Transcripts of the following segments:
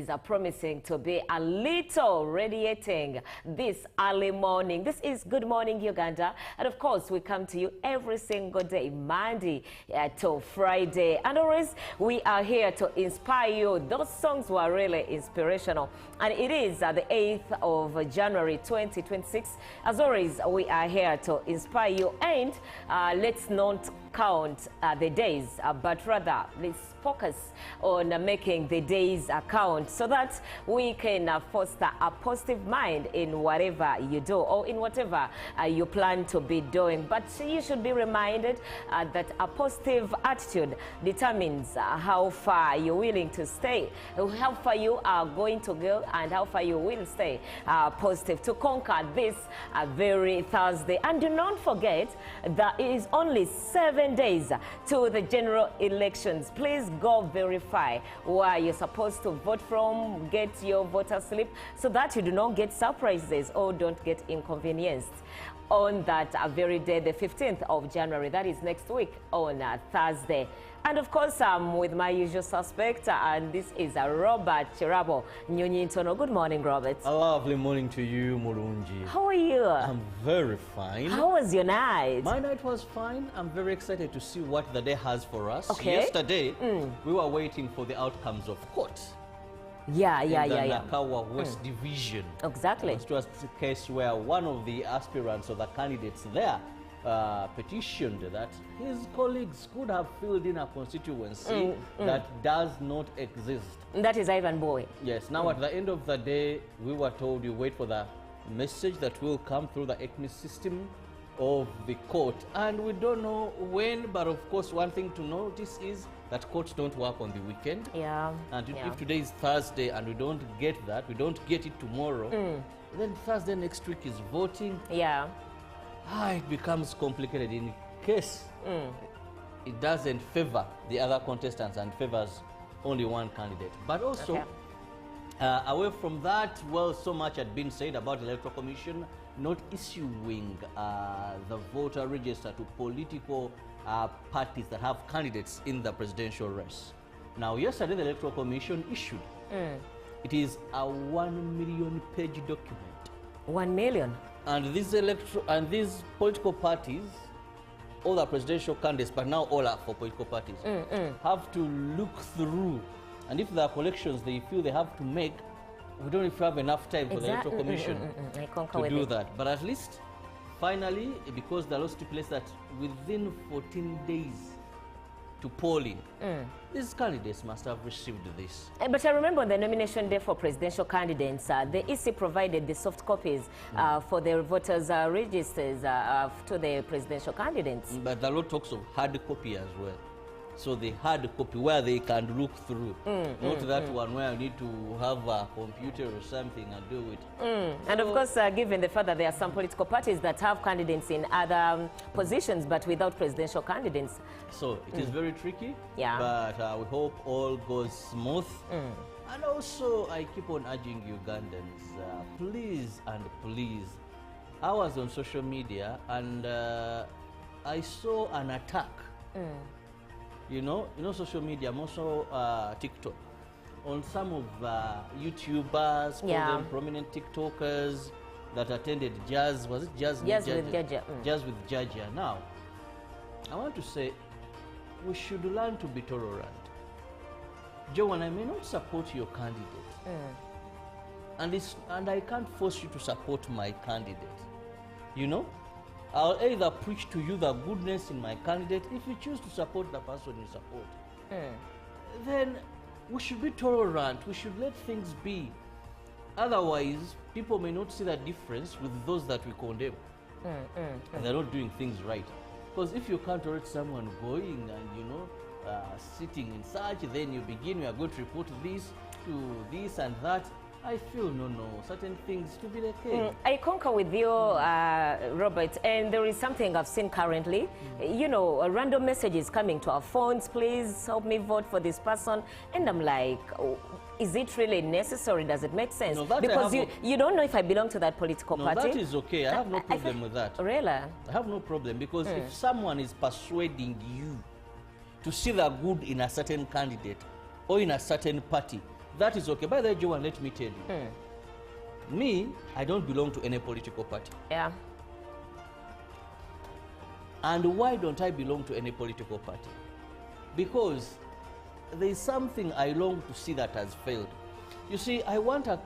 Are promising to be a little radiating this early morning. This is Good Morning Uganda, and of course we come to you every single day, Monday to Friday, and always we are here to inspire you. Those songs were really inspirational, and it is the 8th of January 2026. As always, we are here to inspire you, and let's not count the days, but rather let's focus on making the days count, so that we can foster a positive mind in whatever you do or in whatever you plan to be doing. But you should be reminded that a positive attitude determines how far you're willing to stay, how far you are going to go, and how far you will stay positive to conquer this very Thursday. And do not forget that it is only 7 days to the general elections. Please go verify where you're supposed to vote from, get your voter slip, so that you do not get surprises or don't get inconvenienced on that very day, the 15th of January. That is next week on Thursday. And of course, I'm with my usual suspect, and this is Robert Chirabo Nyonyintono. Good morning, Robert. A lovely morning to you, Mulunji. How are you? I'm very fine. How was your night? My night was fine. I'm very excited to see what the day has for us. Okay. Yesterday, we were waiting for the outcomes of court. Yeah. Nakawa West Division. Exactly. It was a case where one of the aspirants or the candidates there petitioned that his colleagues could have filled in a constituency that does not exist. That is Ivan Boy. Yes. Now at the end of the day, we were told you wait for the message that will come through the ECMI system of the court, and we don't know when, but of course one thing to notice is that courts don't work on the weekend. Yeah. And if today is Thursday and we don't get that, we don't get it tomorrow, then Thursday next week is voting. Yeah. It becomes complicated in case it doesn't favor the other contestants and favors only one candidate. But also, away from that, well, so much had been said about the Electoral Commission not issuing the voter register to political parties that have candidates in the presidential race. Now, yesterday, the Electoral Commission issued. It is a 1 million page document. 1 million? And these political parties, all the presidential candidates, but now all are for political parties, have to look through. And if there are collections they feel they have to make, we don't have enough time for the Electoral Commission to do that. But at least, finally, because the law stipulates that within 14 days to polling, these candidates must have received this. But I remember on the nomination day for presidential candidates, the EC provided the soft copies for the voters' registers to the presidential candidates. But the law talks of hard copy as well. So the hard copy where they can look through, not that one where you need to have a computer or something and do it. And of course, given the fact that there are some political parties that have candidates in other positions but without presidential candidates. So it is very tricky, yeah. But we hope all goes smooth. And also, I keep on urging Ugandans, please and please. I was on social media and I saw an attack. You know social media, also TikTok, on some of YouTubers, call them prominent TikTokers that attended Jazz. Was it Jazz? Jazz with Jaja. Jazz with Jaja. Now, I want to say we should learn to be tolerant. Joan, I may not support your candidate, and I can't force you to support my candidate. You know? I'll either preach to you the goodness in my candidate. If you choose to support the person you support, then we should be tolerant. We should let things be. Otherwise, people may not see the difference with those that we condemn. They're not doing things right. Because if you can't tolerate someone going and, sitting in such, then you begin, we are going to report this to this and that. I feel certain things to be the case. I concur with you, Robert, and there is something I've seen currently. Random messages coming to our phones, please help me vote for this person. And I'm like, is it really necessary? Does it make sense? No, because you don't know if I belong to that political party. That is okay. I have no problem with that. Really? I have no problem, because if someone is persuading you to see the good in a certain candidate or in a certain party, that is okay. By the way, Joan, let me tell you. Me, I don't belong to any political party. Yeah. And why don't I belong to any political party? Because there is something I long to see that has failed. You see, I want a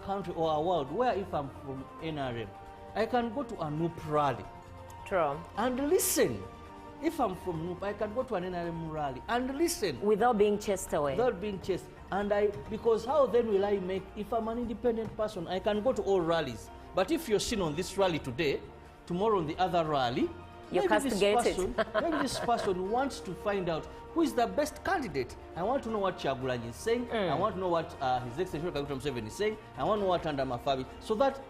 country or a world where if I'm from NRM, I can go to a NUP rally. True. And listen. If I'm from NUP, I can go to an NRM rally and listen. Without being chased away. Without being chased. And because how then will I make, if I'm an independent person, I can go to all rallies. But if you're seen on this rally today, tomorrow on the other rally, you're castigated. Maybe this person wants to find out who is the best candidate. I want to know what Chagulanyi is saying. I want to know what His Excellency Kaguta Museveni is saying. I want to know what Anda Mafabi, so that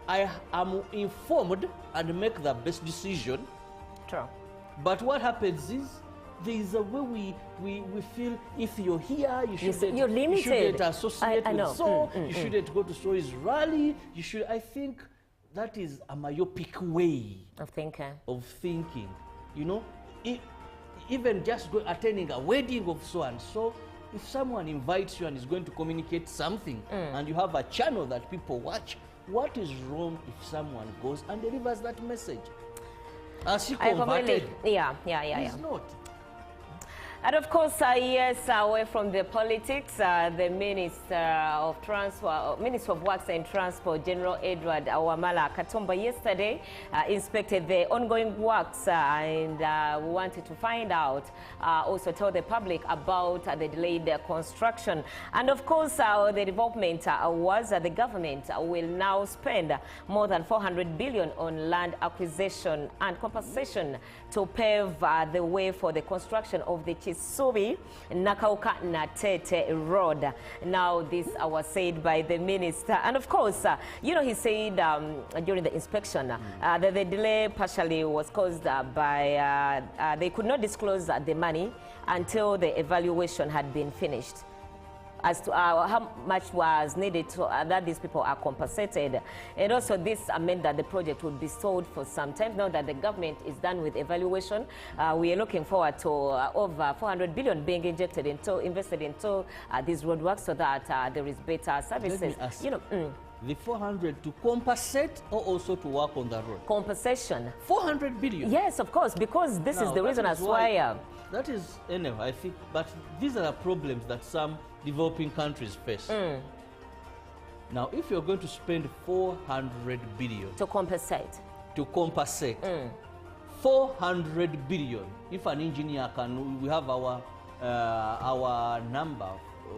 I am informed and make the best decision. True. But what happens is, there is a way we feel if you're here, you shouldn't, you're limited. You shouldn't associate I know. with so, you shouldn't go to So's rally, you should, I think that is a myopic way of thinking. You know, even just attending a wedding of so and so, if someone invites you and is going to communicate something and you have a channel that people watch, what is wrong if someone goes and delivers that message? As you converted? Yeah. It's not. And of course, yes, away from the politics, the Minister of Works and Transport, General Edward Wamala Katumba, yesterday inspected the ongoing works and we wanted to find out, also tell the public about the delayed construction. And of course, the development was the government will now spend more than 400 billion on land acquisition and compensation to pave the way for the construction of the Chisubi Nakauka Natete Road. Now, this was said by the minister. And of course, you know, he said during the inspection that the delay partially was caused by they could not disclose the money until the evaluation had been finished as to how much was needed to, that these people are compensated. And also this meant that the project would be sold for some time. Now that the government is done with evaluation, we are looking forward to over 400 billion being invested into these roadworks so that there is better services. Let me ask, you know, the 400 to compensate or also to work on the road? Compensation. 400 billion? Yes, of course, because this is the reason as why. That is, anyway, I think, but these are the problems that some developing countries face. Now, if you're going to spend 400 billion to compensate, 400 billion, if an engineer can, we have our number,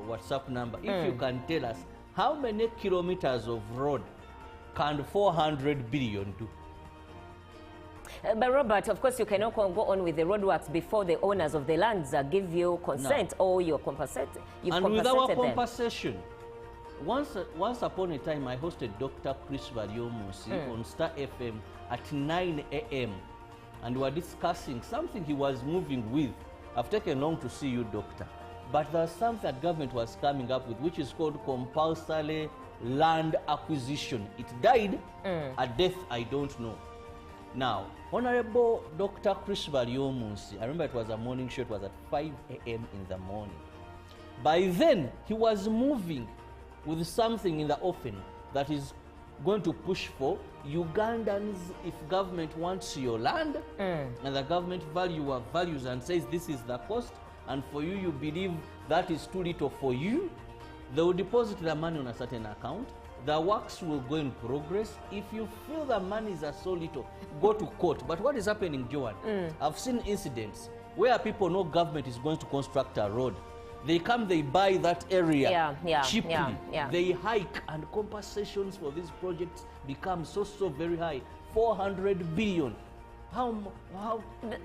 WhatsApp number, if you can tell us how many kilometers of road can 400 billion do? But Robert, of course, you cannot go on with the roadworks before the owners of the lands give you consent or you're compensated. And with our compensation, once upon a time, I hosted Dr. Chris Variomusi on Star FM at 9 a.m. and we were discussing something he was moving with. I've taken long to see you, doctor. But there's something that government was coming up with, which is called compulsory land acquisition. It died a death I don't know. Now, Honorable Dr. Chris Variomusi, I remember it was a morning show, it was at 5 a.m. in the morning. By then, he was moving with something in the offing that is going to push for Ugandans, if government wants your land, and the government values and says this is the cost, and for you, you believe that is too little for you, they will deposit the money on a certain account. The works will go in progress. If you feel the money is so little, go to court. But what is happening, Joan? I've seen incidents where people know government is going to construct a road. They come, they buy that area cheaply. They hike, and compensations for these projects become so very high. 400 billion.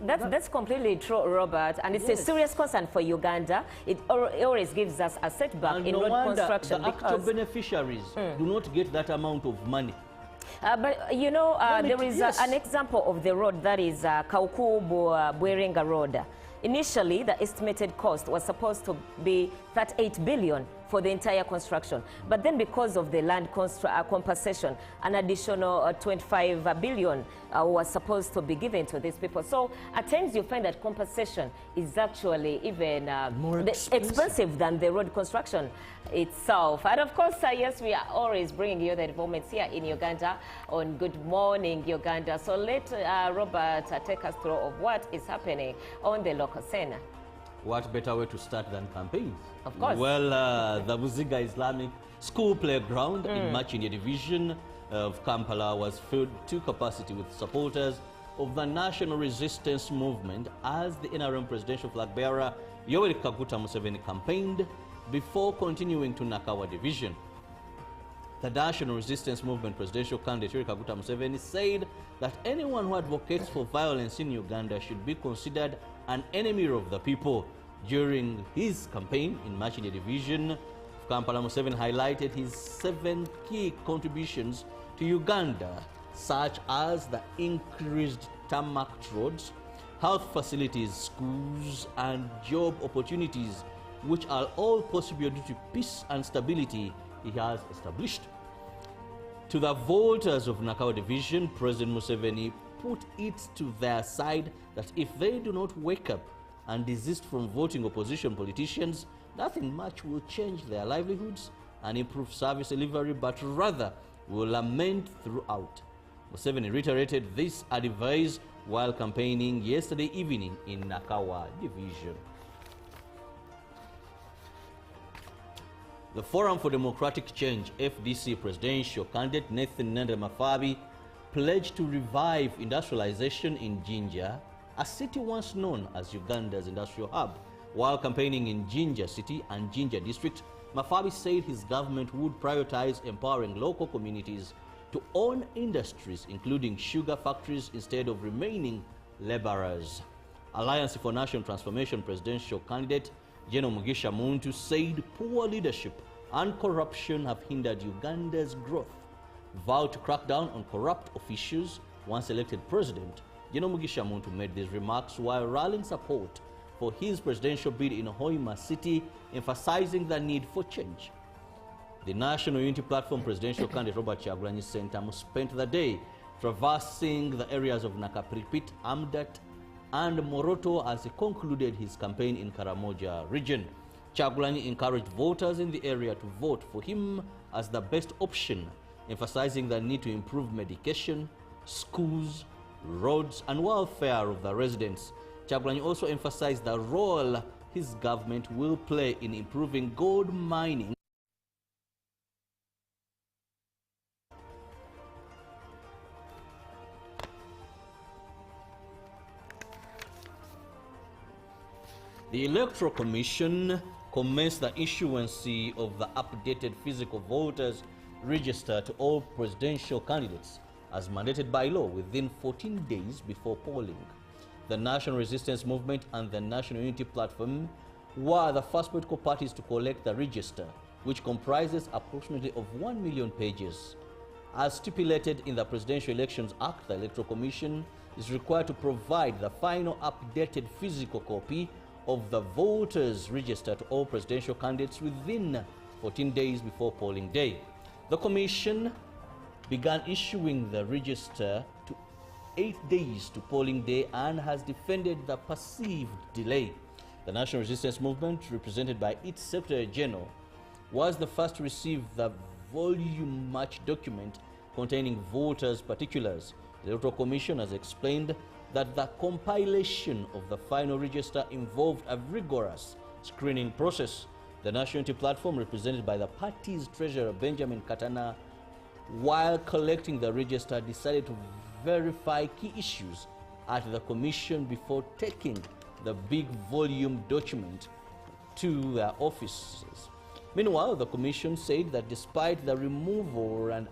That's completely true, Robert, and it's a serious concern for Uganda. It always gives us a setback in road construction the actual beneficiaries do not get that amount of money. But you know, there is an example of the road that is Kaukubu-Bweringa Road. Initially, the estimated cost was supposed to be 38 billion. for the entire construction. But then because of the land compensation, an additional 25 billion was supposed to be given to these people. So at times you find that compensation is actually even more expensive than the road construction itself. And of course, yes, we are always bringing you the developments here in Uganda on Good Morning Uganda. So let Robert take us through of what is happening on the local scene. What better way to start than campaigns? Of course. Well, the Buziga Islamic School Playground in Machindia Division of Kampala was filled to capacity with supporters of the National Resistance Movement as the NRM presidential flag bearer Yoweri Kaguta Museveni campaigned before continuing to Nakawa Division. The National Resistance Movement presidential candidate Yoweri Kaguta Museveni said that anyone who advocates for violence in Uganda should be considered an enemy of the people. During his campaign in Machindia Division of Kampala, Museveni highlighted his 7 key contributions to Uganda, such as the increased tarmac roads, health facilities, schools, and job opportunities, which are all possible due to peace and stability he has established. To the voters of Nakawa Division, President Museveni put it to their side that if they do not wake up and desist from voting opposition politicians, nothing much will change their livelihoods and improve service delivery, but rather will lament throughout. Museveni reiterated this advice while campaigning yesterday evening in Nakawa Division. The Forum for Democratic Change FDC presidential candidate Nathan Nanda Mafabi pledged to revive industrialization in Jinja, a city once known as Uganda's industrial hub. While campaigning in Jinja City and Jinja District, Mafabi said his government would prioritize empowering local communities to own industries, including sugar factories, instead of remaining laborers. Alliance for National Transformation presidential candidate General Mugisha Muntu said poor leadership and corruption have hindered Uganda's growth. Vowed to crack down on corrupt officials once elected president, General Mugisha Muntu made these remarks while rallying support for his presidential bid in Hoima City, emphasizing the need for change. The National Unity Platform presidential candidate Robert Kyagulanyi Ssentamu spent the day traversing the areas of Nakapripit, Amdat, and Moroto as he concluded his campaign in Karamoja region. Kyagulanyi encouraged voters in the area to vote for him as the best option, emphasizing the need to improve medication, schools, roads, and welfare of the residents. Kyagulanyi also emphasized the role his government will play in improving gold mining. The Electoral Commission commenced the issuance of the updated physical voters register to all presidential candidates as mandated by law within 14 days before polling. The National Resistance Movement and the National Unity Platform were the first political parties to collect the register, which comprises approximately of 1 million pages. As stipulated in the Presidential Elections Act, the Electoral Commission is required to provide the final updated physical copy of the voters register to all presidential candidates within 14 days before polling day. The Commission began issuing the register to 8 days to polling day and has defended the perceived delay. The National Resistance Movement, represented by its Secretary General, was the first to receive the volume match document containing voters' particulars. The Electoral Commission has explained that the compilation of the final register involved a rigorous screening process. The National Unity Platform, represented by the party's treasurer Benjamin Katana, while collecting the register, decided to verify key issues at the commission before taking the big volume document to their offices. Meanwhile, the commission said that despite the removal and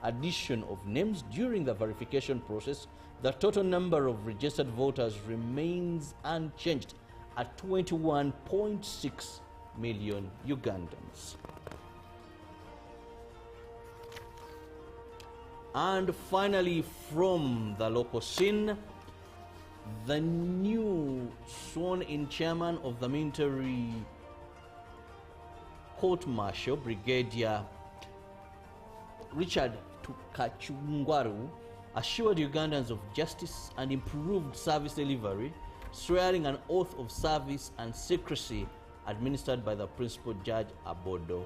addition of names during the verification process, the total number of registered voters remains unchanged at 21.6 million Ugandans. And finally, from the local scene, the new sworn-in chairman of the military Court-Martial, Brigadier Richard Tukachungwaru, assured Ugandans of justice and improved service delivery, swearing an oath of service and secrecy administered by the principal judge Abodo.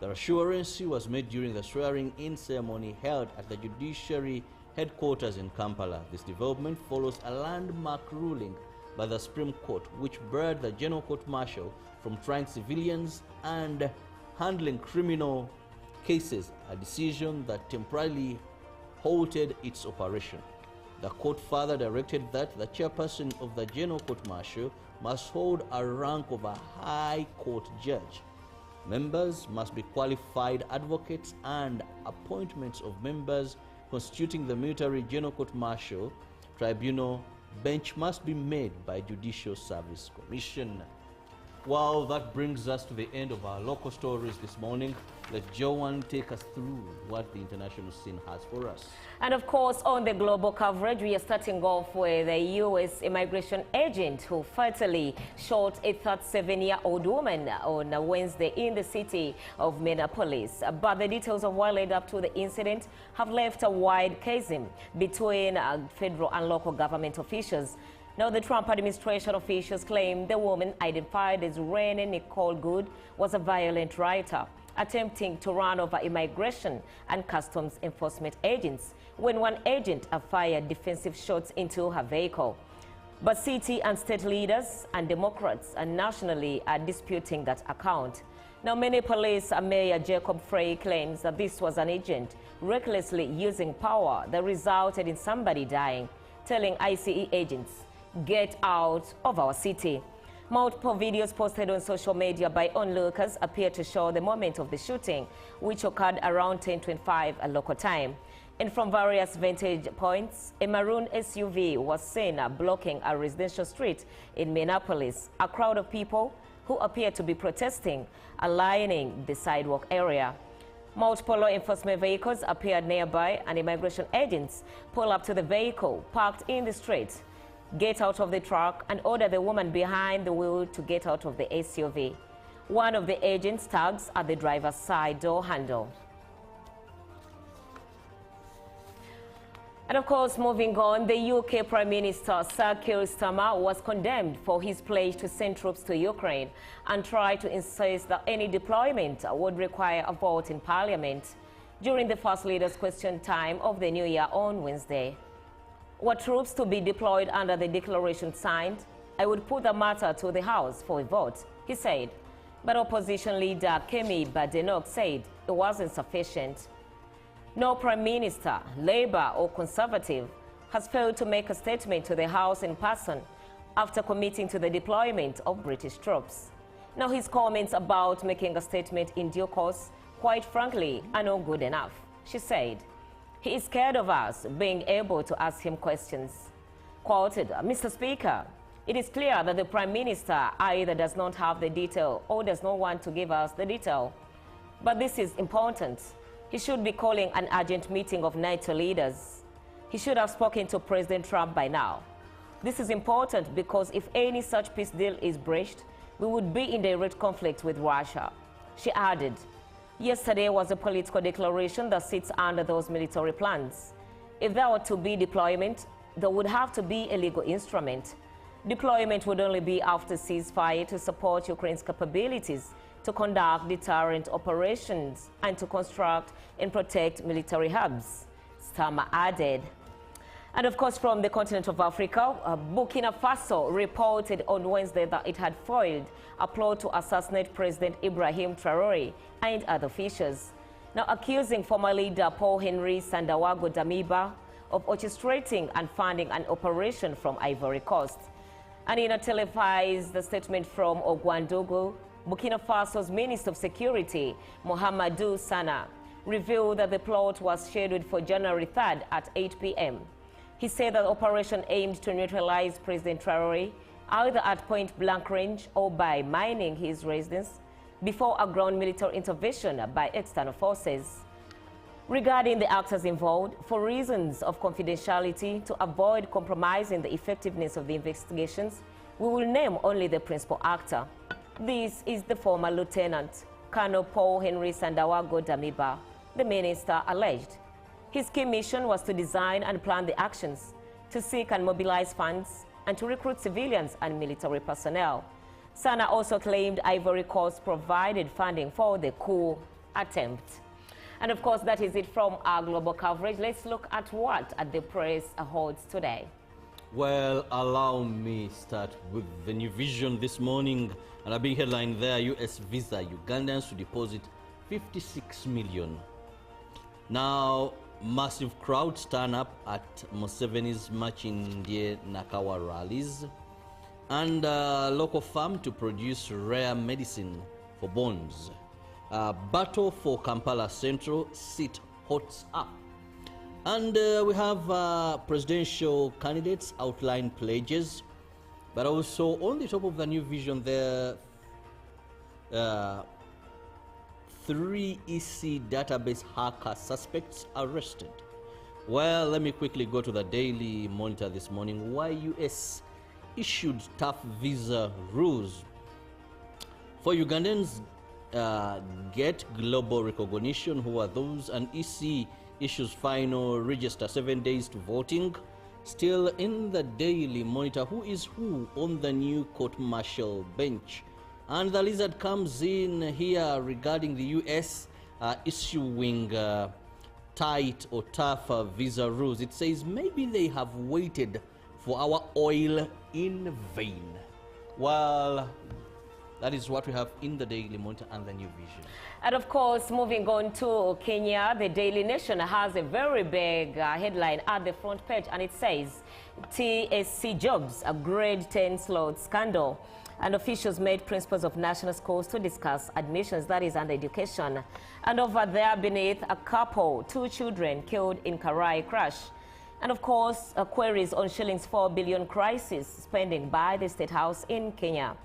The assurance was made during the swearing-in ceremony held at the Judiciary Headquarters in Kampala. This development follows a landmark ruling by the Supreme Court, which barred the General Court-Martial from trying civilians and handling criminal cases, a decision that temporarily halted its operation. The court further directed that the chairperson of the General Court-Martial must hold a rank of a High Court judge. Members must be qualified advocates, and appointments of members constituting the Military General Court-Martial Tribunal bench must be made by Judicial Service Commission. Well, that brings us to the end of our local stories this morning. Let Joanne take us through what the international scene has for us. And of course, on the global coverage, we are starting off with a U.S. immigration agent who fatally shot a 37-year-old woman on Wednesday in the city of Minneapolis. But the details of what led up to the incident have left a wide chasm between federal and local government officials. Now, the Trump administration officials claim the woman, identified as Renee Nicole Good, was a violent rioter attempting to run over immigration and customs enforcement agents when one agent fired defensive shots into her vehicle. But city and state leaders and Democrats nationally are disputing that account. Now, Minneapolis Mayor Jacob Frey claims that this was an agent recklessly using power that resulted in somebody dying, telling ICE agents, "Get out of our city." Multiple videos posted on social media by onlookers appear to show the moment of the shooting, which occurred around 10:25 local time. And from various vantage points, a maroon SUV was seen blocking a residential street in Minneapolis. A crowd of people who appear to be protesting are lining the sidewalk area. Multiple law enforcement vehicles appeared nearby, and immigration agents pull up to the vehicle parked in the street, get out of the truck, and order the woman behind the wheel to get out of the SUV. One of the agents tugs at the driver's side door handle. And of course, moving on, the UK Prime Minister Sir Keir Starmer was condemned for his pledge to send troops to Ukraine and tried to insist that any deployment would require a vote in Parliament during the First Leader's question time of the new year on Wednesday. Were troops to be deployed under the declaration signed, I would put the matter to the House for a vote, he said. But opposition leader Kemi Badenoch said it wasn't sufficient. No Prime Minister, Labour or Conservative, has failed to make a statement to the House in person after committing to the deployment of British troops. Now, his comments about making a statement in due course, quite frankly, are not good enough, she said. He is scared of us being able to ask him questions. Quoted, "Mr. Speaker, it is clear that the Prime Minister either does not have the detail or does not want to give us the detail. But this is important. He should be calling an urgent meeting of NATO leaders. He should have spoken to President Trump by now. This is important because if any such peace deal is breached, we would be in direct conflict with Russia," she added. Yesterday was a political declaration that sits under those military plans. If there were to be deployment, there would have to be a legal instrument. Deployment would only be after ceasefire to support Ukraine's capabilities to conduct deterrent operations and to construct and protect military hubs, Starmer added. And of course, from the continent of Africa, Burkina Faso reported on Wednesday that it had foiled a plot to assassinate President Ibrahim Traoré and other officials, now accusing former leader Paul Henry Sandawago Damiba of orchestrating and funding an operation from Ivory Coast. And in a televised statement from Ouagadougou, Burkina Faso's Minister of Security, Mohamedou Sana, revealed that the plot was scheduled for January 3rd at 8 p.m. He said that the operation aimed to neutralize President Traoré either at point-blank range or by mining his residence before a ground military intervention by external forces. Regarding the actors involved, for reasons of confidentiality to avoid compromising the effectiveness of the investigations, we will name only the principal actor. This is the former Lieutenant Colonel Paul Henry Sandawago Damiba, the minister alleged. His key mission was to design and plan the actions, to seek and mobilize funds, and to recruit civilians and military personnel. Sana also claimed Ivory Coast provided funding for the coup attempt. And of course, that is it from our global coverage. Let's look at what the press holds today. Well, allow me start with the New Vision this morning. And a big headline there, U.S. visa Ugandans to deposit 56 million. Now, massive crowds turn up at Museveni's Machindye Nakawa rallies. And local farm to produce rare medicine for bones. Battle for Kampala Central seat hots up. And we have presidential candidates outline pledges, but also on the top of the New Vision there, 3 EC database hacker suspects arrested. Well, let me quickly go to the Daily Monitor this morning. Why US issued tough visa rules for Ugandans get global recognition. Who are those? And EC issues final register 7 days to voting. Still in the Daily Monitor, who is who on the new court-martial bench? And the lizard comes in here regarding the US issuing tight or tough visa rules. It says maybe they have waited for our oil in vain. Well, that is what we have in the Daily Monitor and the New Vision. And of course, moving on to Kenya, the Daily Nation has a very big headline at the front page, and it says, TSC jobs, a grade 10 slot scandal. And officials made principals of national schools to discuss admissions, that is, and education. And over there beneath, a couple, 2 children killed in Karai crash. And of course, queries on shillings 4 billion crisis spending by the State House in Kenya.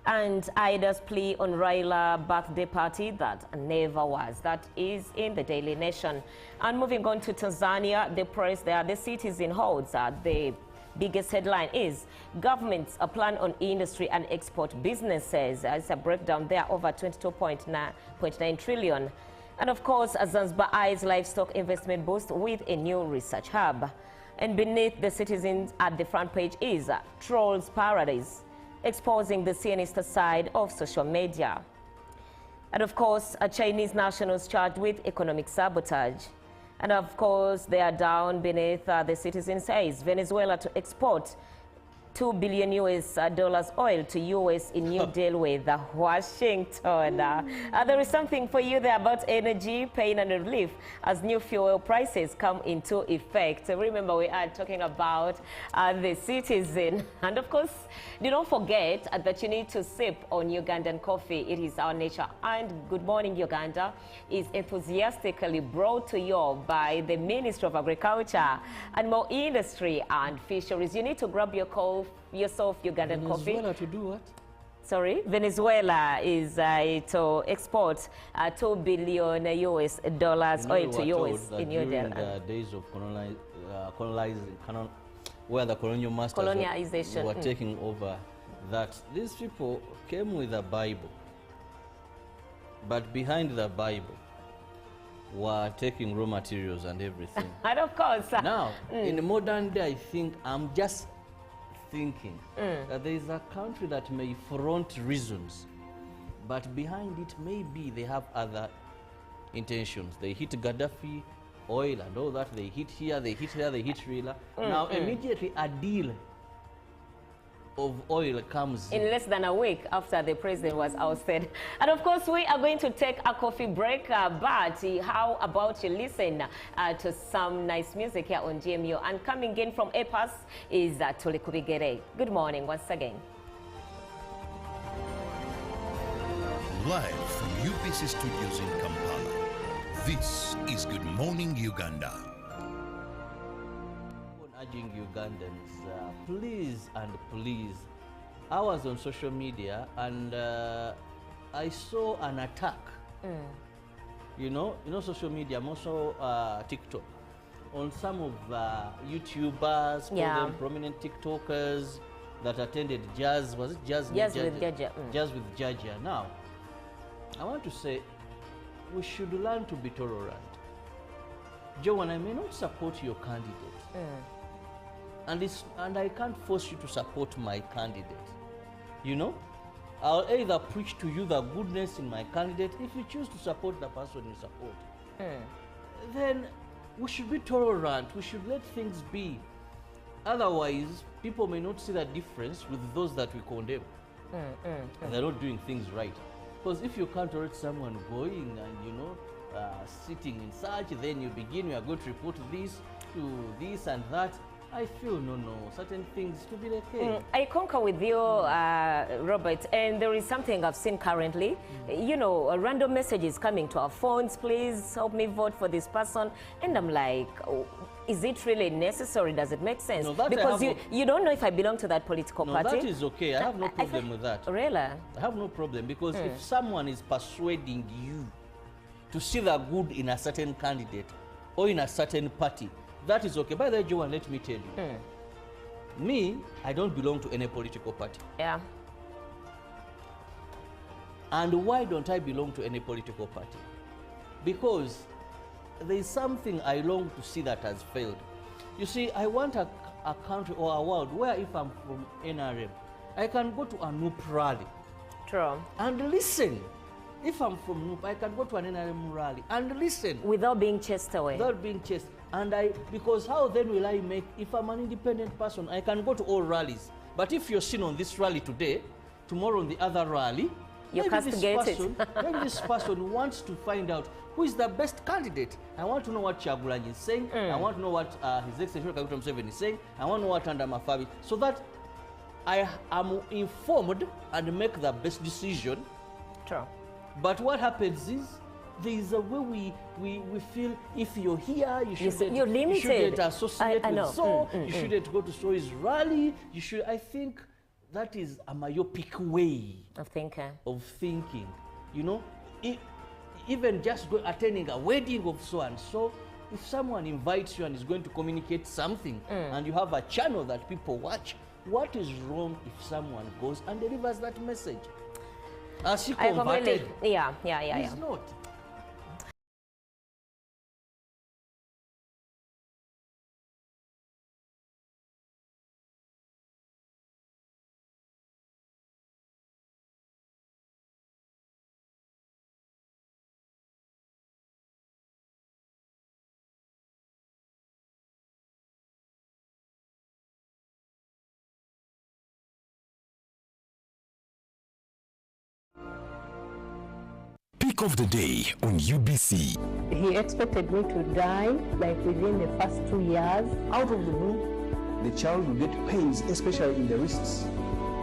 And Ida's plea on Raila birthday party that never was. That is in the Daily Nation. And moving on to Tanzania, the press there, the Citizen holds the biggest headline is government's a plan on industry and export businesses. It's a breakdown there over 22.9 trillion. And of course, Zanzibar eyes livestock investment boost with a new research hub. And beneath the Citizens at the front page is Trolls Paradise, exposing the sinister side of social media. And of course, Chinese nationals charged with economic sabotage. And of course, they are down beneath the Citizen says Venezuela to export $2 billion US oil to US in New deal with Washington. There is something for you there about energy, pain and relief as new fuel prices come into effect. Remember, we are talking about the Citizen. And of course, do not forget that you need to sip on Ugandan coffee. It is our nature. And Good Morning Uganda is enthusiastically brought to you by the Ministry of Agriculture, Animal Industry and Fisheries. You need to grab yourself Ugandan coffee. Venezuela to do what? Sorry, Venezuela is to export $2 billion US oil to US in New Delhi. During the days of where the colonial masters were taking over, that these people came with a Bible, but behind the Bible were taking raw materials and everything. And of course. Now, in the modern day, I think I'm just thinking that there is a country that may front reasons, but behind it maybe they have other intentions. They hit Gaddafi, oil and all that. They hit here, they hit there, they hit Rila. Now immediately a deal of oil comes in less than a week after the president was ousted. And of course, we are going to take a coffee break, but how about you listen to some nice music here on GMU? And coming in from EPAS is Tuli Kubigere. Good morning once again. Live from UPC Studios in Kampala, this is Good Morning Uganda. Urging Ugandans, please and please. I was on social media and I saw an attack. You know social media, I'm also TikTok, on some of YouTubers, call them prominent TikTokers that attended Jazz. Was it Jazz? Jazz with Jaja. Jazz with Jaja. Now, I want to say we should learn to be tolerant. Joan, I may not support your candidate. And I can't force you to support my candidate. You know? I'll either preach to you the goodness in my candidate. If you choose to support the person you support, then we should be tolerant. We should let things be. Otherwise, people may not see the difference with those that we condemn. They're not doing things right. Because if you can't tolerate someone going and, sitting in such, then you are going to report this to this and that. I feel no, certain things to be the case. I concur with you, Robert, and there is something I've seen currently. Random messages coming to our phones, please help me vote for this person. And I'm like, is it really necessary? Does it make sense? No, because you don't know if I belong to that political party. No, that is okay. I have no problem with that. Really? I have no problem because if someone is persuading you to see the good in a certain candidate or in a certain party, that is okay. By the way, Joan, let me tell you. Me, I don't belong to any political party. Yeah. And why don't I belong to any political party? Because there is something I long to see that has failed. You see, I want a country or a world where if I'm from NRM, I can go to a NUP rally. True. And listen. If I'm from NUP, I can go to an NRM rally and listen. Without being chased away. Without being chased. Because how then will I make, if I'm an independent person, I can go to all rallies. But if you're seen on this rally today, tomorrow on the other rally, you're castigated. Maybe this person wants to find out who is the best candidate. I want to know what Chagulanyi is saying. I want to know what His Excellency Kaguta Museveni is saying. I want to know what Anda Mafabi, so that I am informed and make the best decision. True. But what happens is, there is a way we feel if you're here, you shouldn't associate with so, you shouldn't go to So's rally, you should. I think that is a myopic way of thinking. Even just attending a wedding of so and so, if someone invites you and is going to communicate something and you have a channel that people watch, what is wrong if someone goes and delivers that message? As he converted? Yeah. He's not. Pick of the day on UBC. He expected me to die like within the first 2 years. Out of the blue, the child will get pains, especially in the wrists.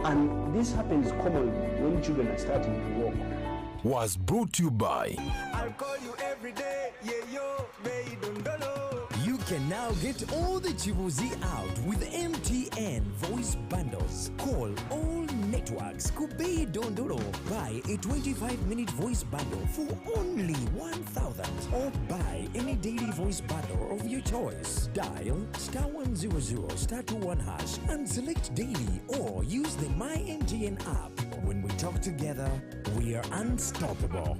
And this happens commonly when children are starting to walk. Was brought to you by I'll call you every day, yeah, yo, may don't know. You can now get all the Chibuzi out with MTN voice bundles. Call all networks Kubei Dondoro. Buy a 25-minute voice bundle for only 1,000 or buy any daily voice bundle of your choice. Dial *100*21# and select daily or use the My MTN app. When we talk together, we are unstoppable.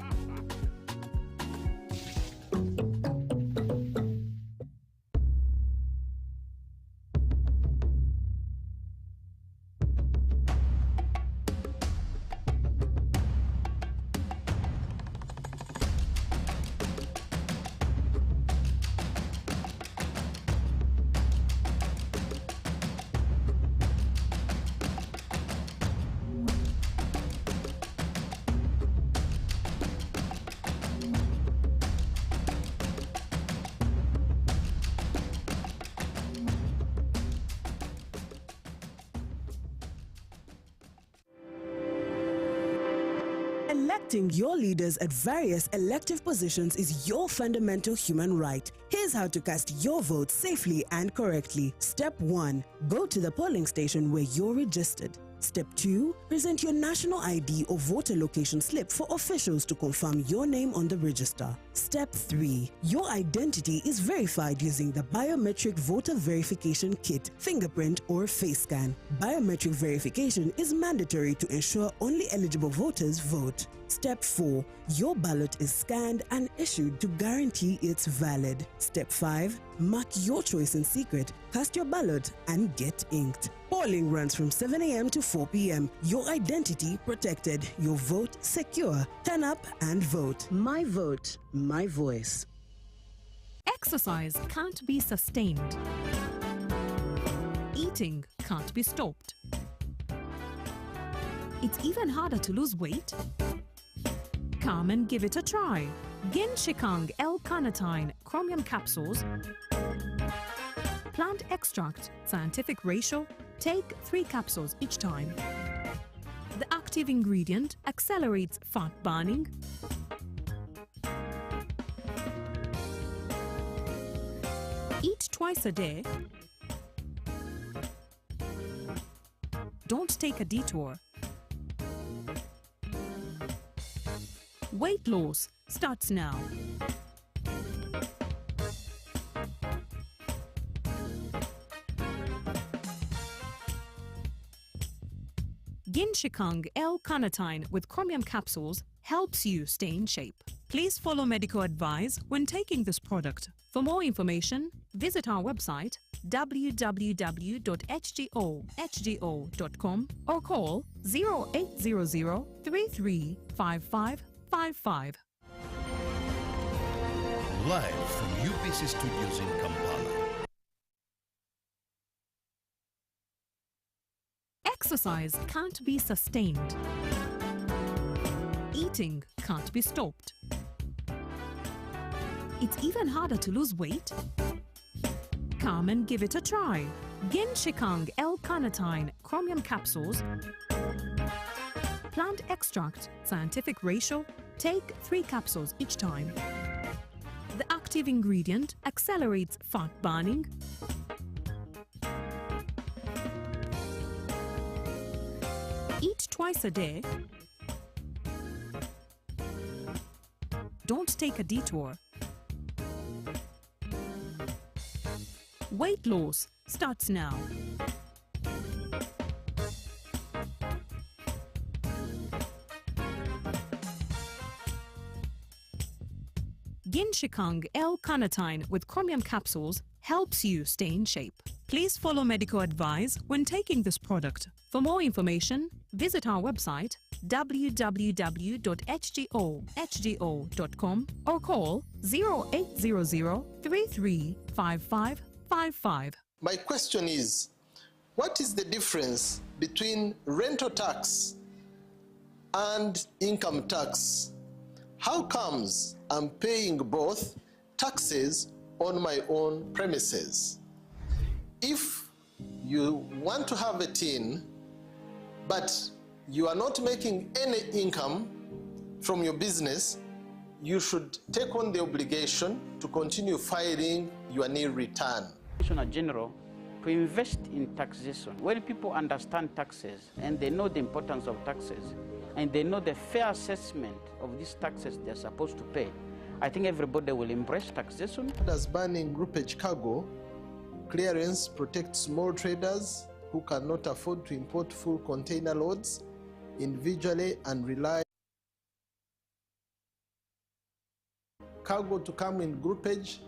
Electing your leaders at various elective positions is your fundamental human right. Here's how to cast your vote safely and correctly. Step 1. Go to the polling station where you're registered. Step 2. Present your national ID or voter location slip for officials to confirm your name on the register. Step 3. Your identity is verified using the Biometric Voter Verification Kit, fingerprint or face scan. Biometric verification is mandatory to ensure only eligible voters vote. Step 4. Your ballot is scanned and issued to guarantee it's valid. Step 5. Mark your choice in secret, cast your ballot, and get inked. Polling runs from 7 a.m. to 4 p.m. Your identity protected, your vote secure. Turn up and vote. My vote, my voice. Exercise can't be sustained. Eating can't be stopped. It's even harder to lose weight. Come and give it a try. Ginshikang L-carnitine chromium capsules, plant extract, scientific ratio, take 3 capsules each time. The active ingredient accelerates fat burning, eat twice a day, don't take a detour. Weight loss starts now. Ginshikang L-carnitine with chromium capsules helps you stay in shape. Please follow medical advice when taking this product. For more information, visit our website www.hgo.com or call 0800 335555. Live from UBC Studios in Kampala. Exercise can't be sustained. Eating can't be stopped. It's even harder to lose weight. Come and give it a try. Ginshikang L-carnitine chromium capsules, plant extract, scientific ratio, take 3 capsules each time. The active ingredient accelerates fat burning, eat twice a day, don't take a detour. Weight loss starts now. Ginshikang L-carnitine with chromium capsules helps you stay in shape. Please follow medical advice when taking this product. For more information, visit our website www.hgo.com or call 0800 335555. My question is, what is the difference between rental tax and income tax? How comes I'm paying both taxes on my own premises? If you want to have a tin, but you are not making any income from your business, you should take on the obligation to continue filing your nil return. Commissioner General, to invest in taxation. When people understand taxes and they know the importance of taxes and they know the fair assessment of these taxes they're supposed to pay, I think everybody will embrace taxation. As banning groupage cargo, clearance protects small traders who cannot afford to import full container loads individually and rely cargo to come in groupage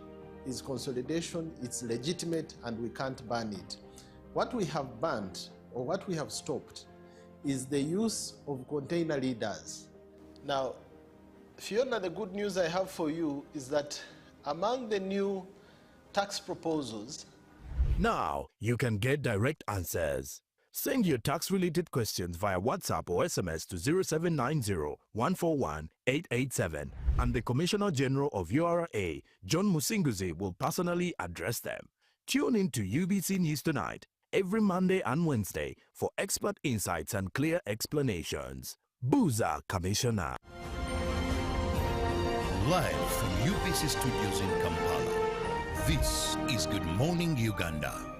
is consolidation, it's legitimate, and we can't ban it. What we have banned, or what we have stopped, is the use of container leaders. Now, Fiona, the good news I have for you is that among the new tax proposals, now you can get direct answers. Send your tax-related questions via WhatsApp or SMS to 0790-141-887, and the Commissioner General of URA, John Musinguzi, will personally address them. Tune in to UBC News Tonight every Monday and Wednesday for expert insights and clear explanations. Buza Commissioner. Live from UBC Studios in Kampala, this is Good Morning Uganda.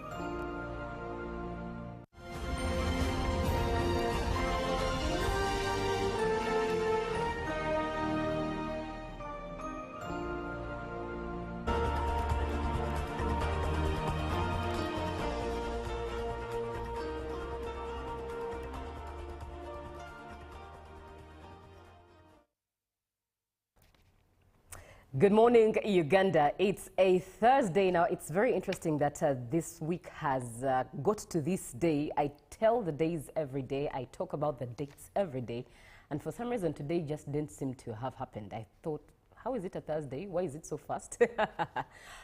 Good morning, Uganda. It's a Thursday now. It's very interesting that this week has got to this day. I tell the days every day. I talk about the dates every day. And for some reason, today just didn't seem to have happened. I thought, how is it a Thursday? Why is it so fast?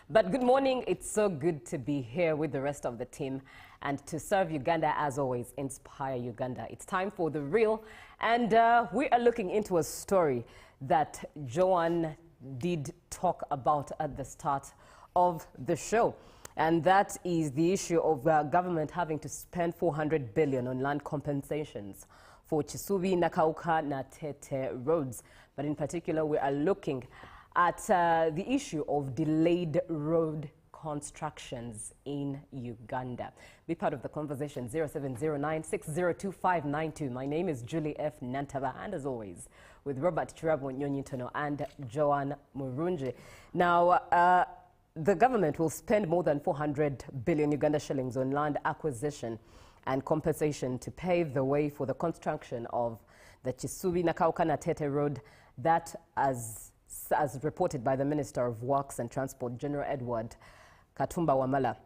But good morning. It's so good to be here with the rest of the team and to serve Uganda as always, inspire Uganda. It's time for The Real. And we are looking into a story that Joanne did talk about at the start of the show, and that is the issue of government having to spend 400 billion on land compensations for Chisubi, Nakauka, na Tete roads. But in particular, we are looking at the issue of delayed road constructions in Uganda. Be part of the conversation, 0709602592. My name is Julie F. Nantaba, and as always, with Robert Chirabo Nyonyitono and Joanne Murunji. Now, the government will spend more than 400 billion Uganda shillings on land acquisition and compensation to pave the way for the construction of the Chisubi Nakauka na Tete road that, as reported by the Minister of Works and Transport, General Edward Katumba Wamala.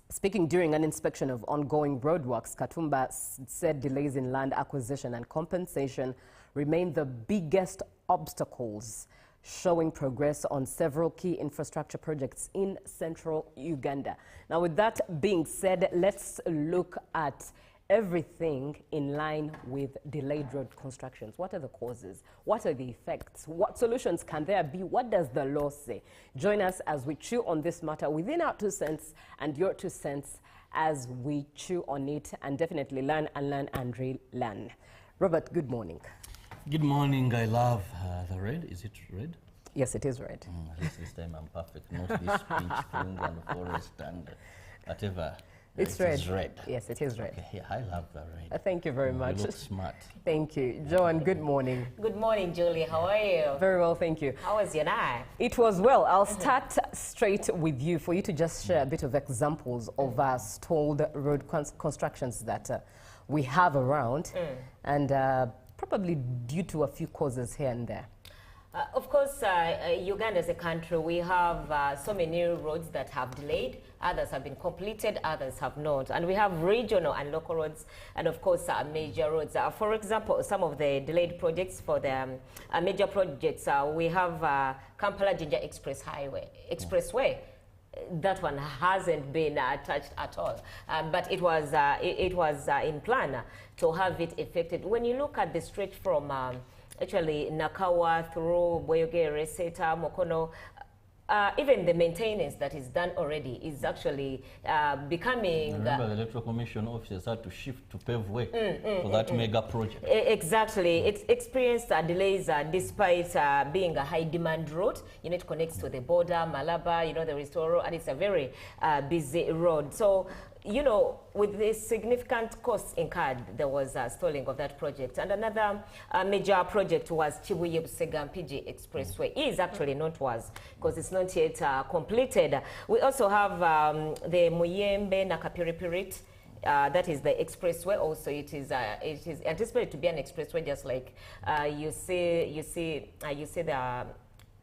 Speaking during an inspection of ongoing roadworks, Katumba said delays in land acquisition and compensation remain the biggest obstacles, showing progress on several key infrastructure projects in central Uganda. Now, with that being said, let's look at everything in line with delayed road constructions. What are the causes? What are the effects? What solutions can there be? What does the law say? Join us as we chew on this matter within our 2 cents and your 2 cents as we chew on it and definitely learn and relearn. Robert, good morning. Good morning. I love the red. Is it red? Yes, it is red. At least this time I'm perfect. Not this pinch pink and forest and whatever. It's it red. Is red. Yes, it is red. Okay, yeah, I love the red. Thank you very much. You look smart. Thank you. Joanne, good morning. Good morning, Julie. How are you? Very well, thank you. How was your night? It was well. I'll start straight with you for you to just share a bit of examples of stalled road constructions that we have around and probably due to a few causes here and there. Of course, Uganda as a country, we have so many roads that have delayed. Others have been completed, others have not. And we have regional and local roads, and of course, major roads. For example, some of the delayed projects for the major projects, we have Kampala-Jinja Expressway. That one hasn't been touched at all, but it was in plan to have it effected. When you look at the stretch from actually Nakawa through Boyoge, Reseta, Mokono, even the maintenance that is done already is actually becoming... Remember, the Electoral Commission officers had to shift to pave way for that mega project. Exactly. It's experienced delays despite being a high-demand road. It connects to the border, Malaba, the Restoro, and it's a very busy road. So, with the significant costs incurred, there was stalling of that project. And another major project was Chibuye-Busega-Mpigi Expressway. It is actually not was, because it's not yet completed. We also have the Muyembe-Nakapiripirit. That is the expressway. Also, it is anticipated to be an expressway, just like you see the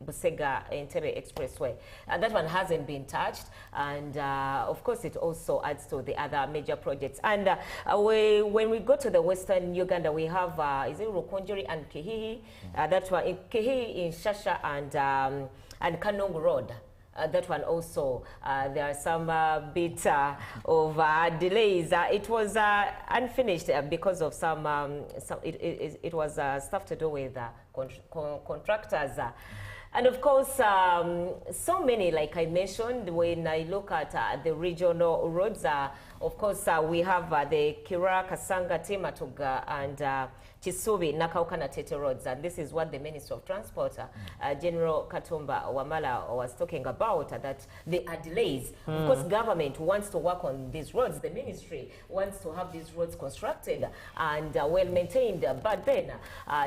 Busega Entebbe Expressway. That one hasn't been touched, and of course it also adds to the other major projects. And when we go to the western Uganda, we have is it Rukonjori and Kihihi. That one in Kihihi, in Shasha and Kanong Road. That one also, there are some bit of delays. It was unfinished because of it was stuff to do with contractors. And of course, so many, like I mentioned, when I look at the regional roads, of course, we have the Kira, Kasanga, Timatuga, and Chisubi, Nakauka na Tete roads. And this is what the Minister of Transport, General Katumba Wamala, was talking about, that there are delays. Of course, government wants to work on these roads. The ministry wants to have these roads constructed and well maintained. But then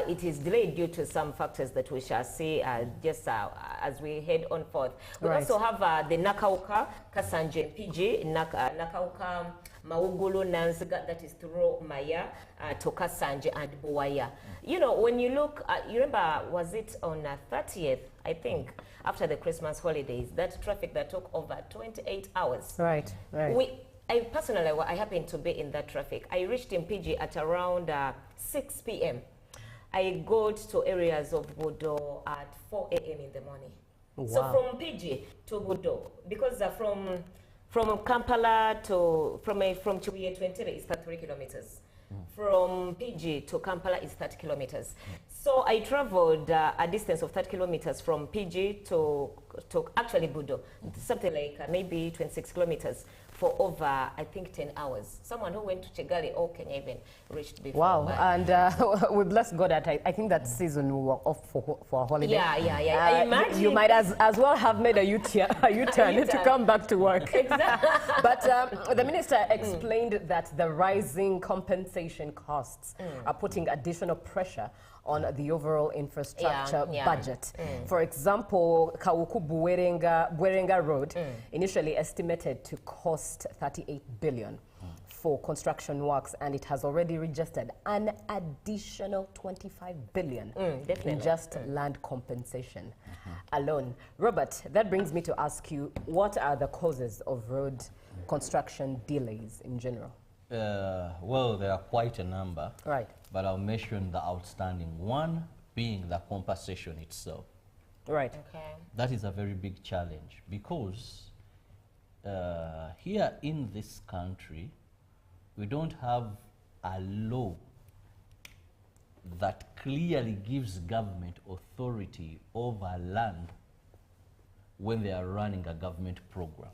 it is delayed due to some factors that we shall see just as we head on forth. We also have the Nakauka, Kasanje, PG, Nakauka, Maugulu, Nanziga, that is through Maya, to Kasanje and Buwaya. When you look, you remember, was it on 30th? I think, after the Christmas holidays, that traffic that took over 28 hours. Right, right. I personally, I happened to be in that traffic. I reached in PG at around 6 p.m. I got to areas of Bodo at 4 a.m. in the morning. Wow. So from PG to Bodo, because from Kampala to, from Chibuye to Entebbe is 33 kilometers. From PG to Kampala is 30 kilometers. So I traveled a distance of 30 kilometers from PG to actually Bodo, something like maybe 26 kilometers for over, I think, 10 hours. Someone who went to Kigali or Kenya even reached before. Wow, and we bless God that I think that season we were off for a holiday. Yeah. Imagine. You might as well have made a U-turn to come back to work. Exactly. But the minister explained that the rising compensation costs are putting additional pressure on the overall infrastructure budget. For example, Kawuku-Bwerenga Road initially estimated to cost 38 billion for construction works, and it has already registered an additional 25 billion in just land compensation alone. Robert, that brings me to ask you, what are the causes of road construction delays in general? Well, there are quite a number. Right. But I'll mention the outstanding one being the compensation itself. Right. Okay. That is a very big challenge because here in this country, we don't have a law that clearly gives government authority over land when they are running a government program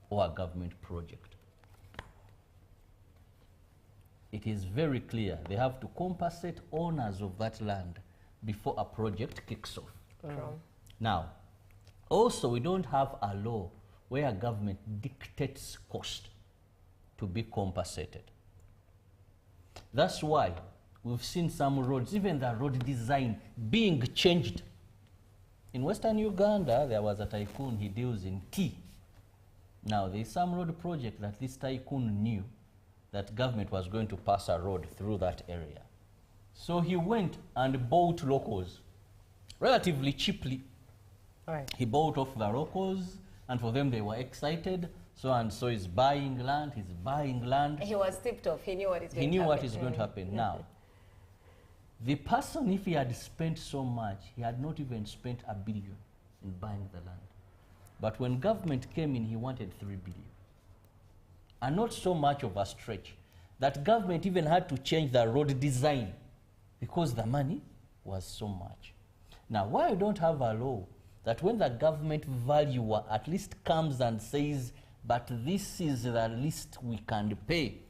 or a government project. It is very clear they have to compensate owners of that land before a project kicks off. Now, also we don't have a law where a government dictates cost to be compensated. That's why we've seen some roads, even the road design, being changed. In Western Uganda, there was a tycoon, he deals in tea. Now, there's some road project that this tycoon knew that government was going to pass a road through that area. So he went and bought locals relatively cheaply. Right. He bought off the locals, and for them they were excited. So and so he's buying land, He was tipped off, he knew what is going to happen. He knew what is going to happen. Now, the person, if he had spent so much, he had not even spent $1 billion in buying the land. But when government came in, he wanted $3 billion. And not so much of a stretch that government even had to change the road design because the money was so much. Now, why I don't have a law that when the government valuer at least comes and says, but this is the least we can pay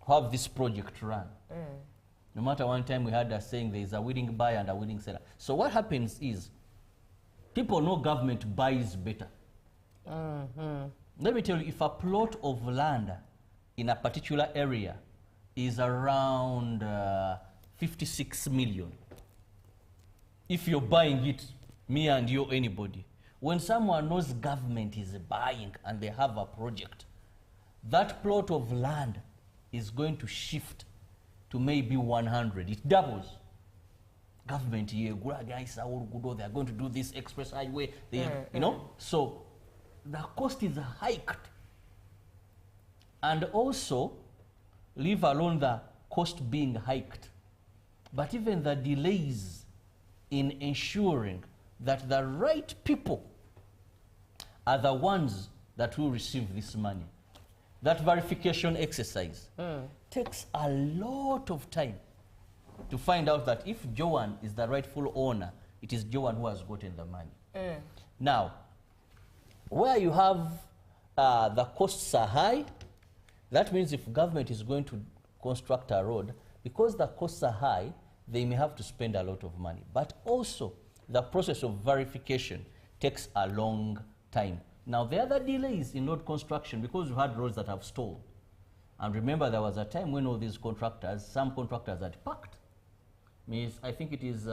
to have this project run. No matter one time we had a saying there is a willing buyer and a willing seller. So what happens is people know government buys better. Let me tell you, if a plot of land in a particular area is around 56 million, if you're buying it, me and you, anybody, when someone knows government is buying and they have a project, that plot of land is going to shift to maybe 100. It doubles. Government here, guys, they are going to do this express highway. They, you know, so the cost is hiked. And also, leave alone the cost being hiked, but even the delays in ensuring that the right people are the ones that will receive this money. That verification exercise takes a lot of time to find out that if Joan is the rightful owner, it is Joan who has gotten the money. Now, where you have the costs are high, that means if government is going to construct a road, because the costs are high, they may have to spend a lot of money. But also, the process of verification takes a long time. Now, there are the delays in road construction because we had roads that have stalled. And remember, there was a time when all these contractors, some contractors had packed. I think it is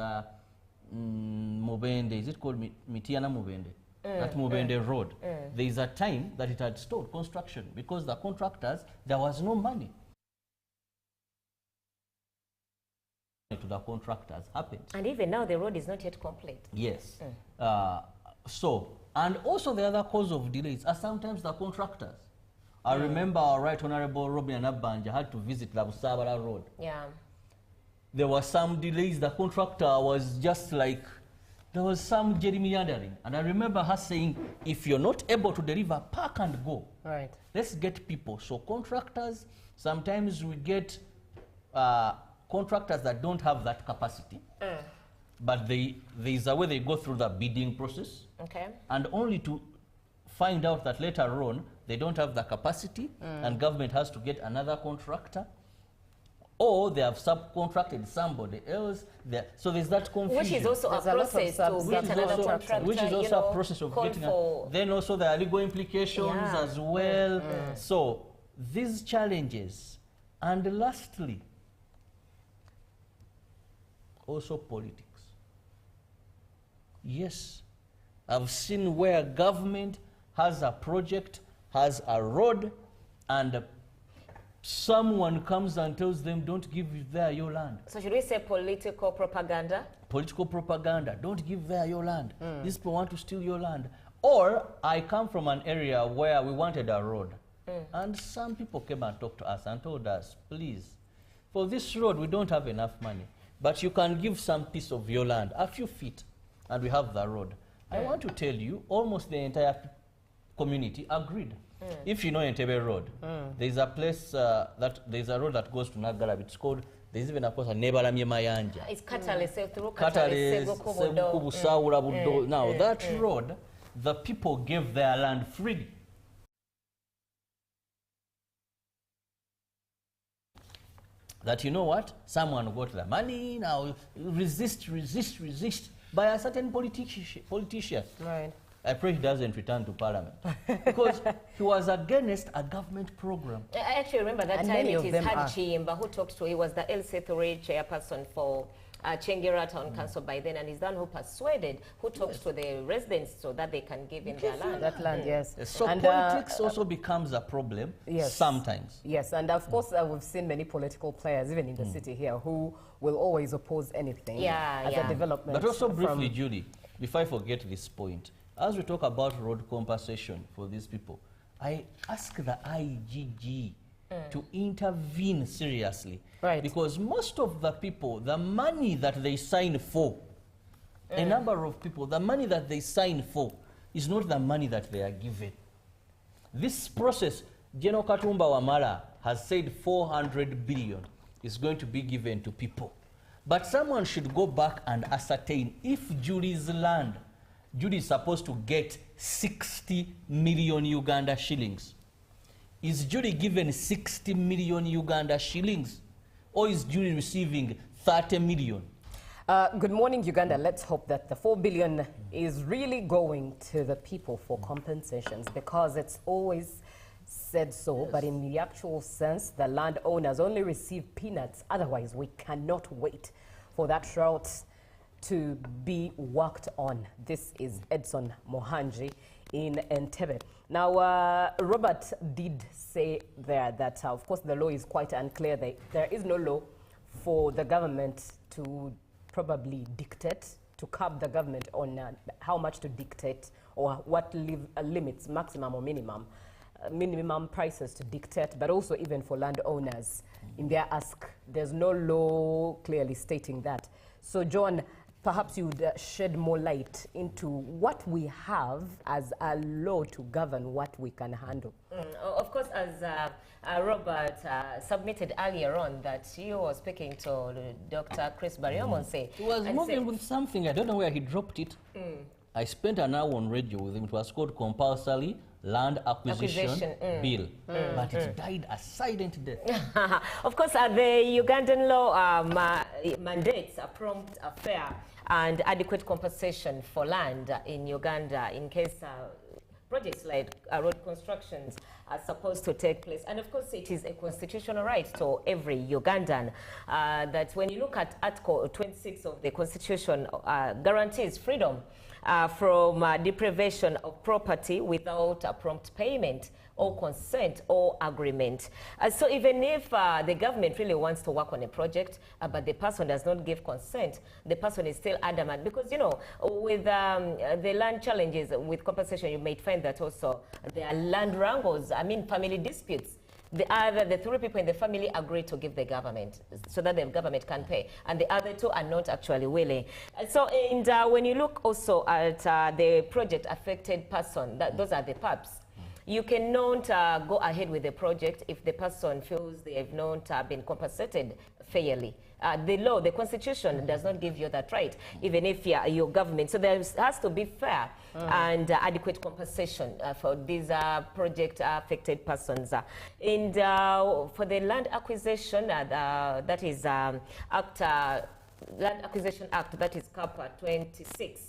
Mubende, is it called Mitiana Mubende? That Mubende Road. There is a time that it had stalled construction because the contractors, there was no money. to the contractors happened. And even now, the road is not yet complete. Yes. And also the other cause of delays are sometimes the contractors. I remember our Right Honorable Robin Nabanja had to visit the Busabala Road. Yeah. There were some delays. The contractor was just like, there was some gerrymandering. And I remember her saying, if you're not able to deliver, pack and go. Right. Let's get people. So contractors, sometimes we get contractors that don't have that capacity. But there's a way they go through the bidding process. Okay. And only to find out that later on, they don't have the capacity and government has to get another contractor. Or they have subcontracted somebody else. So there's that confusion. Which is also a process to get another contractor. Which is also a process of getting then also there are legal implications as well. So these challenges. And lastly, also politics. Yes, I've seen where government has a project, has a road, and someone comes and tells them, don't give there your land. So should we say political propaganda? Political propaganda. Don't give there your land. These people want to steal your land. Or I come from an area where we wanted a road. And some people came and talked to us and told us, please, for this road, we don't have enough money. But you can give some piece of your land, a few feet, and we have the road. I want to tell you, almost the entire community agreed. If you know Entebbe Road, there's a place there's a road that goes to Nagalab. It's called, there's even a place, Nebalamye Mayanja. It's Katale, through Katale, Sebukubudo. Saura Budo. Now, that road, the people gave their land freely. That, you know what, someone got the money, now resist by a certain politician. Right. I pray he doesn't return to parliament because he was against a government program. I actually remember that time it is Haji Chimba who talked to, he was the LC3 chairperson for Chengira Town Council by then, and he's the one who persuaded, who talks to the residents so that they can give in their land. That land, yes. So and politics also becomes a problem sometimes. Yes, and of course we've seen many political players, even in the city here, who will always oppose anything as a development. But also briefly, Julie, before I forget this point, as we talk about road compensation for these people, I ask the IGG to intervene seriously. Right. Because most of the people, the money that they sign for, a number of people, the money that they sign for is not the money that they are given. This process, General Katumba Wamala has said 400 billion is going to be given to people. But someone should go back and ascertain if Julie's land, Julie is supposed to get 60 million Uganda shillings. Is Julie given 60 million Uganda shillings? Or is Julie receiving 30 million? Good morning, Uganda. Let's hope that the 4 billion is really going to the people for compensations, because it's always said so, but in the actual sense, the landowners only receive peanuts. Otherwise, we cannot wait for that route to be worked on. This is Edson Mohanji in Entebbe. Now, Robert did say there that, of course, the law is quite unclear. There is no law for the government to probably dictate, to curb the government on how much to dictate or what limits, maximum or minimum prices to dictate, but also even for landowners in their ask. There's no law clearly stating that. So, John, perhaps you would shed more light into what we have as a law to govern what we can handle. Of course, as Robert submitted earlier on, that you were speaking to Dr. Chris Bariomonse. He was moving with something, I don't know where he dropped it. I spent an hour on radio with him. It was called Compulsory Land Acquisition Bill, but it died a silent death. Of course, the Ugandan law mandates a prompt, fair and adequate compensation for land in Uganda in case projects like road constructions are supposed to take place. And of course, it is a constitutional right to every Ugandan that when you look at Article 26 of the Constitution, guarantees freedom from deprivation of property without a prompt payment or consent or agreement. So even if the government really wants to work on a project, but the person does not give consent, the person is still adamant. Because, you know, with the land challenges, with compensation, you might find that also there are land wrangles, I mean family disputes. The three people in the family agree to give the government so that the government can pay, and the other two are not actually willing. So, and when you look also at the project affected person, those are the PAPs. You cannot go ahead with the project if the person feels they have not been compensated fairly. The law, the constitution does not give you that right, even if you're your government. So there has to be fair and adequate compensation for these project affected persons. And for the land acquisition, that is Land Acquisition Act, that is CAPA 26.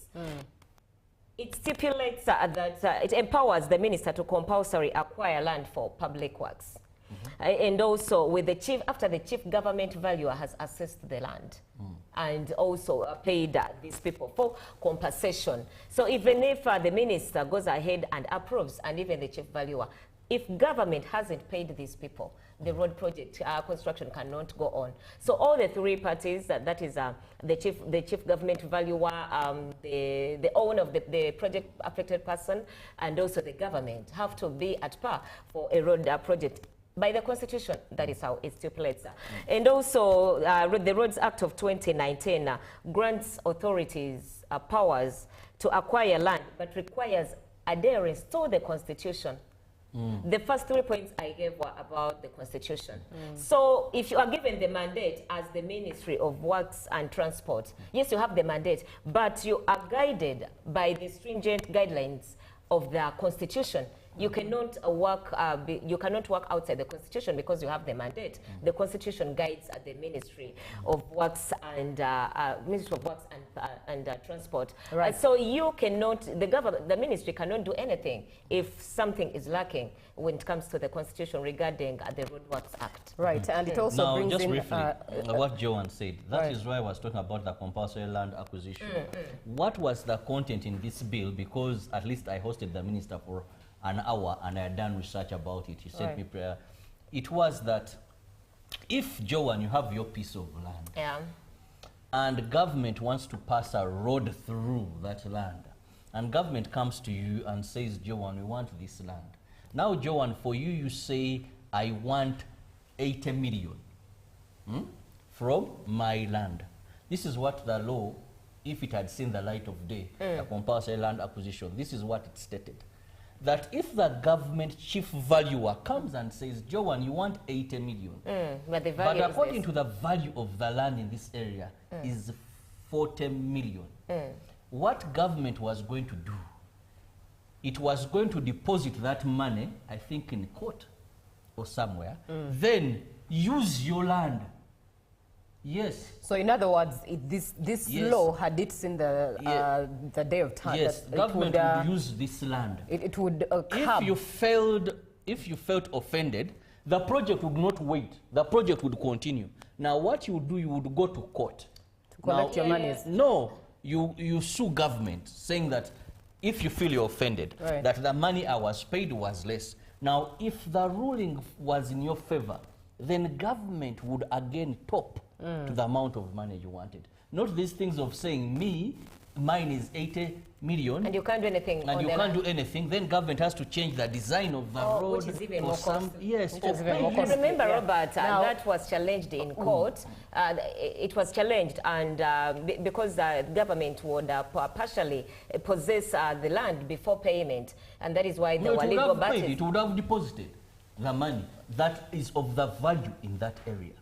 It stipulates that it empowers the minister to compulsory acquire land for public works. And also with the chief, after the chief government valuer has assessed the land and also paid these people for compensation. So even if the minister goes ahead and approves, and even the chief valuer, if government hasn't paid these people, the road project construction cannot go on. So all the three parties, that is the chief government valuer, the owner of the project affected person, and also the government, have to be at par for a road project. By the Constitution, that is how it stipulates. And also, the Roads Act of 2019 grants authorities powers to acquire land, but requires adherence to the Constitution. The first 3 points I gave were about the Constitution. So if you are given the mandate as the Ministry of Works and Transport, yes, you have the mandate, but you are guided by the stringent guidelines of the Constitution. You cannot work. You cannot work outside the Constitution because you have the mandate. The Constitution guides the Ministry of Works and Transport. Right. So you cannot. The ministry cannot do anything if something is lacking when it comes to the Constitution regarding the Road Works Act. Right, and it also now, brings just in briefly, what Joanne said. That is why I was talking about the compulsory land acquisition. What was the content in this bill? Because at least I hosted the minister for an hour and I had done research about it. He sent me prayer. It was that if, Joanne, you have your piece of land and government wants to pass a road through that land, and government comes to you and says, Joanne, we want this land. Now, Joanne, for you, you say, I want 80 million from my land. This is what the law, if it had seen the light of day, the compulsory land acquisition, this is what it stated. That if the government chief valuer comes and says, Joanne, you want 80 million, but according to the value of the land in this area is 40 million, what government was going to do, it was going to deposit that money, I think in court or somewhere, then use your land. Yes. So in other words, this law, had it seen the day of time, yes, government would use this land. It would if you felt offended, the project would not wait. The project would continue. Now, what you would do, you would go to court to collect your money. No, you sue government, saying that if you feel you're offended, that the money I was paid was less. Now, if the ruling was in your favor, then government would again top to the amount of money you wanted. Not these things of saying, mine is 80 million. And you can't do anything. And you can't do anything. Then government has to change the design of the road. Which is even more costly. Yes. You remember, Robert, that was challenged in court. It was challenged, and because the government would partially possess the land before payment. And that is why there were legal battles. It would have deposited the money that is of the value in that area.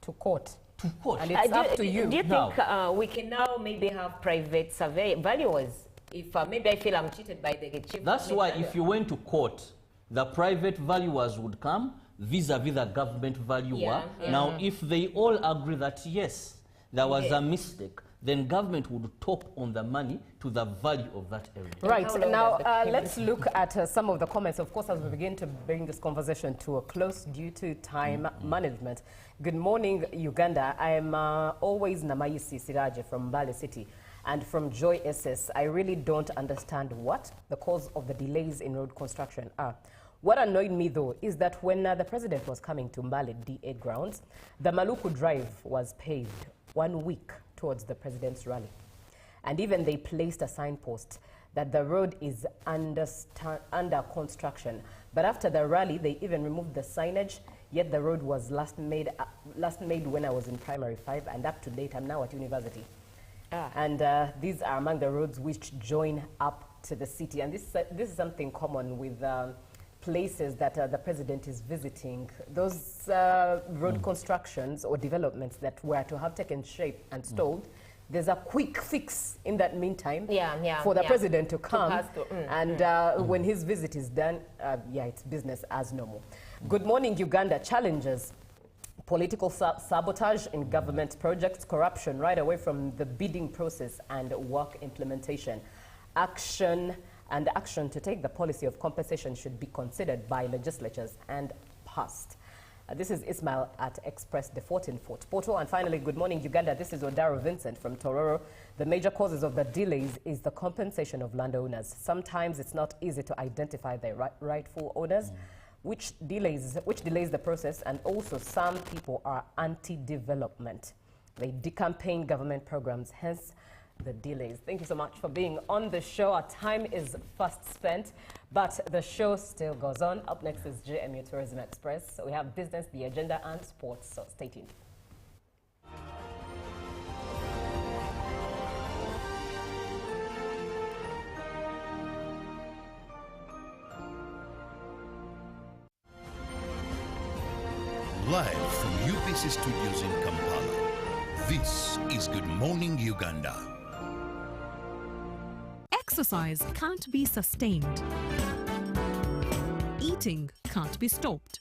To court. To court. And it's up to you. Do you think we can now maybe have private survey valuers? If maybe I feel I'm cheated by the chief. That's why if you went to court, the private valuers would come vis-a-vis the government valuer. Now, if they all agree that yes, there was a mistake, then government would top on the money to the value of that area. Right. Now, let's look at some of the comments, of course, as we begin to bring this conversation to a close due to time management. Good morning, Uganda. I am always Namayisi Siraje from Mbale City. And from Joy SS, I really don't understand what the cause of the delays in road construction are. What annoyed me, though, is that when the president was coming to Mbale DA grounds, the Maluku Drive was paved 1 week towards the president's rally. And even they placed a signpost that the road is under construction. But after the rally, they even removed the signage, yet the road was last made when I was in primary 5, and up to date, I'm now at university. And these are among the roads which join up to the city. And this is something common with places that the president is visiting. Those road constructions or developments that were to have taken shape and stalled, there's a quick fix in that meantime for the president to come. And when his visit is done, it's business as normal. Good morning, Uganda. Challenges. Political sabotage in government projects, corruption right away from the bidding process and work implementation. Action to take the policy of compensation should be considered by legislatures and passed. This is Ismail at Express the 14 Fort Portal. And finally, good morning, Uganda. This is Odaro Vincent from Tororo. The major causes of the delays is the compensation of landowners. Sometimes it's not easy to identify the rightful owners, which delays the process, and also some people are anti-development. They decampaign government programs, hence the delays. Thank you so much for being on the show. Our time is fast spent, but the show still goes on. Up next is JMU Tourism Express. So we have business, the agenda, and sports, so stay tuned. Live from UBC Studios in Kampala, this is Good Morning Uganda. Exercise can't be sustained. Eating can't be stopped.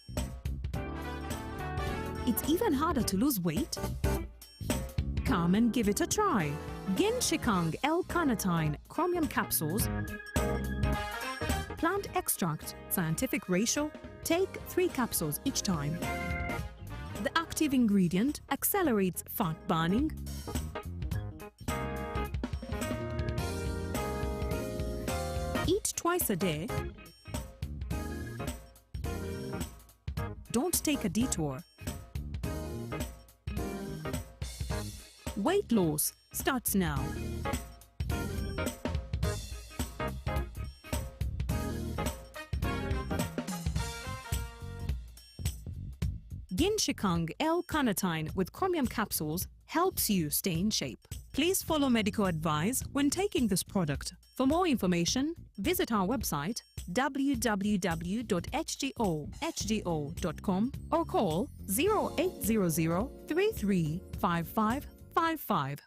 It's even harder to lose weight. Come and give it a try. Genshikang L-carnitine chromium capsules, plant extract, scientific ratio, take 3 capsules each time. The active ingredient accelerates fat burning, eat twice a day, don't take a detour. Weight loss starts now. Genshikang L-carnitine with chromium capsules helps you stay in shape. Please follow medical advice when taking this product. For more information, visit our website www.hgo.com or call 0800 335555.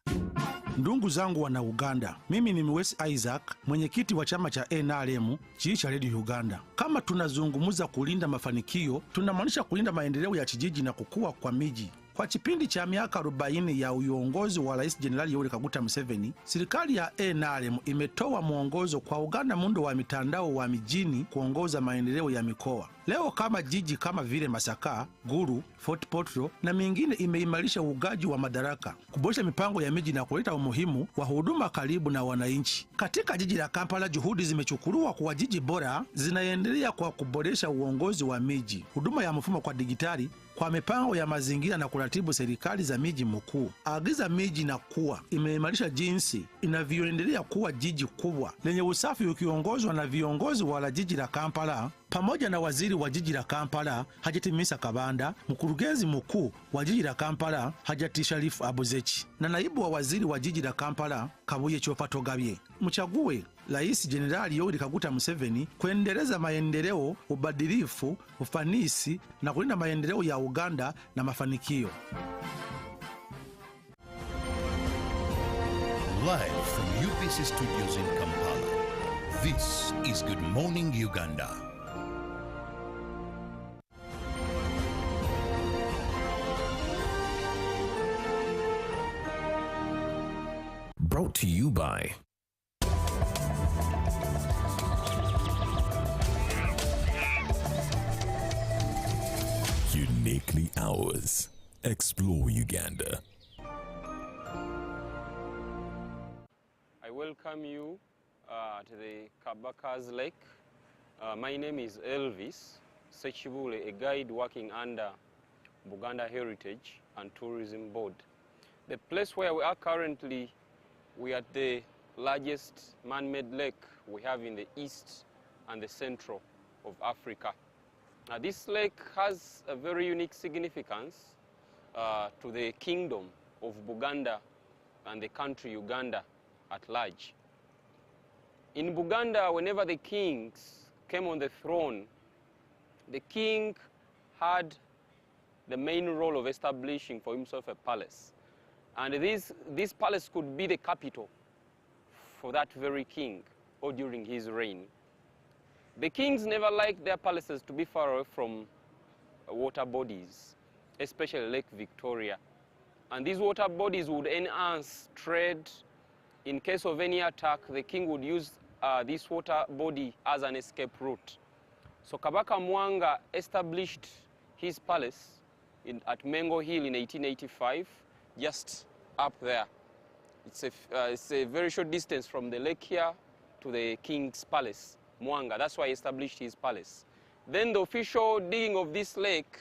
Ndugu zangu wana Uganda, mimi ni Mwesi Isaac, mwenyekiti wa chama cha NRM chiisha Radio Uganda. Kama tunazungumuza kulinda mafanikio, tunamaanisha kulinda maendeleo ya kijiji na kukua kwa miji. Kwa kipindi cha miaka 40 ya uongozi wa Rais Jenerali Yoweri Kaguta Museveni, serikali ya NRM imetoa mwongozo kwa Uganda muundo wa mitandao wa mijini kuongoza maendeleo ya mikoa. Leo kama jiji kama vile Masaka, Gulu, Fort Portal na mingine imeimarisha ugaji wa madaraka, kuboresha mipango ya miji na kuleta umuhimu wa huduma karibu na wananchi. Katika jiji la Kampala, juhudi zimechukuliwa kwa jiji bora zinaendelea kwa kuboresha uongozi wa miji, huduma ya mfumo kwa digitali, kwa mipango ya mazingira na kuratibu serikali za miji mkuu. Agiza miji na kuwa imeimarisha jinsi inavyoendelea kuwa jiji kubwa lenye usafi, ukiongozwa na viongozi wa jiji la Kampala pamoja na waziri wa jiji la Kampala Hajati Misa Kabanda, mkurugenzi mkuu wa jiji la Kampala Hajati Sharifu Abuzechi na naibu wa waziri wa jiji la Kampala Kabuye Chopatogabye. Mchague Rais Jenerali Yoweri Kaguta Museveni kuendeleza maendeleo, ubadilifu, ufanisi na kulinda maendeleo ya Uganda na mafanikio. Live from UBC Studios in Kampala, this is Good Morning Uganda. Brought to you by Uniquely Ours. Explore Uganda. welcome you to the Kabaka's Lake. My name is Elvis Sechibule, a guide working under Buganda Heritage and Tourism Board. The place where we are currently, we are at the largest man-made lake we have in the east and the central of Africa. This lake has a very unique significance to the kingdom of Buganda and the country Uganda at large. In Buganda, whenever the kings came on the throne, the king had the main role of establishing for himself a palace. And this palace could be the capital for that very king or during his reign. The kings never liked their palaces to be far away from water bodies, especially Lake Victoria. And these water bodies would enhance trade. In case of any attack, the king would use this water body as an escape route. So Kabaka Mwanga established his palace at Mengo Hill in 1885, just up there. It's a very short distance from the lake here to the king's palace, Mwanga. That's why he established his palace. Then the official digging of this lake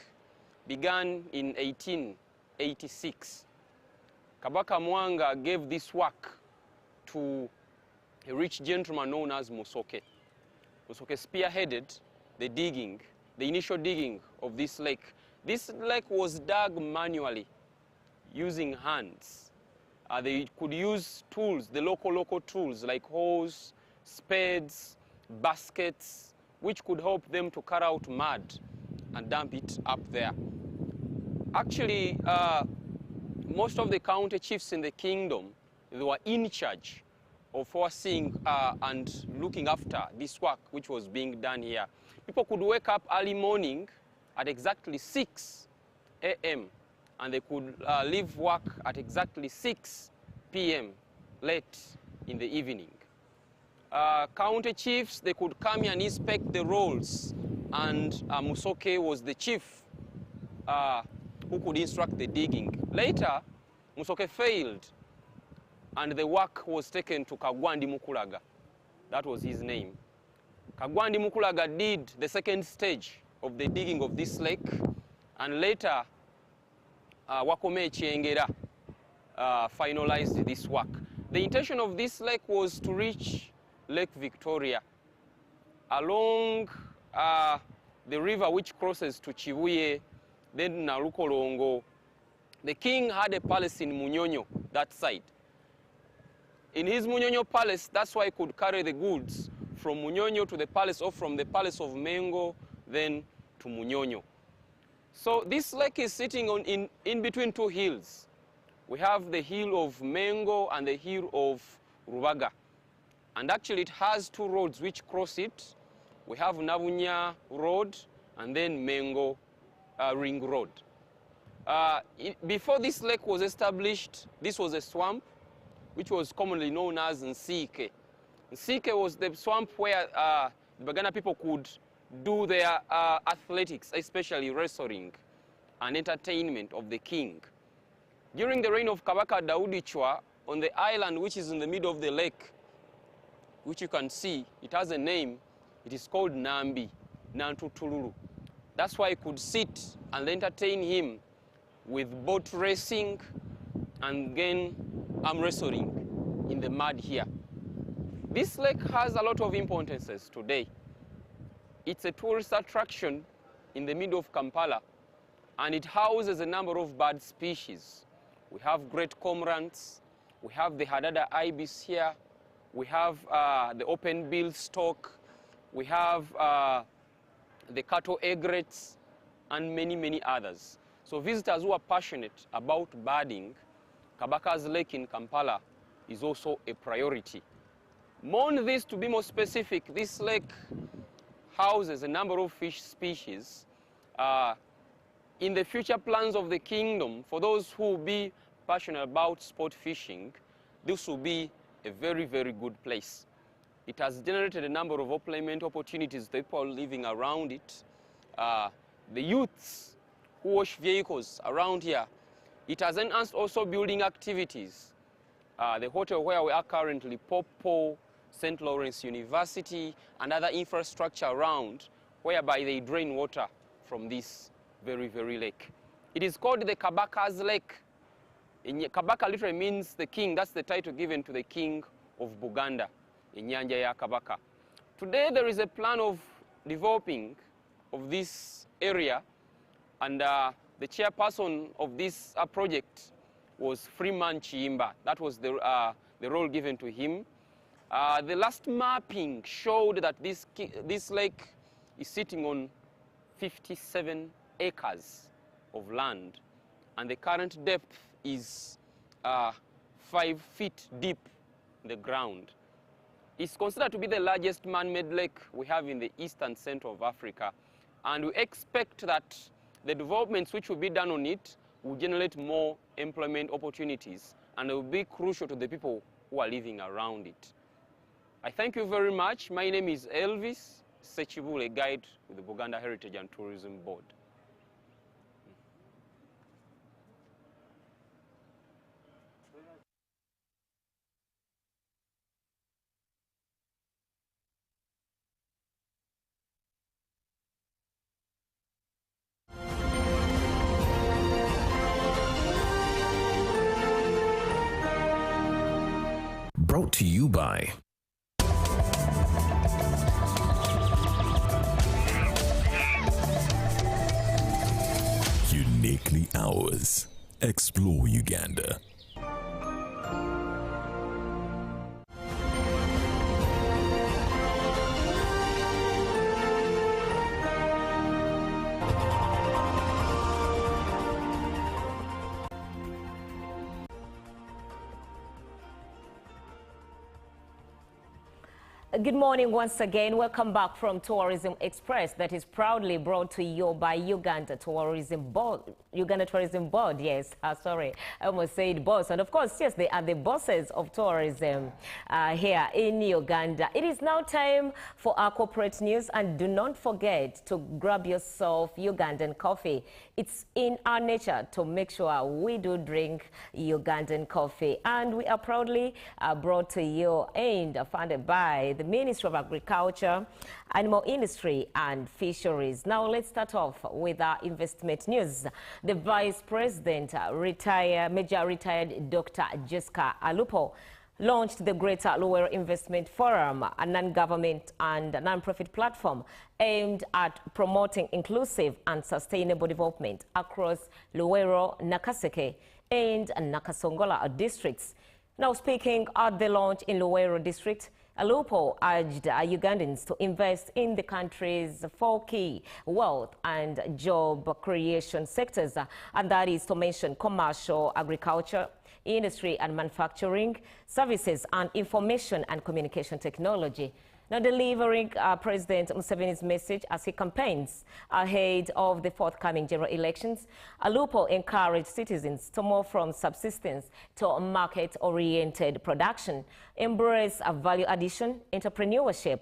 began in 1886. Kabaka Mwanga gave this work to a rich gentleman known as Musoke. Musoke spearheaded the initial digging of this lake. This lake was dug manually using hands. They could use tools, the local tools like hoes, spades, baskets, which could help them to cut out mud and dump it up there. Actually, most of the county chiefs in the kingdom, they were in charge of overseeing and looking after this work which was being done here. People could wake up early morning at exactly 6 a.m. and they could leave work at exactly 6 p.m. late in the evening. County chiefs, they could come here and inspect the rolls, and Musoke was the chief who could instruct the digging. Later, Musoke failed, and the work was taken to Kagwandi Mukulaga. That was his name. Kagwandi Mukulaga did the second stage of the digging of this lake, and later Wakome Chiengera finalized this work. The intention of this lake was to reach Lake Victoria along the river which crosses to Chibuye, then Narukolongo. The king had a palace in Munyonyo, that side. In his Munyonyo palace, that's why he could carry the goods from Munyonyo to the palace, or from the palace of Mengo, then to Munyonyo. So this lake is sitting in between two hills. We have the hill of Mengo and the hill of Rubaga. And actually it has two roads which cross it. We have Nabunya Road and then Mengo Ring Road. Before this lake was established, this was a swamp which was commonly known as Nsike. Nsike was the swamp where the Bagana people could do their athletics, especially wrestling and entertainment of the king. During the reign of Kabaka Daudi Chwa, on the island which is in the middle of the lake, which you can see, it has a name. It is called Nambi, Nantutululu. That's why he could sit and entertain him with boat racing and then arm wrestling in the mud here. This lake has a lot of importances today. It's a tourist attraction in the middle of Kampala, and it houses a number of bird species. We have great cormorants, we have the Hadada ibis here, we have the open-billed stork, we have the cattle egrets, and many, many others. So visitors who are passionate about birding, Kabaka's Lake in Kampala is also a priority. More on this, to be more specific, this lake houses a number of fish species. In the future plans of the kingdom, for those who will be passionate about sport fishing, this will be a very, very good place. It has generated a number of employment opportunities to people living around it. The youths who wash vehicles around here, it has enhanced also building activities. the hotel where we are currently, Popo, St. Lawrence University, and other infrastructure around, whereby they drain water from this very, very lake. It is called the Kabaka's Lake. Kabaka literally means the king. That's the title given to the king of Buganda, Inyanja ya Kabaka. Today there is a plan of developing of this area, and the chairperson of this project was Freeman Chiimba. That was the role given to him. The last mapping showed that this lake is sitting on 57 acres of land, and the current depth is 5 feet deep in the ground. It's considered to be the largest man-made lake we have in the east and center of Africa, and we expect that the developments which will be done on it will generate more employment opportunities, and it will be crucial to the people who are living around it. I thank you very much. My name is Elvis Sechibule, guide with the Buganda Heritage and Tourism Board. Brought to you by Uniquely Ours. Explore Uganda. Good morning once again. Welcome back from Tourism Express, that is proudly brought to you by Uganda Tourism Board. Uganda Tourism Board, yes. Sorry, I almost said boss. And of course, yes, they are the bosses of tourism here in Uganda. It is now time for our corporate news, and do not forget to grab yourself Ugandan coffee. It's in our nature to make sure we do drink Ugandan coffee, and we are proudly brought to you and funded by the Ministry of Agriculture, Animal Industry and Fisheries. Now let's start off with our investment news. The Vice President, Major Retired Dr. Jessica Alupo, launched the Greater Luwero Investment Forum, a non-government and non-profit platform aimed at promoting inclusive and sustainable development across Luwero, Nakaseke and Nakasongola districts. Now speaking at the launch in Luwero district, Alupo urged Ugandans to invest in the country's 4 key wealth and job creation sectors, and that is to mention commercial, agriculture, industry and manufacturing, services and information and communication technology. Now delivering President Museveni's message as he campaigns ahead of the forthcoming general elections, Alupo encouraged citizens to move from subsistence to market-oriented production, embrace value addition, entrepreneurship,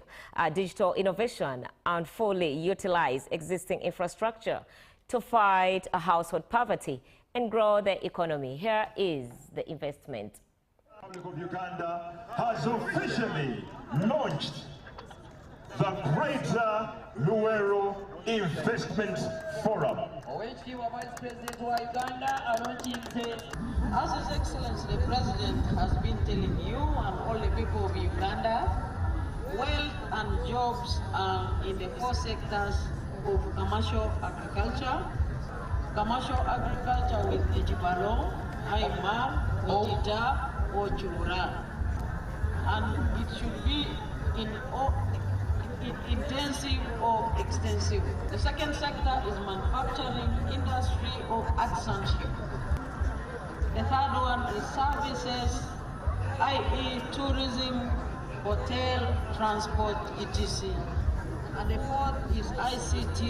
digital innovation, and fully utilize existing infrastructure to fight household poverty and grow the economy. Here is the investment. The Republic of Uganda has officially launched the Greater Luwero Investment Forum. Vice President of Uganda, as His Excellency the President has been telling you and all the people of Uganda, wealth and jobs are in the 4 sectors of commercial agriculture with Ejibalo, Aimar, Otita, or Churura. And it should be in intensive or extensive. The second sector is manufacturing, industry or artisanship. The third one is services, i.e. tourism, hotel, transport, etc. And the fourth is ICT,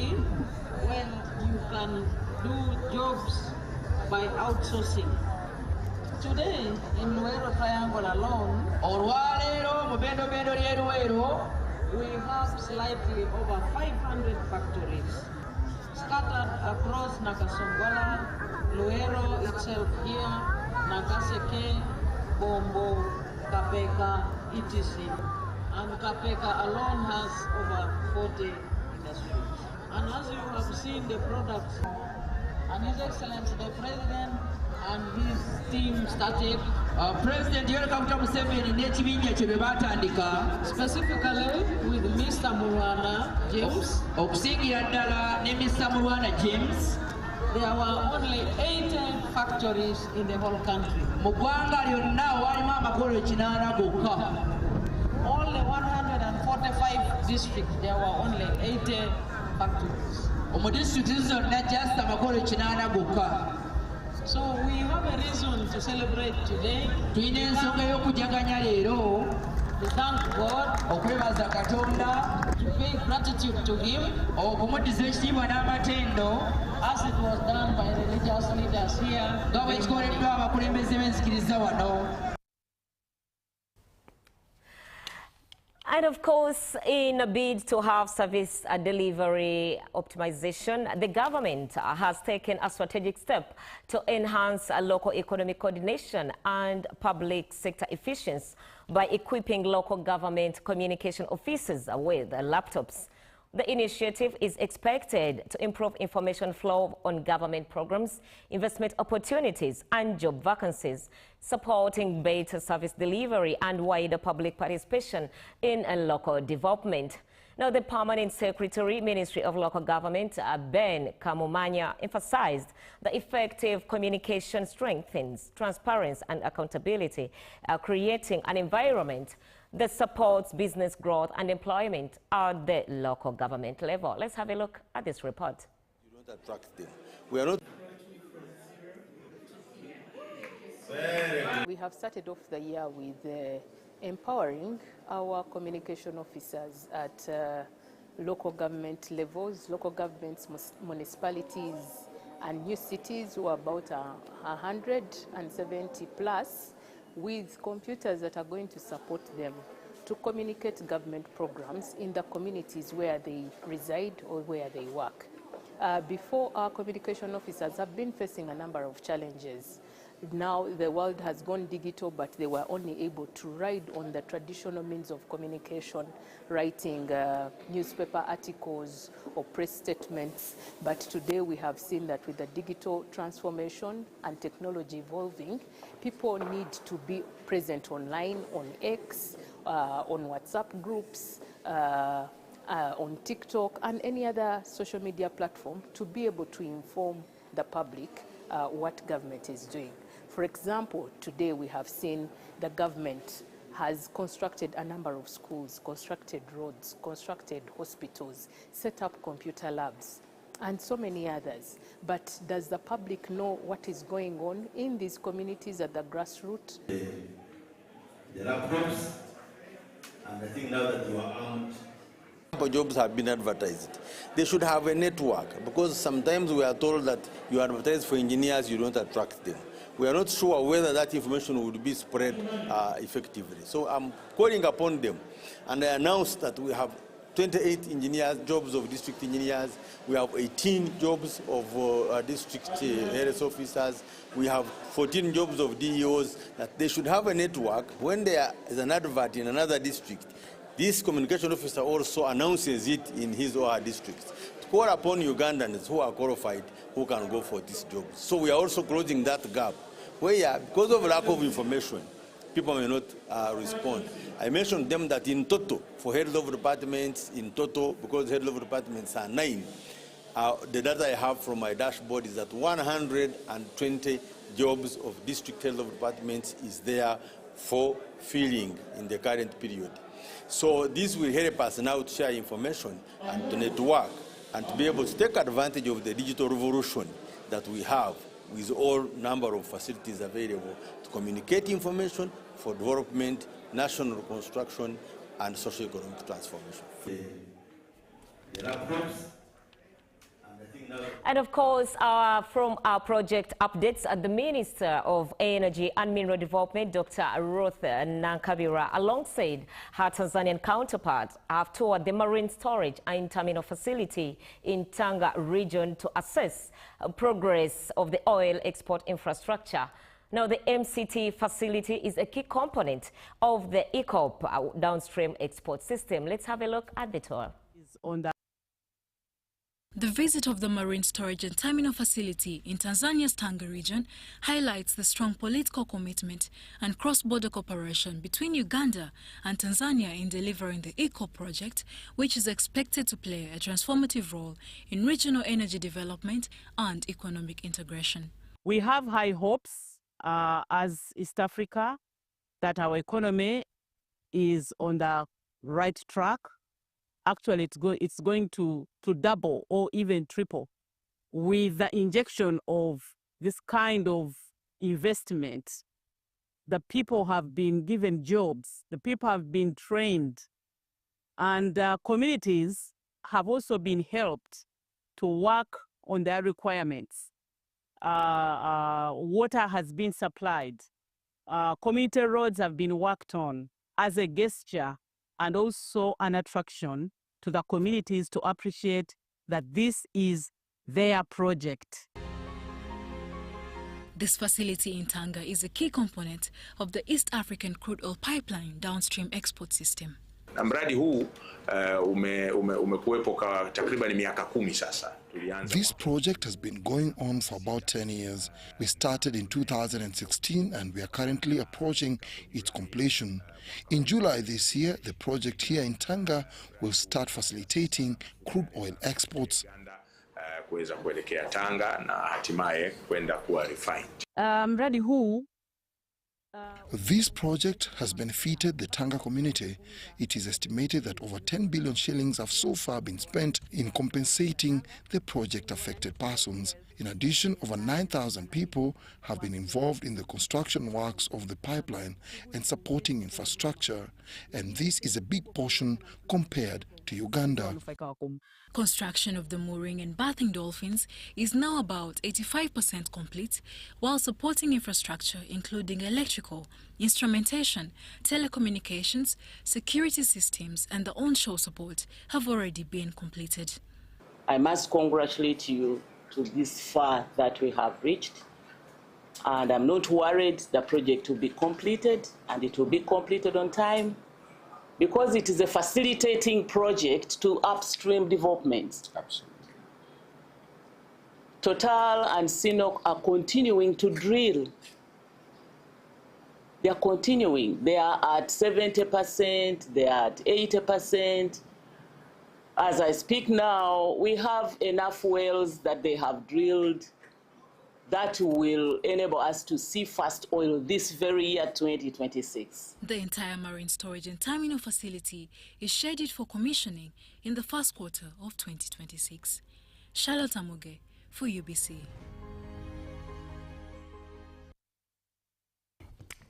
when you can do jobs by outsourcing. Today, in Luwero Triangle alone, we have slightly over 500 factories scattered across Nakasongola, Luwero itself here, Nakaseke, Bombo, Kapeka, etc. And Kapeka alone has over 40 industries. And as you have seen the products, and His Excellency the President and his team started. President Yoweri Kaguta Museveni n'ekibinja kye batandika specifically with Mr. Mulwana James. Okusingira ddala ne Mr. Mulwana James. There were only 80 factories in the whole country. Mu ggwanga lyonna walimu amakolo 80 gokka. Only 145 districts, there were only 80 factories. Omu disitulikiti zonna just amakolo 80 gokka. So we have a reason to celebrate today. Tulina ensonga y'okujaganya leero. To thank God. Okwebaza Katonda. To pay gratitude to Him. Okumuddiza ekitiibwa n'amatendo. As it was done by religious leaders here. Nga bwe kikoleddwa abakulembeze b'enzikiriza wano. And of course, in a bid to have service delivery optimization, the government has taken a strategic step to enhance local economic coordination and public sector efficiency by equipping local government communication officers with laptops. The initiative is expected to improve information flow on government programs, investment opportunities, and job vacancies, supporting better service delivery and wider public participation in local development. Now, the Permanent Secretary, Ministry of Local Government, Ben Kamumanya, emphasized that effective communication strengthens transparency and accountability, creating an environment that supports business growth and employment at the local government level. Let's have a look at this report. You don't attract them. We are not. We have started off the year with empowering our communication officers at local government levels, local governments, municipalities, and new cities who are about 170 plus, with computers that are going to support them to communicate government programs in the communities where they reside or where they work. Before, our communication officers have been facing a number of challenges. Now the world has gone digital, but they were only able to ride on the traditional means of communication, writing newspaper articles or press statements. But today we have seen that with the digital transformation and technology evolving, people need to be present online, on X, on WhatsApp groups, on TikTok, and any other social media platform to be able to inform the public what government is doing. For example, today we have seen the government has constructed a number of schools, constructed roads, constructed hospitals, set up computer labs, and so many others. But does the public know what is going on in these communities at the grassroots? There are problems, and I think now that you are armed, jobs have been advertised. They should have a network, because sometimes we are told that you advertise for engineers, you don't attract them. We are not sure whether that information would be spread effectively. So I'm calling upon them, and I announced that we have 28 engineers, jobs of district engineers. We have 18 jobs of district health officers. We have 14 jobs of DEOs, that they should have a network. When there is an advert in another district, this communication officer also announces it in his or her district. To call upon Ugandans who are qualified, who can go for these jobs. So we are also closing that gap, where because of lack of information, people may not respond. I mentioned them that in total, for head level departments, in total, because head level departments are 9, the data I have from my dashboard is that 120 jobs of district head level departments is there for filling in the current period. So this will help us now to share information and to network and to be able to take advantage of the digital revolution that we have with all number of facilities available to communicate information for development, national reconstruction, and socio-economic transformation. There are problems. And of course, from our project updates, the Minister of Energy and Mineral Development, Dr. Ruth Nankabira, alongside her Tanzanian counterpart, have toured the marine storage and terminal facility in Tanga region to assess progress of the oil export infrastructure. Now, the MCT facility is a key component of the ECOP downstream export system. Let's have a look at the tour. The visit of the Marine Storage and Terminal Facility in Tanzania's Tanga region highlights the strong political commitment and cross-border cooperation between Uganda and Tanzania in delivering the ECOP project, which is expected to play a transformative role in regional energy development and economic integration. We have high hopes as East Africa that our economy is on the right track. Actually, it's going to double or even triple with the injection of this kind of investment. The people have been given jobs, the people have been trained, and communities have also been helped to work on their requirements. Water has been supplied. Community roads have been worked on as a gesture and also an attraction to the communities to appreciate that this is their project. This facility in Tanga is a key component of the East African crude oil pipeline downstream export system. Na mradi huu umekuwepo kwa takriban miaka 10 sasa. This project has been going on for about 10 years. We started in 2016 and we are currently approaching its completion. In July this year, the project here in Tanga will start facilitating crude oil exports. Kuweza kuelekea Tanga na hatimaye kwenda kuwa refined. Mradi huu This project has benefited the Tanga community. It is estimated that over 10 billion shillings have so far been spent in compensating the project-affected persons. In addition, over 9,000 people have been involved in the construction works of the pipeline and supporting infrastructure. And this is a big portion compared to Uganda. Construction of the mooring and bathing dolphins is now about 85% complete, while supporting infrastructure including electrical, instrumentation, telecommunications, security systems and the onshore support have already been completed. I must congratulate you to this far that we have reached, and I'm not worried the project will be completed, and it will be completed on time, because it is a facilitating project to upstream development. Absolutely. Total and CNOOC are continuing to drill. They are continuing. They are at 70%, they are at 80%. As I speak now, we have enough wells that they have drilled that will enable us to see first oil this very year, 2026. The entire marine storage and terminal facility is scheduled for commissioning in the first quarter of 2026. Charlotte Amuge for UBC.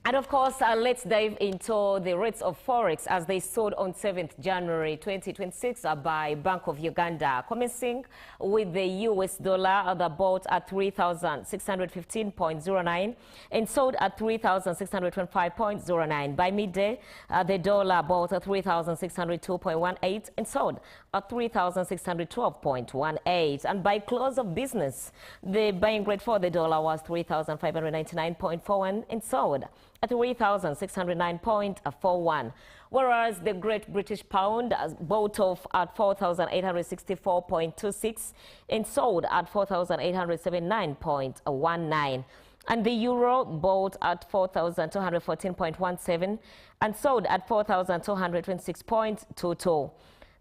And of course, let's dive into the rates of Forex as they sold on 7th January 2026 by Bank of Uganda, commencing with the US dollar that bought at 3,615.09 and sold at 3,625.09. By midday, the dollar bought at 3,602.18 and sold at 3,612.18. And by close of business, the buying rate for the dollar was 3,599.41 and sold at 3,609.41, whereas the Great British Pound bought off at 4,864.26 and sold at 4,879.19. And the Euro bought at 4,214.17 and sold at 4,226.22.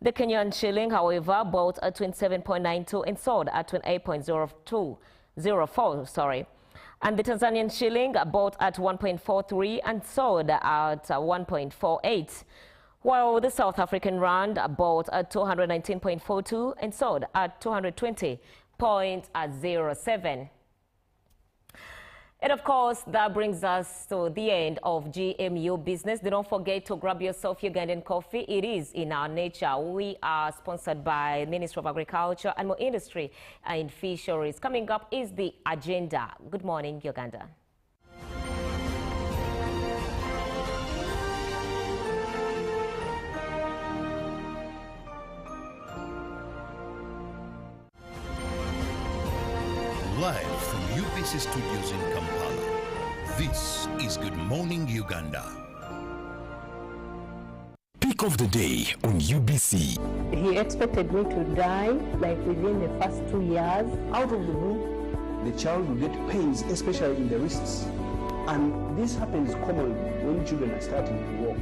The Kenyan shilling, however, bought at 27.92 and sold at 28.04, And the Tanzanian shilling bought at 1.43 and sold at 1.48. While the South African rand bought at 219.42 and sold at 220.07. And of course, that brings us to the end of GMU Business. Don't forget to grab yourself Ugandan coffee. It is in our nature. We are sponsored by Ministry of Agriculture and Industry and Fisheries. Coming up is the agenda. Good morning, Uganda. Live from UBC Studios in Kampala, This is Good Morning Uganda. Pick of the day on UBC. He expected me to die like within the first 2 years. Out of the blue, the child will get pains, especially in the wrists. And this happens commonly when children are starting to walk.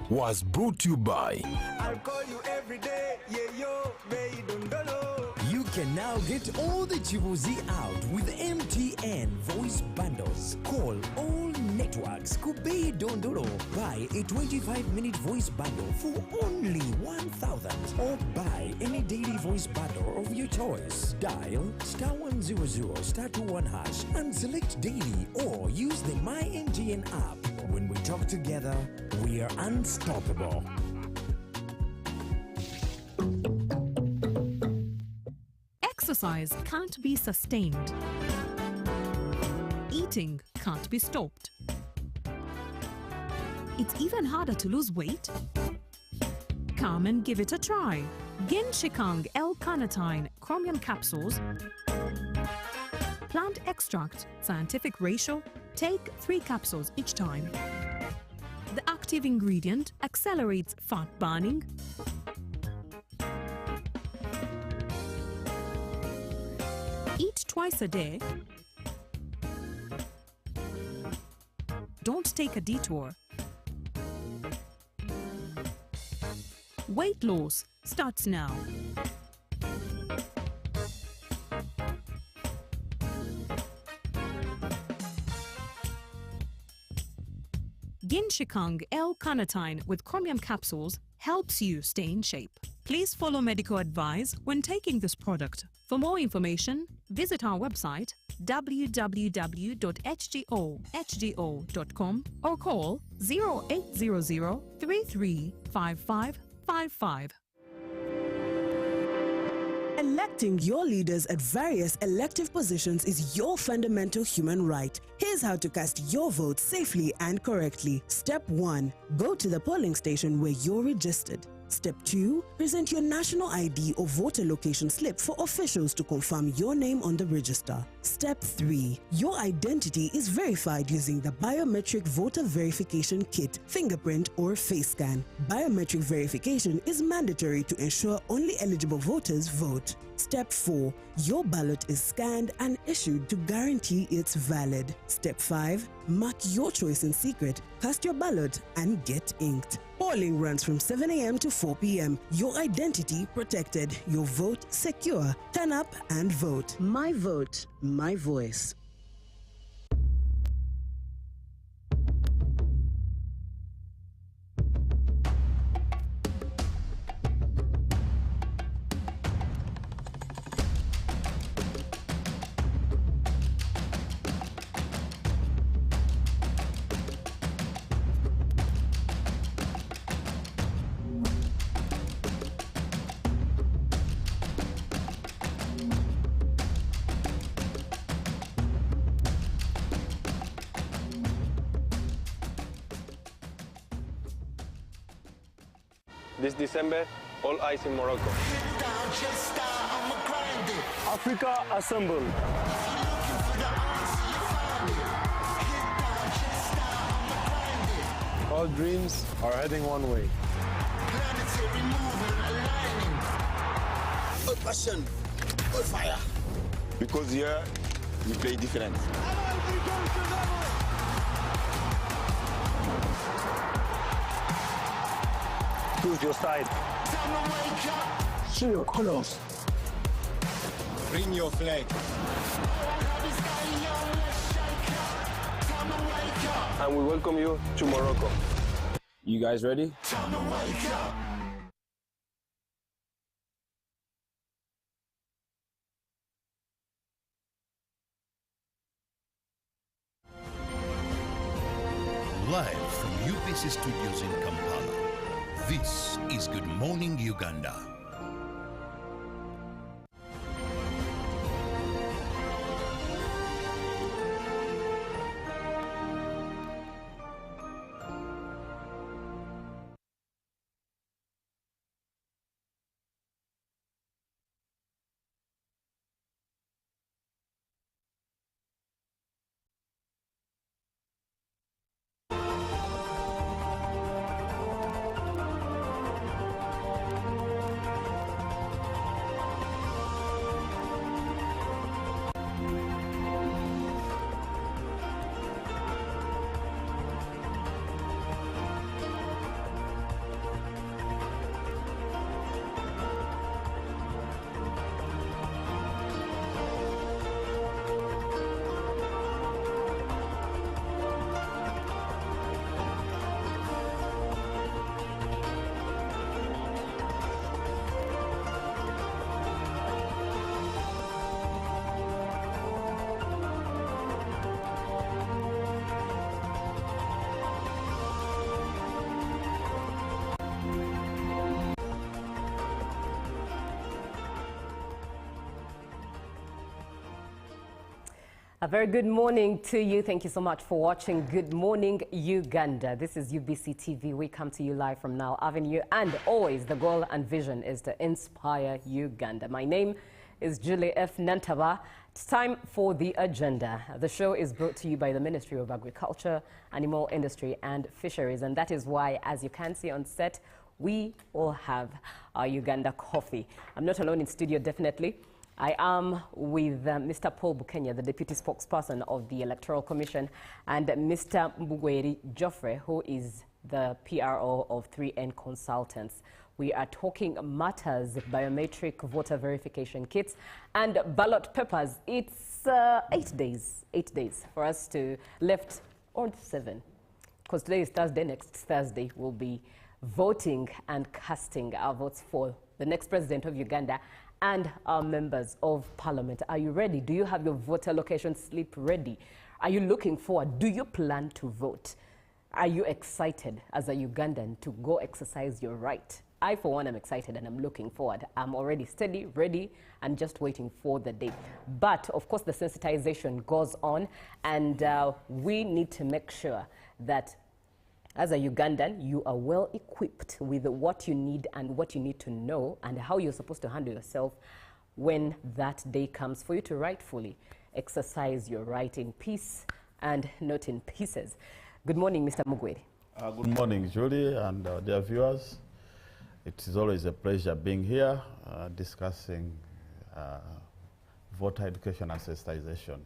Was brought to you by I'll call you every day, yeah, yo, baby, don't know. You can now get all the Chibuzi out with MTN voice bundles. Call all networks. Kubei Dondoro. Buy a 25-minute voice bundle for only 1,000. Or buy any daily voice bundle of your choice. Dial *100 *21 hash and select daily or use the My MTN app. When we talk together, we are unstoppable. Exercise can't be sustained. Eating can't be stopped. It's even harder to lose weight. Come and give it a try. Genshikang L-carnitine chromium capsules. Plant extract, scientific ratio. Take 3 capsules each time. The active ingredient accelerates fat burning, eat twice a day. Don't take a detour. Weight loss starts now. Genshikang L-carnitine with chromium capsules helps you stay in shape. Please follow medical advice when taking this product. For more information, visit our website www.hgo.com or call 0800 335555. Electing your leaders at various elective positions is your fundamental human right. Here's how to cast your vote safely and correctly. Step 1. Go to the polling station where you're registered. Step 2. Present your national ID or voter location slip for officials to confirm your name on the register. Step 3. Your identity is verified using the Biometric Voter Verification Kit, fingerprint or face scan. Biometric verification is mandatory to ensure only eligible voters vote. Step 4. Your ballot is scanned and issued to guarantee it's valid. Step 5. Mark your choice in secret, cast your ballot, and get inked. Polling runs from 7 a.m. to 4 p.m. Your identity protected, your vote secure. Turn up and vote. My vote, my voice. This December, all eyes in Morocco. Africa assemble. All dreams are heading one way. All passion, all fire. Because here, we play different. Choose your side. Show your colors. Bring your flag. And we welcome you to Morocco. You guys ready? Live from UBC Studios in Kampala, this is Good Morning Uganda. A very good morning to you. Thank you so much for watching Good Morning Uganda. This is UBC TV. We come to you live from Now Avenue, and always the goal and vision is to inspire Uganda. My name is Julie F. Nantaba. It's time for the agenda. The show is brought to you by the Ministry of Agriculture, Animal Industry and Fisheries, and that is why, as you can see on set, we all have our Uganda coffee. I'm not alone in studio, definitely. I am with Mr. Paul Bukenya, the Deputy Spokesperson of the Electoral Commission, and Mr. Mugweri Joffre, who is the PRO of 3N Consultants. We are talking matters, biometric voter verification kits and ballot papers. It's 8 days for us to left on 7. Because today is Thursday, next Thursday we'll be voting and casting our votes for the next president of Uganda and our members of parliament. Are you ready? Do you have your voter location slip ready? Are you looking forward? Do you plan to vote? Are you excited as a Ugandan to go exercise your right? I, for one, am excited and I'm looking forward. I'm already steady, ready, and just waiting for the day. But, of course, the sensitization goes on, and we need to make sure that as a Ugandan, you are well equipped with what you need and what you need to know and how you're supposed to handle yourself when that day comes for you to rightfully exercise your right in peace and not in pieces. Good morning, Mr. Mugweri. Good morning, Julie and dear viewers. It is always a pleasure being here discussing voter education and sensitization.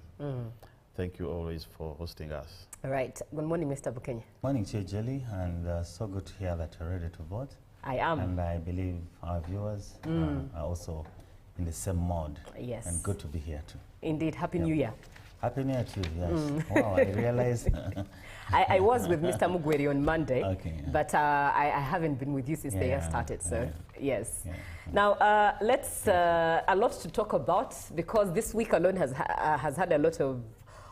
Thank you always for hosting us. All right. Good morning, Mr. Bukenya. Morning, Chair Jelly, and so good to hear that you're ready to vote. I am. And I believe our viewers are also in the same mode. Yes. And good to be here too. Indeed. Happy New Year. Happy New Year to you, yes. Wow, I realized. I was with Mr. Mugweri on Monday, but I haven't been with you since the year started, so yes. Now, let's, a lot to talk about, because this week alone has had a lot of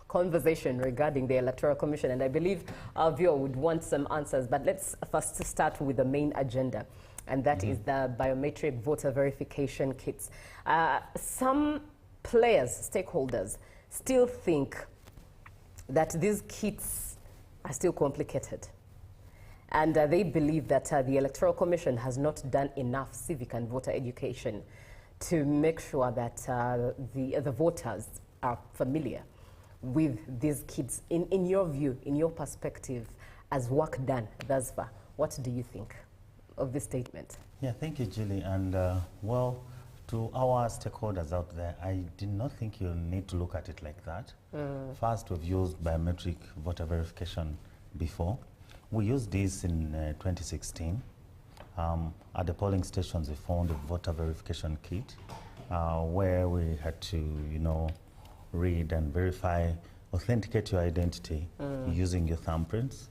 conversation regarding the Electoral Commission, and I believe our viewer would want some answers. But let's first start with the main agenda, and that is the biometric voter verification kits. Some players, stakeholders, still think that these kits are still complicated. And they believe that the Electoral Commission has not done enough civic and voter education to make sure that the voters are familiar with these kits. In your view, in your perspective, as work done thus far, what do you think of this statement? Yeah, thank you, Julie. And well, to our stakeholders out there, I did not think you need to look at it like that. First, we've used biometric voter verification before. We used this in 2016. At the polling stations, we found a voter verification kit where we had to, read and verify, authenticate your identity using your thumbprints.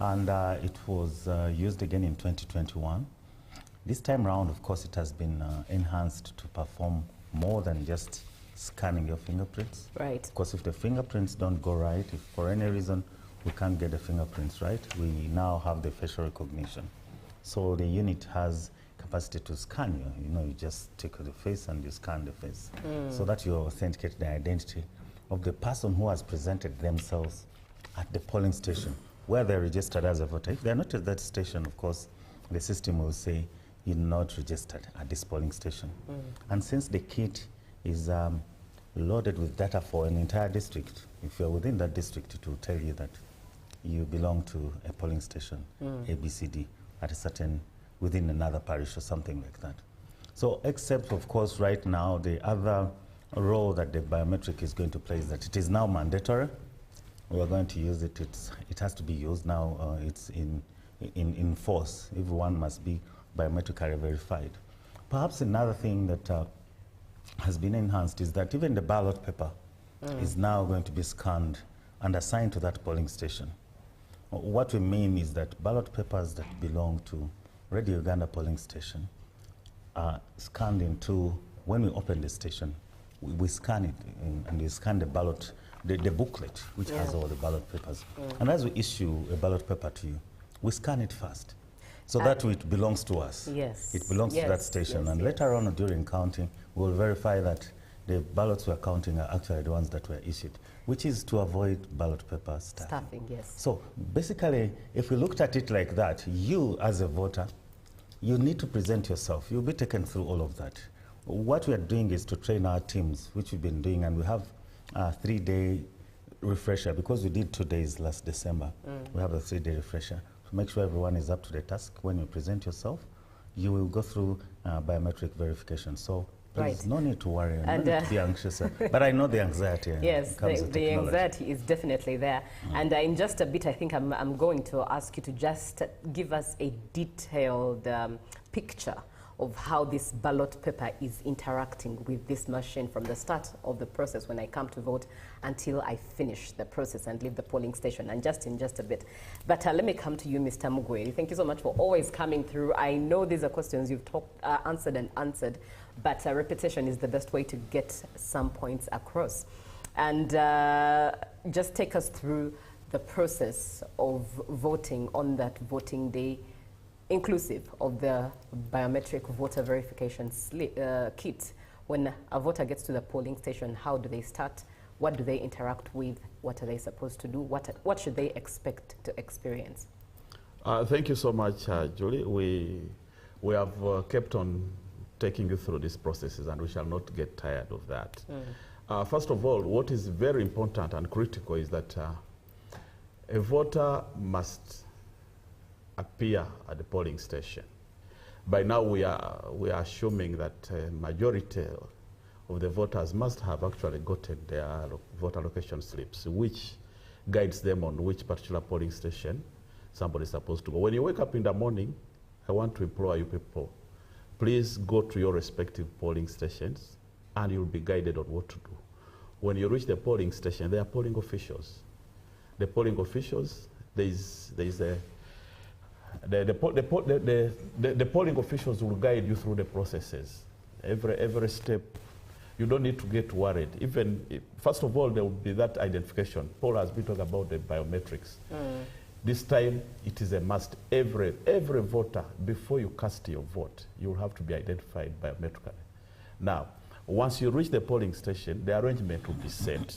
And it was used again in 2021. This time around, of course, it has been enhanced to perform more than just scanning your fingerprints. Right. Because if the fingerprints don't go right, if for any reason we can't get the fingerprints right, we now have the facial recognition. So the unit has capacity to scan you. You just take the face and you scan the face, so that you authenticate the identity of the person who has presented themselves at the polling station where they're registered as a voter. If they're not at that station, of course, the system will say you're not registered at this polling station. And since the kit is loaded with data for an entire district, if you're within that district, it will tell you that you belong to a polling station, ABCD, at a certain, within another parish or something like that. So, except, of course, right now, the other role that the biometric is going to play is that it is now mandatory. We are going to use it. It has to be used now. It's in force. Everyone must be biometrically verified. Perhaps another thing that has been enhanced is that even the ballot paper is now going to be scanned and assigned to that polling station. What we mean is that ballot papers that belong to Radio Uganda polling station are scanned into, when we open the station, we scan it and we scan the ballot, the booklet, which has all the ballot papers. And as we issue a ballot paper to you, we scan it first. So that it belongs to us. Yes. It belongs to that station. And later on during counting, we'll verify that the ballots we're counting are actually the ones that were issued, which is to avoid ballot paper stuffing. Stuffing, yes. So basically, if we looked at it like that, you as a voter, you need to present yourself. You'll be taken through all of that. What we are doing is to train our teams, which we've been doing, and we have a 3-day refresher, because we did 2 days last December. We have a 3-day refresher to make sure everyone is up to the task. When you present yourself, you will go through biometric verification. So there's no need to worry and no need to be anxious. But I know the anxiety. Yes, the anxiety is definitely there. And in just a bit, I think I'm going to ask you to just give us a detailed picture of how this ballot paper is interacting with this machine from the start of the process when I come to vote until I finish the process and leave the polling station, and just in just a bit. But let me come to you, Mr. Mugwe. Thank you so much for always coming through. I know these are questions you've answered, but repetition is the best way to get some points across. And just take us through the process of voting on that voting day, inclusive of the biometric voter verification kit. When a voter gets to the polling station, how do they start? What do they interact with? What are they supposed to do? What should they expect to experience? Thank you so much, Julie. We have kept on taking you through these processes, and we shall not get tired of that. First of all, what is very important and critical is that a voter must appear at the polling station. By now, we are assuming that majority of the voters must have actually gotten their voter location slips, which guides them on which particular polling station somebody is supposed to go. When you wake up in the morning, I want to implore you people, please go to your respective polling stations and you'll be guided on what to do. When you reach the polling station, there are polling officials. The polling officials, the polling officials will guide you through the processes. Every step, you don't need to get worried. Even, first of all, there will be that identification. Paul has been talking about the biometrics. This time, it is a must. Every voter, before you cast your vote, you will have to be identified biometrically. Now, once you reach the polling station, the arrangement will be set.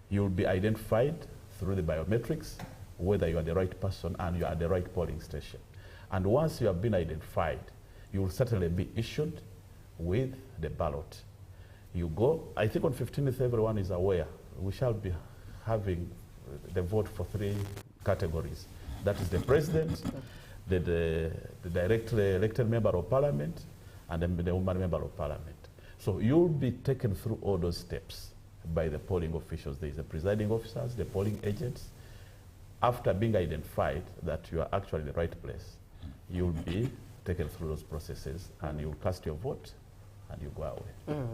You will be identified through the biometrics, whether you are the right person and you are at the right polling station. And once you have been identified, you will certainly be issued with the ballot. You go, I think on 15th everyone is aware, we shall be having the vote for 3 categories. That is the president, the directly elected member of parliament, and then the woman member of parliament. So you'll be taken through all those steps by the polling officials. There is the presiding officers, the polling agents. After being identified that you are actually in the right place, you'll be taken through those processes and you'll cast your vote and you go away.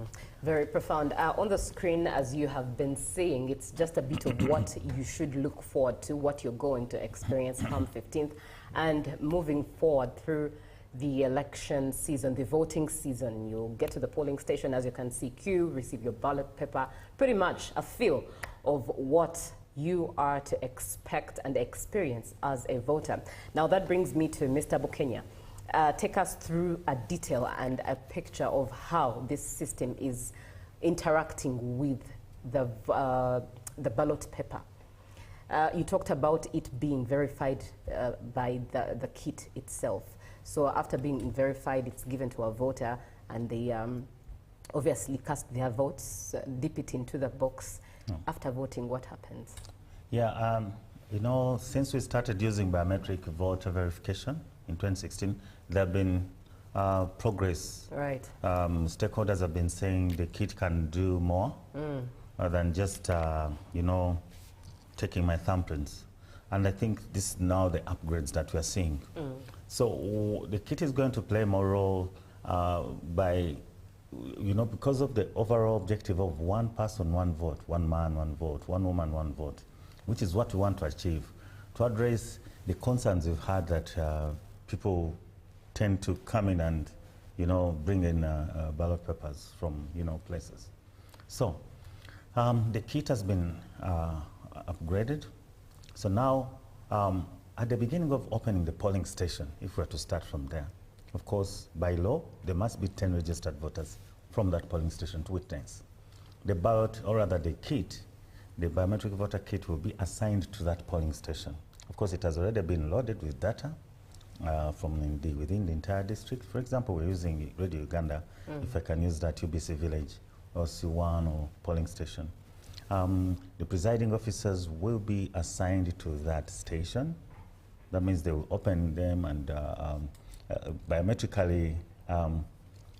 Very profound. On the screen, as you have been seeing, it's just a bit of what you should look forward to, what you're going to experience come 15th, and moving forward through the election season, the voting season. You'll get to the polling station, as you can see, queue, receive your ballot paper, pretty much a feel of what you are to expect and experience as a voter. Now that brings me to Mr. Bukenya. Take us through a detail and a picture of how this system is interacting with the ballot paper. You talked about it being verified by the kit itself. So after being verified, it's given to a voter, and they obviously cast their votes, dip it into the box. After voting, what happens? Yeah, you know, since we started using biometric voter verification in 2016, there have been progress. Right. Stakeholders have been saying the kit can do more than just, you know, taking my thumbprints. And I think this is now the upgrades that we're seeing. So the kit is going to play more role by, you know, because of the overall objective of one person, one vote, one man, one vote, one woman, one vote, which is what we want to achieve, to address the concerns we've had that people tend to come in and, you know, bring in ballot papers from, you know, places. So the kit has been upgraded. So now, at the beginning of opening the polling station, if we were to start from there, of course, by law, there must be 10 registered voters from that polling station to witness. The ballot, or rather the kit, the biometric voter kit will be assigned to that polling station. Of course, it has already been loaded with data within the entire district. For example, we're using Radio Uganda. If I can use that UBC village or C1 or polling station. The presiding officers will be assigned to that station. That means they will open them and biometrically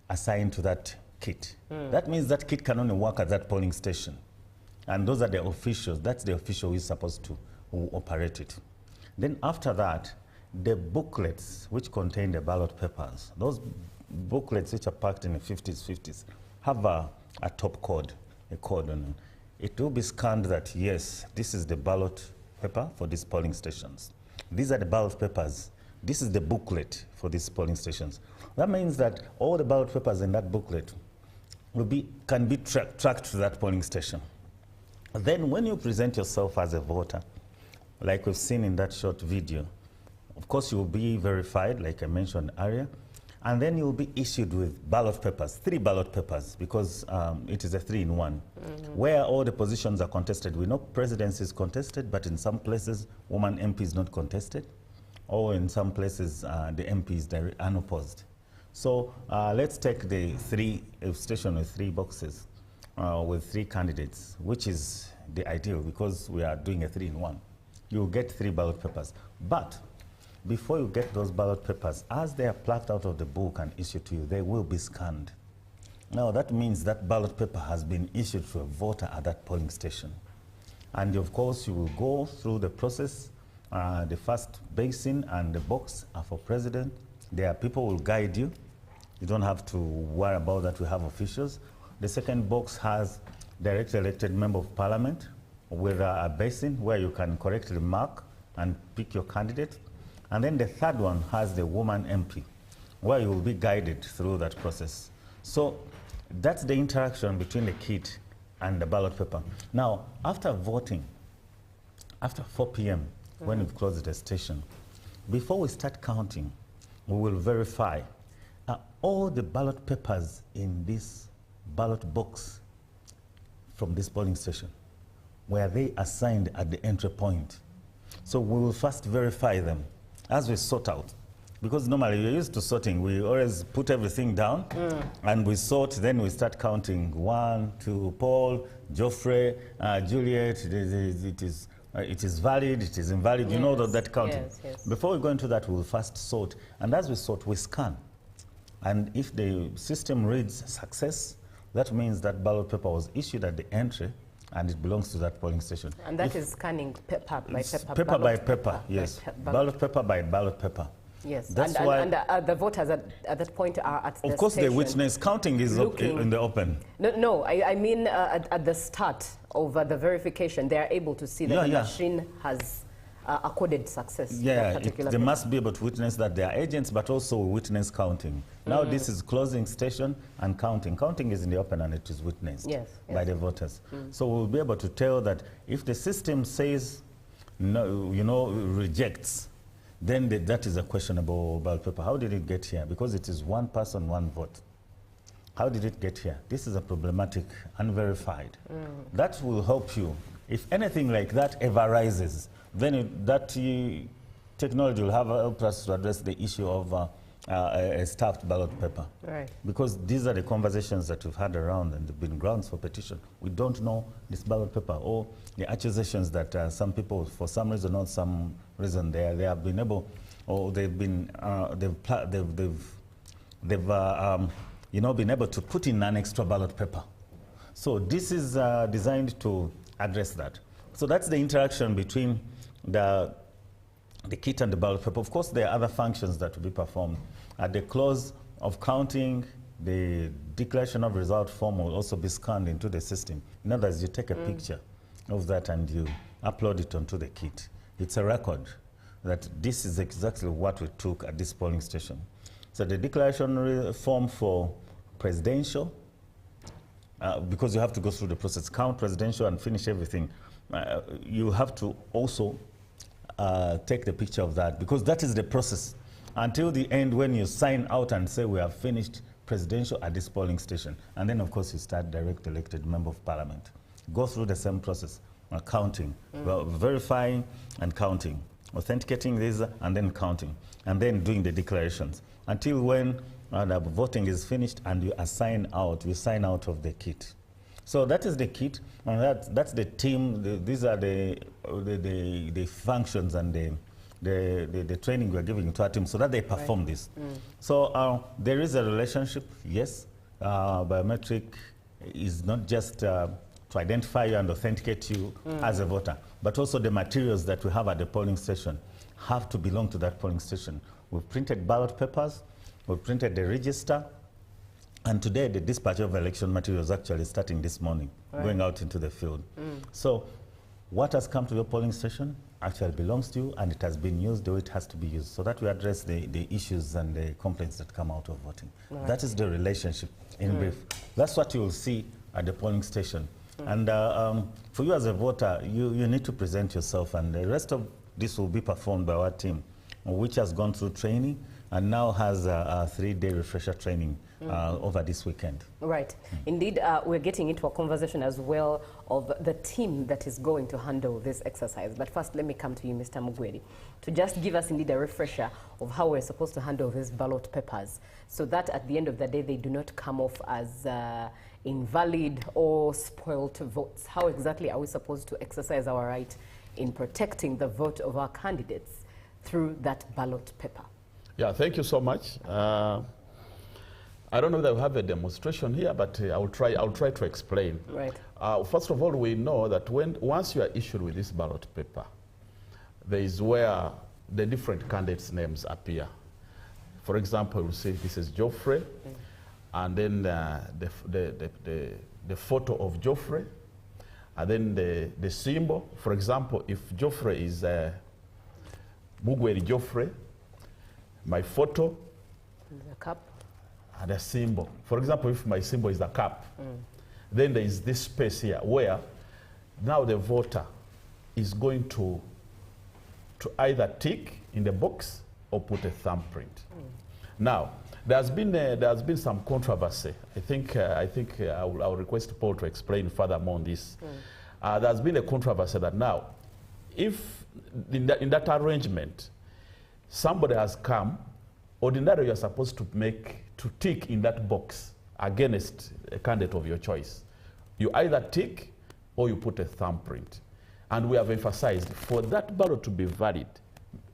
assign to that kit. That means that kit can only work at that polling station. And those are the officials. That's the official who is supposed to operate it. Then after that, the booklets which contain the ballot papers, those booklets which are packed in the 50s, have a top code, a code on it. It will be scanned that, yes, this is the ballot paper for these polling stations. These are the ballot papers. This is the booklet for these polling stations. That means that all the ballot papers in that booklet can be tracked to that polling station. Then when you present yourself as a voter, like we've seen in that short video, of course you will be verified, like I mentioned earlier, and then you will be issued with ballot papers, 3 ballot papers, because it is a 3-in-1, where all the positions are contested. We know presidency is contested, but in some places, woman MP is not contested, or in some places, the MP is unopposed. So let's take the station with 3 boxes, with 3 candidates, which is the ideal, because we are doing a 3-in-1. You get 3 ballot papers. But before you get those ballot papers, as they are plucked out of the book and issued to you, they will be scanned. Now that means that ballot paper has been issued to a voter at that polling station. And of course you will go through the process. The first basin and the box are for president. There are people who will guide you. You don't have to worry about that. We have officials. The second box has directly elected member of parliament with a basin where you can correctly mark and pick your candidate. And then the third one has the woman MP, where you will be guided through that process. So that's the interaction between the kit and the ballot paper. Now, after voting, after 4 p.m., when we've closed the station, before we start counting, we will verify all the ballot papers in this ballot box from this polling station, were they assigned at the entry point. So we will first verify them as we sort out. Because normally we're used to sorting. We always put everything down and we sort, then we start counting 1, 2, Paul, Geoffrey, Juliet, it is valid, it is invalid, you know that counting. Yes, yes. Before we go into that, we'll first sort. And as we sort, we scan. And if the system reads success, that means that ballot paper was issued at the entry and it belongs to that polling station. And that is scanning paper by paper. Paper by paper, yes. Ballot paper by ballot paper. Yes, that's and why the voters at that point are at the station. Of course, the witness counting is in the open. No, I mean at the start of the verification, they are able to see that the machine has accorded success. Yeah, they must be able to witness that they are agents, but also witness counting. Now this is closing station and counting. Counting is in the open and it is witnessed by the voters. So we'll be able to tell that if the system says no, rejects, then that is a questionable ballot paper. How did it get here? Because it is 1 person, 1 vote. How did it get here? This is a problematic, unverified. That will help you. If anything like that ever rises, then that technology will help us to address the issue of a staffed ballot paper. Right. Because these are the conversations that we've had around and they've been grounds for petition. We don't know this ballot paper, or the accusations that some people, for some reason or some reason, they have been able, or they've been, been able to put in an extra ballot paper. So this is designed to address that. So that's the interaction between the kit and the ballot paper. Of course, there are other functions that will be performed. At the close of counting, the declaration of result form will also be scanned into the system. In other words, you take a picture of that and you upload it onto the kit. It's a record that this is exactly what we took at this polling station. So the declaration form for presidential, because you have to go through the process, count presidential and finish everything, you have to also take the picture of that, because that is the process. Until the end, when you sign out and say we have finished, presidential at this polling station. And then, of course, you start direct elected member of parliament. Go through the same process, counting, verifying and counting, authenticating these and then counting, and then doing the declarations until when the voting is finished and you sign out of the kit. So that is the kit, and that's the team. These are the functions and the training we're giving to our team so that they perform this. So there is a relationship, yes. Biometric is not just to identify you and authenticate you as a voter, but also the materials that we have at the polling station have to belong to that polling station. We've printed ballot papers, we've printed the register, and today the dispatch of election materials actually starting this morning, going out into the field. So what has come to your polling station actually belongs to you, and it has been used the way it has to be used, so that we address the issues and the complaints that come out of voting. That is the relationship in brief. That's what you will see at the polling station. And for you as a voter, you need to present yourself, and the rest of this will be performed by our team, which has gone through training and now has a 3-day refresher training over this weekend. Right. Indeed, we're getting into a conversation as well of the team that is going to handle this exercise. But first, let me come to you, Mr. Mugweri, to just give us indeed a refresher of how we're supposed to handle these ballot papers, so that at the end of the day, they do not come off as invalid or spoiled votes. How exactly are we supposed to exercise our right in protecting the vote of our candidates through that ballot paper? Yeah, thank you so much. I don't know that we have a demonstration here, but I'll try to explain. Right. First of all, we know that once you are issued with this ballot paper, there is where the different candidates' names appear. For example, we'll say this is Geoffrey, and then the photo of Geoffrey, and then the symbol. For example, if Geoffrey is Mugweri Geoffrey, my photo, the cup, and a symbol. For example, if my symbol is the cup, then there is this space here where now the voter is going to either tick in the box or put a thumbprint. Now, there's been some controversy. I think I'll request Paul to explain furthermore on this. There's been a controversy that now, if in that arrangement, somebody has come, ordinarily you're supposed to tick in that box against a candidate of your choice. You either tick or you put a thumbprint. And we have emphasized, for that ballot to be valid,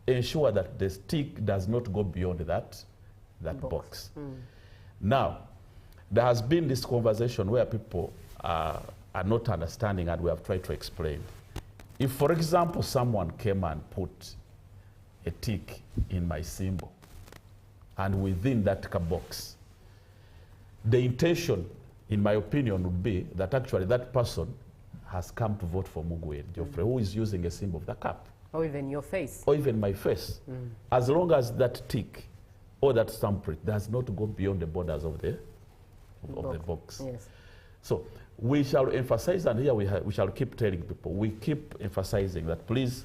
ensure that the tick does not go beyond that box. Now, there has been this conversation where people are not understanding, and we have tried to explain. If, for example, someone came and put a tick in my symbol, and within that box, the intention, in my opinion, would be that actually that person has come to vote for Mugweri Geoffrey, who is using a symbol of the cup. Or even your face. Or even my face. As long as that tick or that thumbprint does not go beyond the borders of the box. Yes. So we shall emphasize, and here we shall keep telling people, we keep emphasizing that please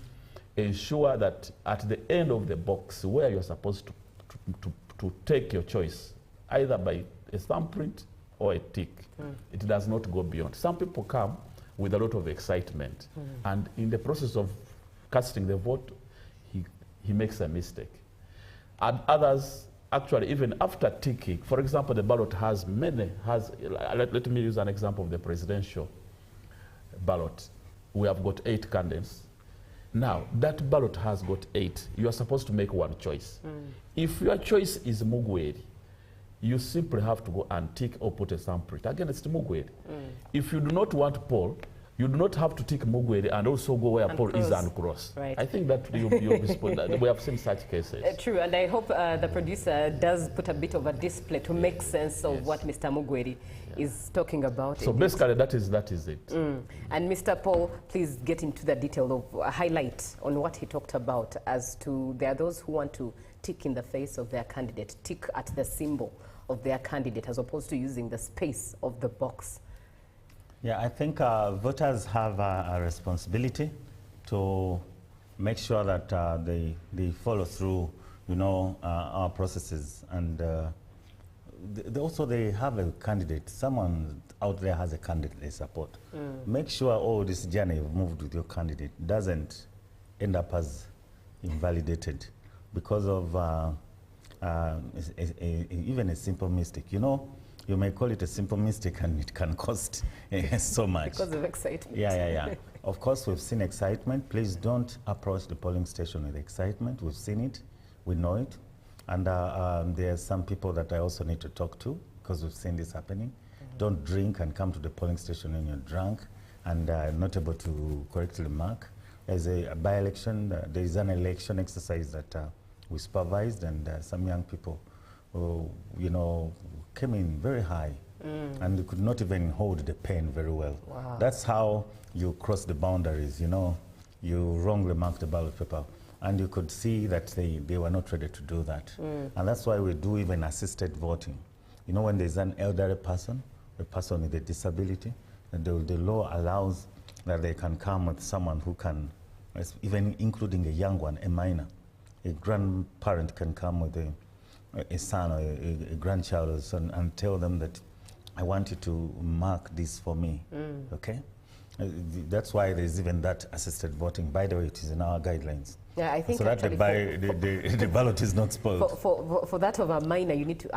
ensure that at the end of the box where you're supposed to take your choice, either by a thumbprint or a tick, it does not go beyond. Some people come with a lot of excitement, and in the process of casting the vote, he makes a mistake. And others, actually, even after ticking, for example, the ballot has let me use an example of the presidential ballot. We have got 8 candidates. Now, that ballot has got 8. You are supposed to make one choice. If your choice is Mugweri, you simply have to go and tick or put a thumbprint. Again, it's Mugweri. If you do not want Paul, you do not have to tick Mugweri and also go where Paul is and cross. Right. I think that you'll respond. We have seen such cases. True, and I hope the producer does put a bit of a display to make sense of what Mr. Mugweri is talking about. So basically, that is it. And Mr. Paul, please get into the detail of a highlight on what he talked about, as to there are those who want to tick in the face of their candidate, tick at the symbol of their candidate, as opposed to using the space of the box. Yeah, I think voters have a responsibility to make sure that they follow through, our processes. And they have a candidate. Someone out there has a candidate they support. Make sure all this journey you've moved with your candidate doesn't end up as invalidated because of even a simple mistake. You know, you may call it a simple mistake and it can cost so much. Because of excitement. Yeah. Of course, we've seen excitement. Please don't approach the polling station with excitement. We've seen it. We know it. And there are some people that I also need to talk to because we've seen this happening. Don't drink and come to the polling station when you're drunk and not able to correctly mark. There's a by-election, there is an election exercise that we supervised, and some young people who, you know, came in very high and they could not even hold the pen very well. Wow. That's how you cross the boundaries, you know. You wrongly marked the ballot paper. And you could see that they were not ready to do that. And that's why we do even assisted voting. You know, when there's an elderly person, a person with a disability, and the law allows that they can come with someone who can, even including a young one, a minor. A grandparent can come with a son or a grandchild or son and tell them that, I want you to mark this for me, okay? That's why there's even that assisted voting. By the way, it is in our guidelines. Yeah, I think so that the ballot is not spoiled. For that of a minor, you need to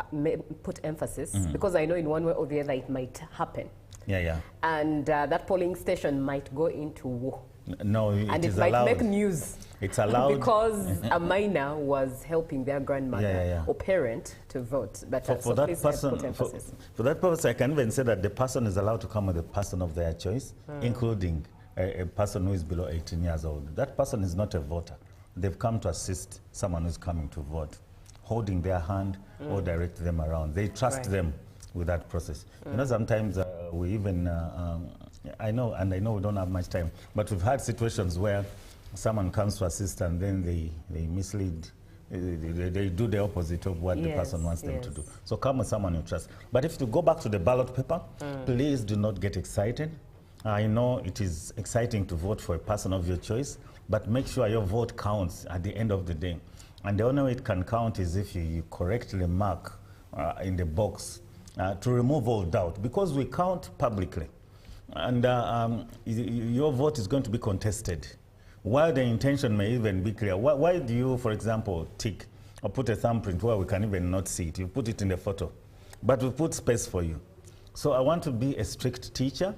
put emphasis because I know in one way or the other it might happen. Yeah. And that polling station might go into war. No, and it might make news. It's allowed because a minor was helping their grandmother or parent to vote. But for that person, I can even say that the person is allowed to come with a person of their choice, including a person who is below 18 years old. That person is not a voter. They've come to assist someone who's coming to vote, holding their hand or direct them around. They trust them with that process. You know, sometimes we even, I know we don't have much time, but we've had situations where someone comes to assist and then they mislead, they do the opposite of what the person wants them to do. So come with someone you trust. But if you go back to the ballot paper, please do not get excited. I know it is exciting to vote for a person of your choice, but make sure your vote counts at the end of the day. And the only way it can count is if you correctly mark in the box to remove all doubt, because we count publicly. And your vote is going to be contested. While the intention may even be clear, why do you, for example, tick or put a thumbprint where we can even not see it? You put it in the photo, but we put space for you. So I want to be a strict teacher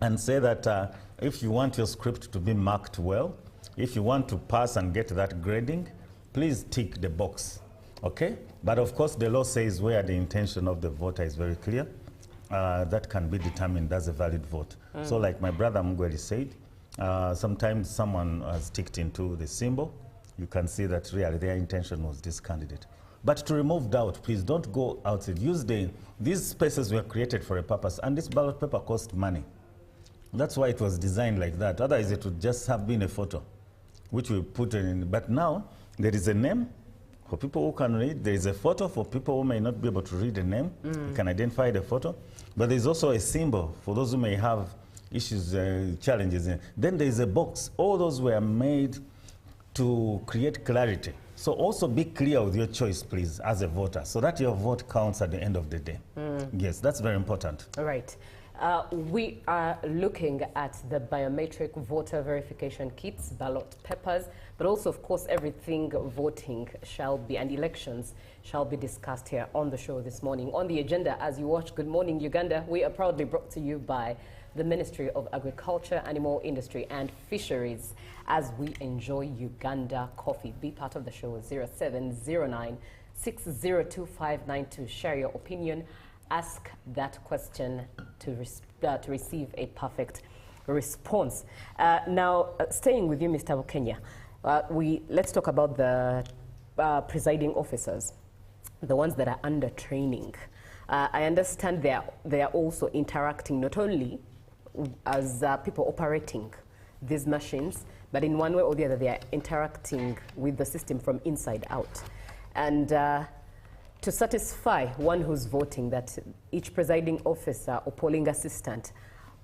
and say that if you want your script to be marked well, if you want to pass and get that grading, please tick the box, okay? But of course, the law says where the intention of the voter is very clear, that can be determined as a valid vote. So like my brother Mugweli said, sometimes someone has ticked into the symbol. You can see that really their intention was this candidate. But to remove doubt, please don't go outside. These spaces were created for a purpose, and this ballot paper cost money. That's why it was designed like that. Otherwise, it would just have been a photo, which we put in. But now, there is a name for people who can read. There is a photo for people who may not be able to read the name. You can identify the photo. But there's also a symbol for those who may have issues, challenges. Then there is a box. All those were made to create clarity. So also be clear with your choice, please, as a voter, so that your vote counts at the end of the day. Yes, that's very important. All right. We are looking at the biometric voter verification kits, ballot papers, but also, of course, everything voting shall be and elections shall be discussed here on the show this morning. On the agenda, as you watch Good Morning Uganda, we are proudly brought to you by the Ministry of Agriculture, Animal Industry and Fisheries as we enjoy Uganda coffee. Be part of the show, 0709 602592. Share your opinion. Ask that question to receive a perfect response. Now, staying with you, Mr. Bukenya, let's talk about the presiding officers, the ones that are under training. I understand they are also interacting not only as people operating these machines, but in one way or the other, they are interacting with the system from inside out. And to satisfy one who's voting that each presiding officer or polling assistant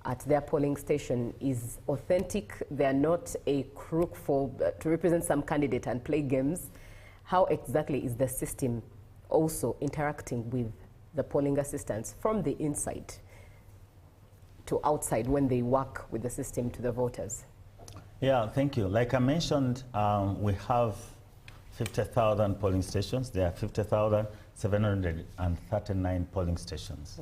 at their polling station is authentic, they are not a crook to represent some candidate and play games, how exactly is the system also interacting with the polling assistants from the inside to outside when they work with the system to the voters? Yeah, thank you. Like I mentioned, we have 50,000 polling stations. There are 50,739 polling stations.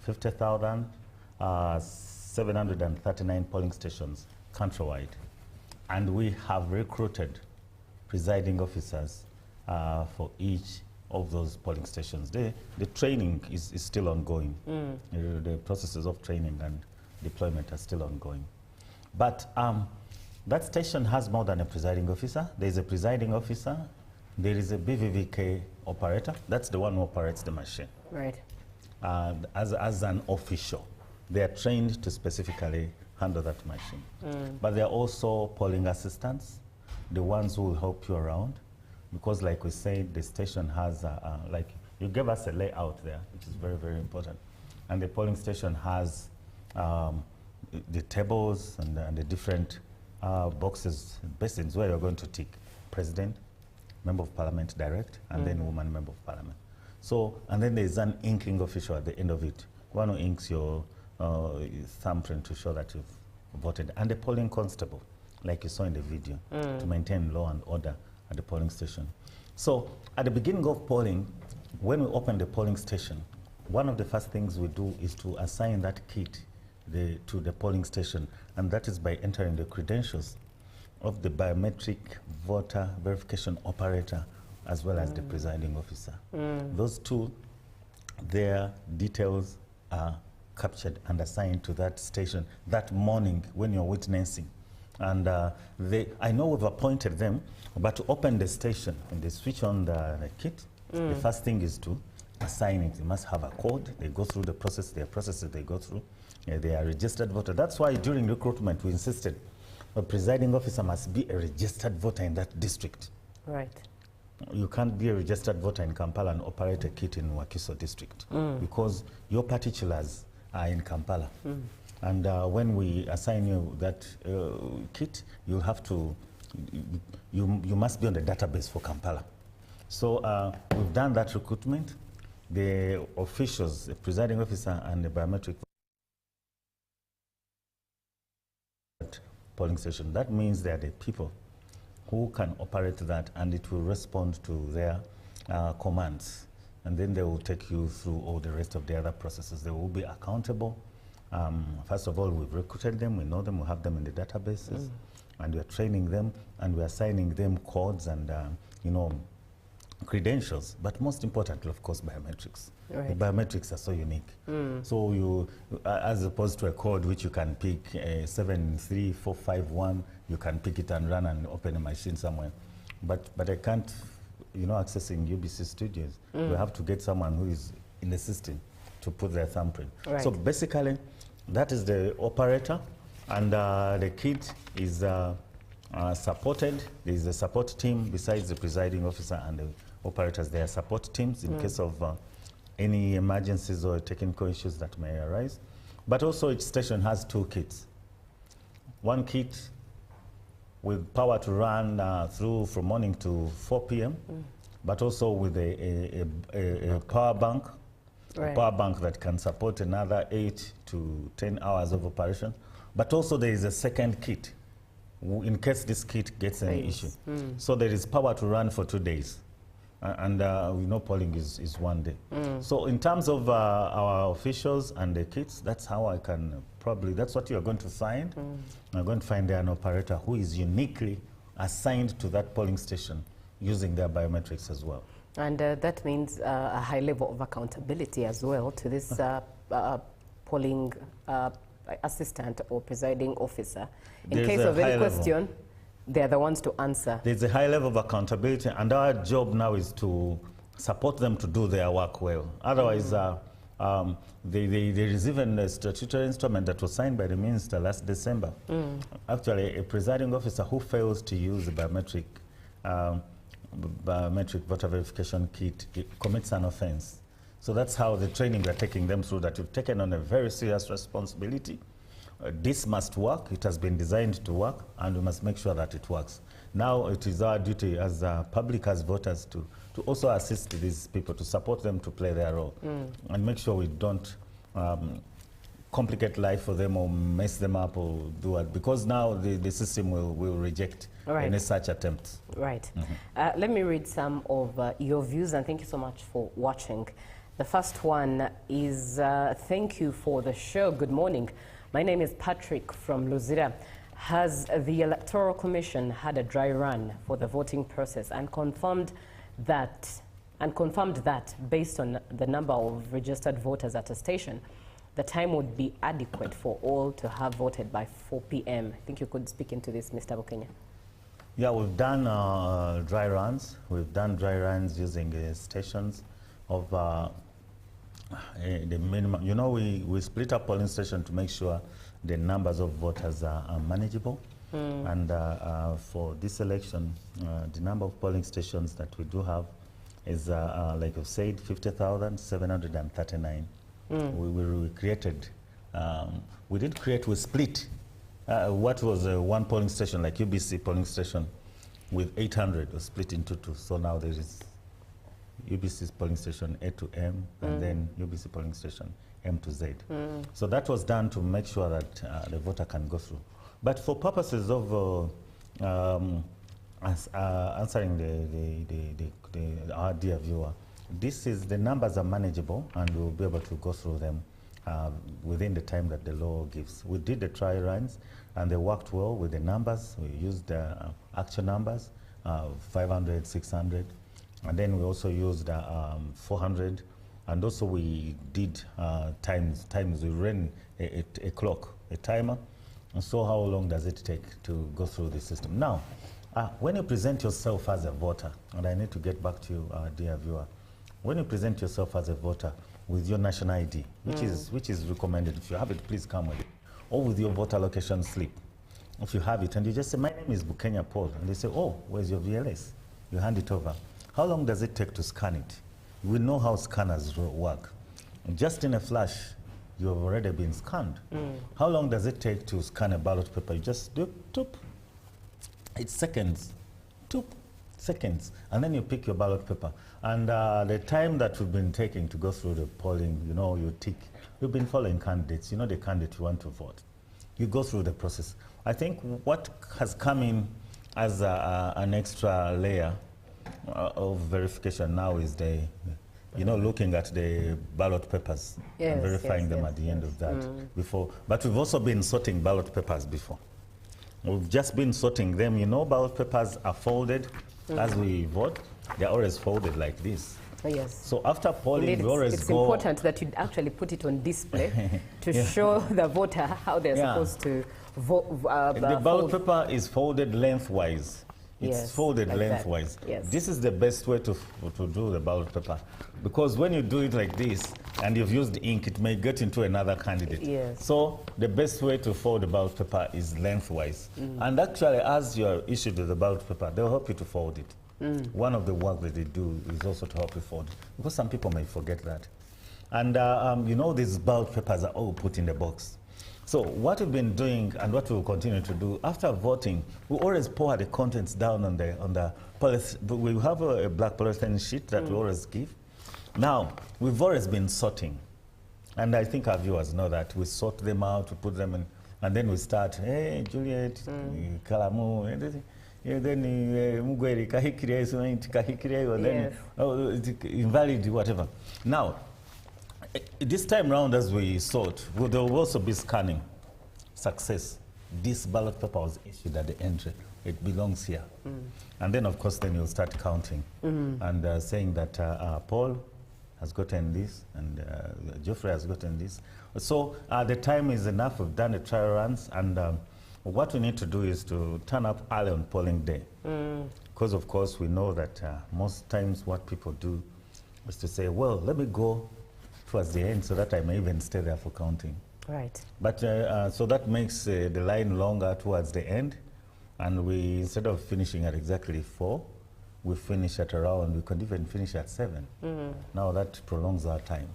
50,739 polling stations countrywide. And we have recruited presiding officers for each of those polling stations. The training is still ongoing. The processes of training and deployment are still ongoing. But that station has more than a presiding officer. There is a presiding officer. There is a BVVK operator. That's the one who operates the machine. Right. As an official. They are trained to specifically handle that machine. But there are also polling assistants, the ones who will help you around. Because like we said, the station has, like you gave us a layout there, which is very, very important. And the polling station has the tables and the different boxes, basins where you're going to tick president, member of parliament direct, and then woman member of parliament. So, and then there's an inking official at the end of it, one who inks your thumbprint to show that you've voted, and the polling constable, like you saw in the video, to maintain law and order at the polling station. So, at the beginning of polling, when we open the polling station, one of the first things we do is to assign that kit to the polling station, and that is by entering the credentials of the biometric voter verification operator as well as the presiding officer. Those two, their details are captured and assigned to that station that morning when you're witnessing. And I know we've appointed them, but to open the station and they switch on the kit, the first thing is to assign it. They must have a code. They go through the process, their processes they go through. They are registered voter. That's why during recruitment we insisted a presiding officer must be a registered voter in that district. Right. You can't be a registered voter in Kampala and operate a kit in Wakiso district because your particulars are in Kampala. And when we assign you that kit, you'll have to, you must be on the database for Kampala. So we've done that recruitment. The officials, the presiding officer and the biometric polling station, that means they are the people who can operate that, and it will respond to their commands. And then they will take you through all the rest of the other processes. They will be accountable. First of all, we've recruited them, we know them, we have them in the databases, and we're training them, and we're assigning them codes and, you know, credentials, but most importantly, of course, biometrics. Right. The biometrics are so unique. So you, as opposed to a code which you can pick 73451, you can pick it and run and open a machine somewhere. But I can't, you know, accessing UBC studios. We have to get someone who is in the system to put their thumbprint. Right. So basically, that is the operator, and the kit is supported. There is a support team besides the presiding officer and the operators. There are support teams in case of any emergencies or technical issues that may arise. But also each station has two kits. One kit with power to run through from morning to 4 p.m., but also with a power bank, a power bank that can support another 8 to 10 hours of operation. But also there is a second kit in case this kit gets any issue. So there is power to run for 2 days. And we know polling is 1 day. So in terms of our officials and the kits, that's how I can probably, that's what you're going to find. You're going to find an operator who is uniquely assigned to that polling station using their biometrics as well. And that means a high level of accountability as well to this polling assistant or presiding officer. In case of any question, they're the ones to answer. There's a high level of accountability, and our job now is to support them to do their work well. Otherwise, there is even a statutory instrument that was signed by the minister last December. Actually, a presiding officer who fails to use the biometric voter verification kit commits an offense. So that's how the training we're taking them through, that we've taken on a very serious responsibility. This must work. It has been designed to work, and we must make sure that it works. Now it is our duty as public, as voters, to also assist these people, to support them to play their role, and make sure we don't complicate life for them or mess them up or do it, because now the system will reject any such attempts. Right. Let me read some of your views, and thank you so much for watching. The first one is, thank you for the show. Good morning. My name is Patrick from Luzira. Has the Electoral Commission had a dry run for the voting process and confirmed that based on the number of registered voters at a station, the time would be adequate for all to have voted by 4 p.m. I think you could speak into this, Mr. Bukenya. Yeah, we've done dry runs. We've done dry runs using stations of the minimum. You know, we split up polling station to make sure the numbers of voters are manageable. And for this election, the number of polling stations that we do have is, like I've said, 50,739. We created, we didn't create, we split. What was one polling station, like UBC polling station, with 800 was split into two. So now there is UBC's polling station A to M, and then UBC polling station M to Z. So that was done to make sure that the voter can go through. But for purposes of answering our dear viewer, the numbers are manageable, and we'll be able to go through them within the time that the law gives. We did the trial runs, and they worked well with the numbers. We used actual numbers, 500, 600, and then we also used 400, and also we did times. We ran a clock, a timer, and so how long does it take to go through the system. Now, when you present yourself as a voter, and I need to get back to you, dear viewer, when you present yourself as a voter with your national ID, which is recommended, if you have it, please come with it, or with your voter location slip, if you have it, and you just say, my name is Bukenya Paul, and they say, oh, where's your VLS? You hand it over. How long does it take to scan it? We know how scanners work. Just in a flash, you have already been scanned. How long does it take to scan a ballot paper? You just do, toop. It's seconds, toop, seconds. And then you pick your ballot paper. And the time that we've been taking to go through the polling, you know, you tick. We've been following candidates. You know the candidate you want to vote. You go through the process. I think what has come in as an extra layer of verification now is looking at the ballot papers and verifying them at the end of that before. But we've also been sorting ballot papers before. We've just been sorting them. You know, ballot papers are folded as we vote. They're always folded like this. Yes. So after polling, indeed, we always it's important that you actually put it on display to show the voter how they're supposed to vote. The ballot paper is folded lengthwise. It's folded like lengthwise. Yes. This is the best way to do the ballot paper, because when you do it like this and you've used ink, it may get into another candidate. Yes. So the best way to fold the ballot paper is lengthwise. And actually, as you're issued with the ballot paper, they'll help you to fold it. One of the work that they do is also to help you fold it, because some people may forget that. And you know, these ballot papers are all put in the box. So what we've been doing, and what we'll continue to do after voting, we always pour the contents down on the we have a black polyethylene sheet that we always give. Now, we've always been sorting, and I think our viewers know that. We sort them out, we put them in, and then we start, hey, Juliet, Kalamu, everything. Then Mugweri, Kahikire, Kahikire, then invalid, whatever. Now, this time round, as we sort, there will also be scanning. Success. This ballot paper was issued at the entry. It belongs here. And then, of course, then you'll start counting and saying that Paul has gotten this and Geoffrey has gotten this. So the time is enough. We've done the trial runs, and what we need to do is to turn up early on polling day. Because, of course, we know that most times what people do is to say, well, let me go towards the end so that I may even stay there for counting. Right. But so that makes the line longer towards the end, and we, instead of finishing at exactly 4, we finish at around, we could even finish at 7. Now that prolongs our time.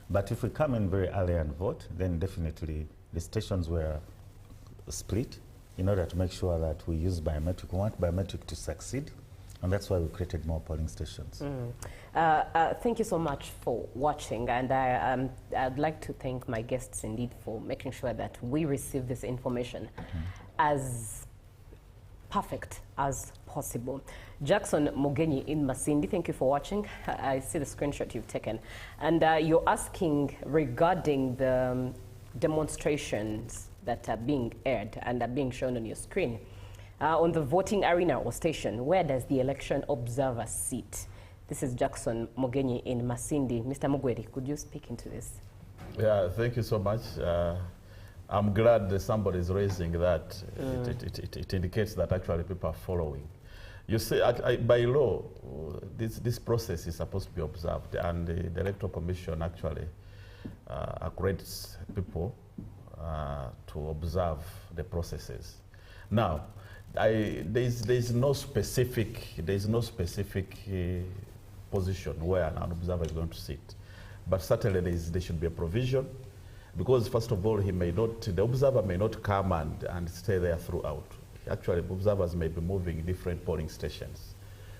But if we come in very early and vote, then definitely the stations were split in order to make sure that we use biometric. We want biometric to succeed, and that's why we created more polling stations. Thank you so much for watching, and I'd like to thank my guests indeed for making sure that we receive this information as perfect as possible. Jackson Mugenyi in Masindi, thank you for watching. I see the screenshot you've taken. And you're asking regarding the demonstrations that are being aired and are being shown on your screen. On the voting arena or station, where does the election observer sit? This is Jackson Mugenyi in Masindi. Mr. Mugweri, could you speak into this? Yeah, thank you so much. I'm glad that somebody is raising that. It indicates that actually people are following. You see, by law, this process is supposed to be observed, and the Electoral Commission actually accredits people to observe the processes. Now, there's no specific position where an observer is going to sit, but certainly there should be a provision, because first of all, the observer may not come and stay there throughout. Actually, observers may be moving in different polling stations.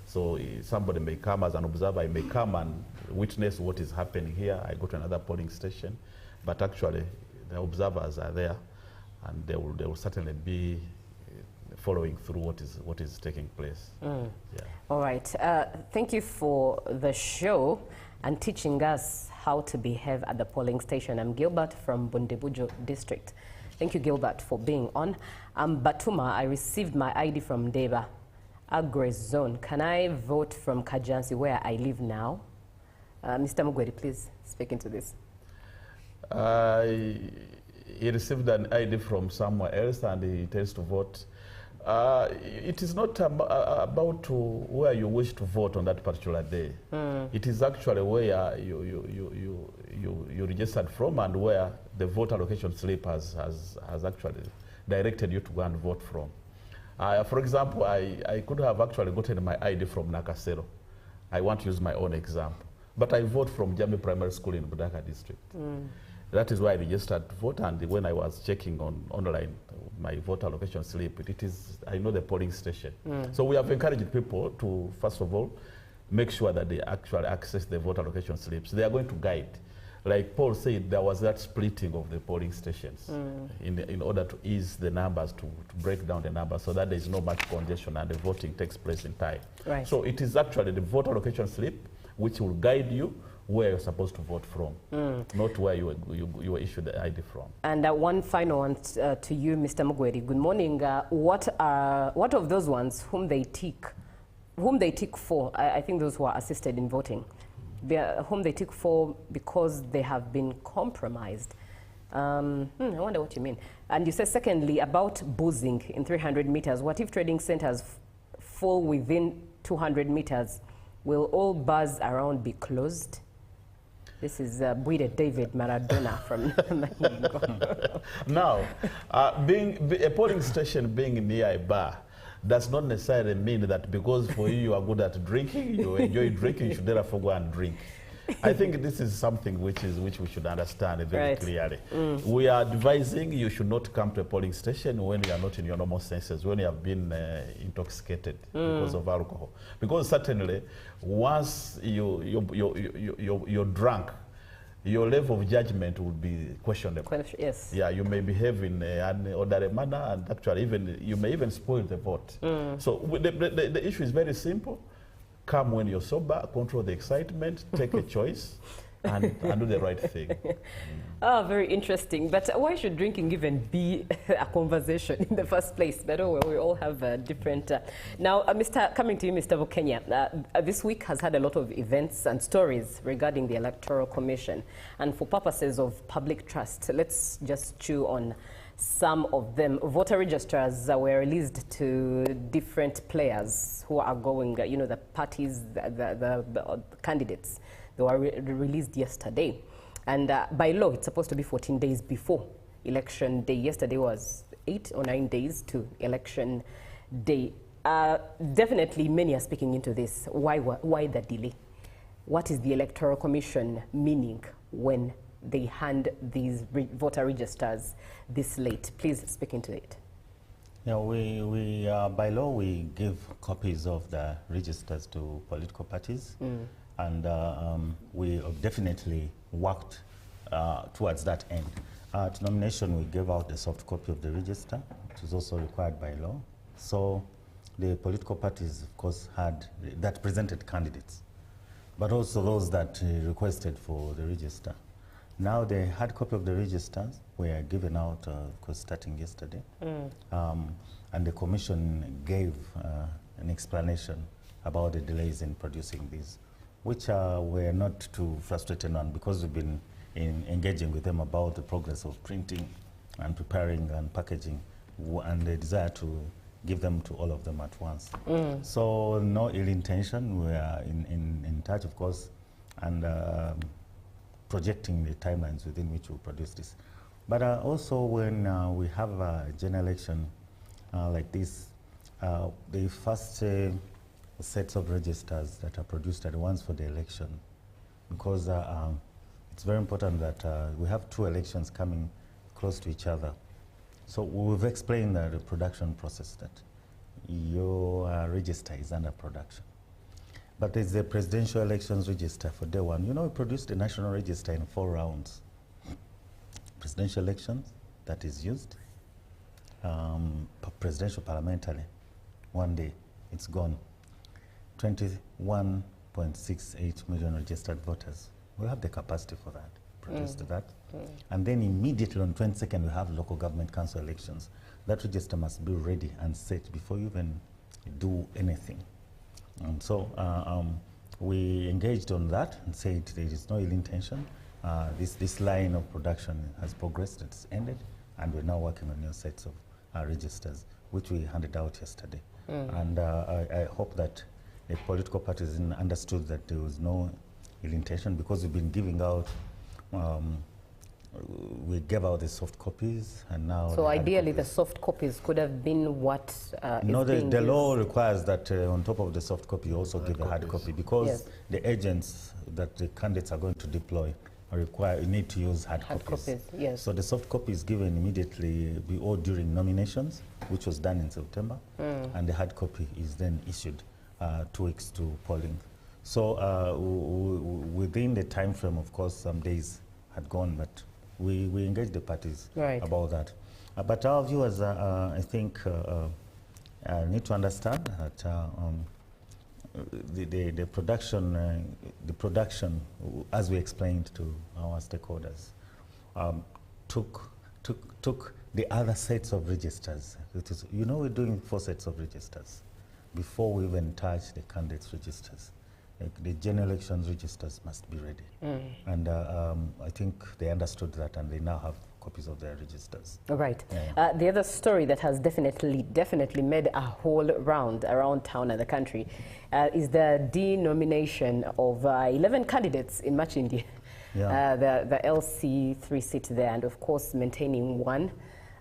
So somebody may come as an observer, he may come and witness what is happening here. I go to another polling station, but actually the observers are there, and they will certainly be following through what is taking place. Yeah. All right. Thank you for the show and teaching us how to behave at the polling station. I'm Gilbert from Bundebujo District. Thank you, Gilbert, for being on. Batuma, I received my ID from Deba, Agres Zone. Can I vote from Kajansi, where I live now? Mr. Mugweri, please speak into this. He received an ID from somewhere else and he intends to vote. It is not about where you wish to vote on that particular day. It is actually where you registered from and where the voter allocation slip has actually directed you to go and vote from. For example, I could have actually gotten my ID from Nakasero. I want to use my own example. But I vote from Jami Primary School in Budaka District. That is why I registered to vote, and when I was checking online my voter allocation slip, I know the polling station. So we have encouraged people to, first of all, make sure that they actually access the voter allocation slips. They are going to guide. Like Paul said, there was that splitting of the polling stations in order to ease the numbers, to break down the numbers so that there is no much congestion and the voting takes place in time. Right. So it is actually the voter allocation slip which will guide you where you're supposed to vote from, not where you were issued the ID from. And one final one to you, Mr. Mugweri. Good morning. What of those ones whom they tick for? I think those who are assisted in voting, whom they tick for because they have been compromised. I wonder what you mean. And you said, secondly, about boozing in 300 meters. What if trading centers fall within 200 meters? Will all bars around be closed? This is Bwide David Maradona from Mahingo. Now, a polling station being near a bar does not necessarily mean that because for you are good at drinking, you enjoy drinking, you should therefore go and drink. I think this is something which we should understand very clearly. We are advising you should not come to a polling station when you are not in your normal senses, when you have been intoxicated because of alcohol. Because certainly, once you're drunk, your level of judgment would be questionable. Yes. Yeah, you may behave in an orderly manner, and actually you may even spoil the vote. So the issue is very simple. Come when you're sober, control the excitement, take a choice, and do the right thing. Oh, very interesting. But why should drinking even be a conversation in the first place? But oh, well, we all have different... Now, coming to you, Mr. Vokenya, this week has had a lot of events and stories regarding the Electoral Commission. And for purposes of public trust, let's just chew on some of them. Voter registers were released to different players who are going, the parties, the candidates. They were released yesterday. And by law, it's supposed to be 14 days before election day. Yesterday was 8 or 9 days to election day. Definitely, many are speaking into this. Why the delay? What is the Electoral Commission meaning when they hand these voter registers this late? Please speak into it. Yeah, by law, we give copies of the registers to political parties, and we have definitely worked towards that end. At nomination, we gave out a soft copy of the register, which is also required by law. So the political parties, of course, that presented candidates, but also those that requested for the register. Now the hard copy of the registers were given out, of course, starting yesterday. And the commission gave an explanation about the delays in producing these, which we're not too frustrated on because we've been engaging with them about the progress of printing and preparing and packaging and the desire to give them to all of them at once. So no ill intention. We are in touch, of course, and projecting the timelines within which we'll produce this. But also when we have a general election like this, the first sets of registers that are produced are the ones for the election, because it's very important that we have two elections coming close to each other. So we've explained the production process, that your register is under production. But there's the presidential elections register for day one. You know, we produced the national register in 4 rounds. Presidential elections, that is used. Presidential parliamentary, 1 day, it's gone. 21.68 million registered voters. We have the capacity for that, produced that. And then immediately on 22nd, we have local government council elections. That register must be ready and set before you even do anything. And so we engaged on that and said there is no ill intention. This line of production has progressed, it's ended, and we're now working on new sets of registers, which we handed out yesterday. And I hope that the political parties understood that there was no ill intention, because we've been giving out, we gave out the soft copies, and now... So ideally the soft copies could have been what no, the law requires that on top of the soft copy you also give a hard copy, because the agents that the candidates are going to deploy you need to use hard copies. Yes. So the soft copy is given immediately or during nominations, which was done in September, and the hard copy is then issued 2 weeks to polling. So within the time frame, of course, some days had gone, but we engaged the parties about that. But our viewers, I think, need to understand that the production, as we explained to our stakeholders, took the other sets of registers. You know, we're doing 4 sets of registers before we even touch the candidates' registers. The general elections registers must be ready. And I think they understood that, and they now have copies of their registers. All right. The other story that has definitely made a whole round around town and the country is the denomination of 11 candidates in Machindi. The LC3 seat there, and of course maintaining 1.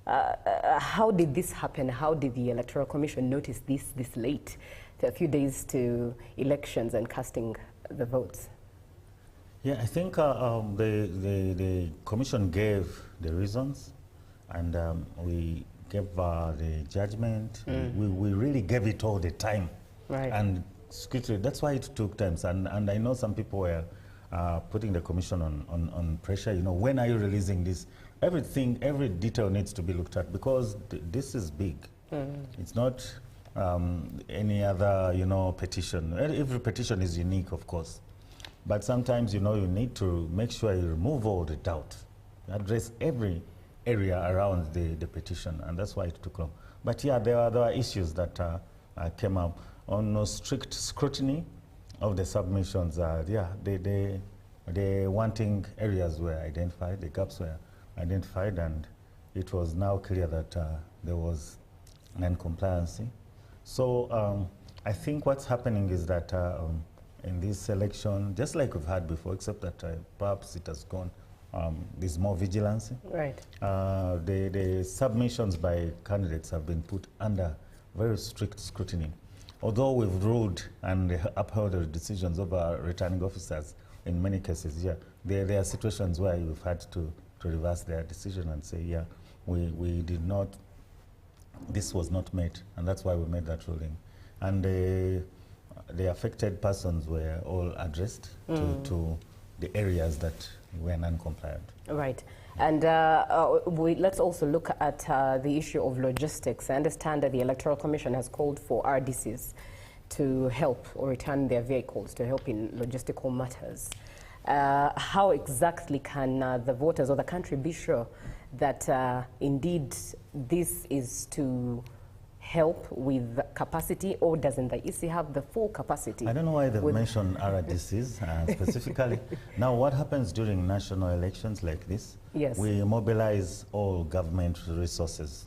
How did this happen? How did the Electoral Commission notice this late, a few days to elections and casting the votes? Yeah, I think the Commission gave the reasons, and we gave the judgment. We really gave it all the time. And that's why it took time. And I know some people were putting the Commission on pressure. You know, when are you releasing this? Everything, every detail needs to be looked at, because this is big. It's not any other, petition. Every petition is unique, of course. But sometimes, you need to make sure you remove all the doubt, address every area around the petition, and that's why it took long. But yeah, there are issues that came up on strict scrutiny of the submissions. The wanting areas were identified, the gaps were identified, and it was now clear that there was non-compliance. So I think what's happening is that in this election, just like we've had before, except that perhaps it has gone, there's more vigilance. The submissions by candidates have been put under very strict scrutiny. Although we've ruled and upheld the decisions of our returning officers in many cases, there are situations where we've had to reverse their decision and say, we did not this was not met, and that's why we made that ruling. And the affected persons were all addressed to the areas that were non-compliant. Right. And let's also look at the issue of logistics. I understand that the Electoral Commission has called for RDCs to help or return their vehicles to help in logistical matters. How exactly can the voters or the country be sure that indeed this is to help with capacity, or doesn't the EC have the full capacity? I don't know why they've mentioned RDCs specifically. Now, what happens during national elections like this? Yes. We mobilize all government resources.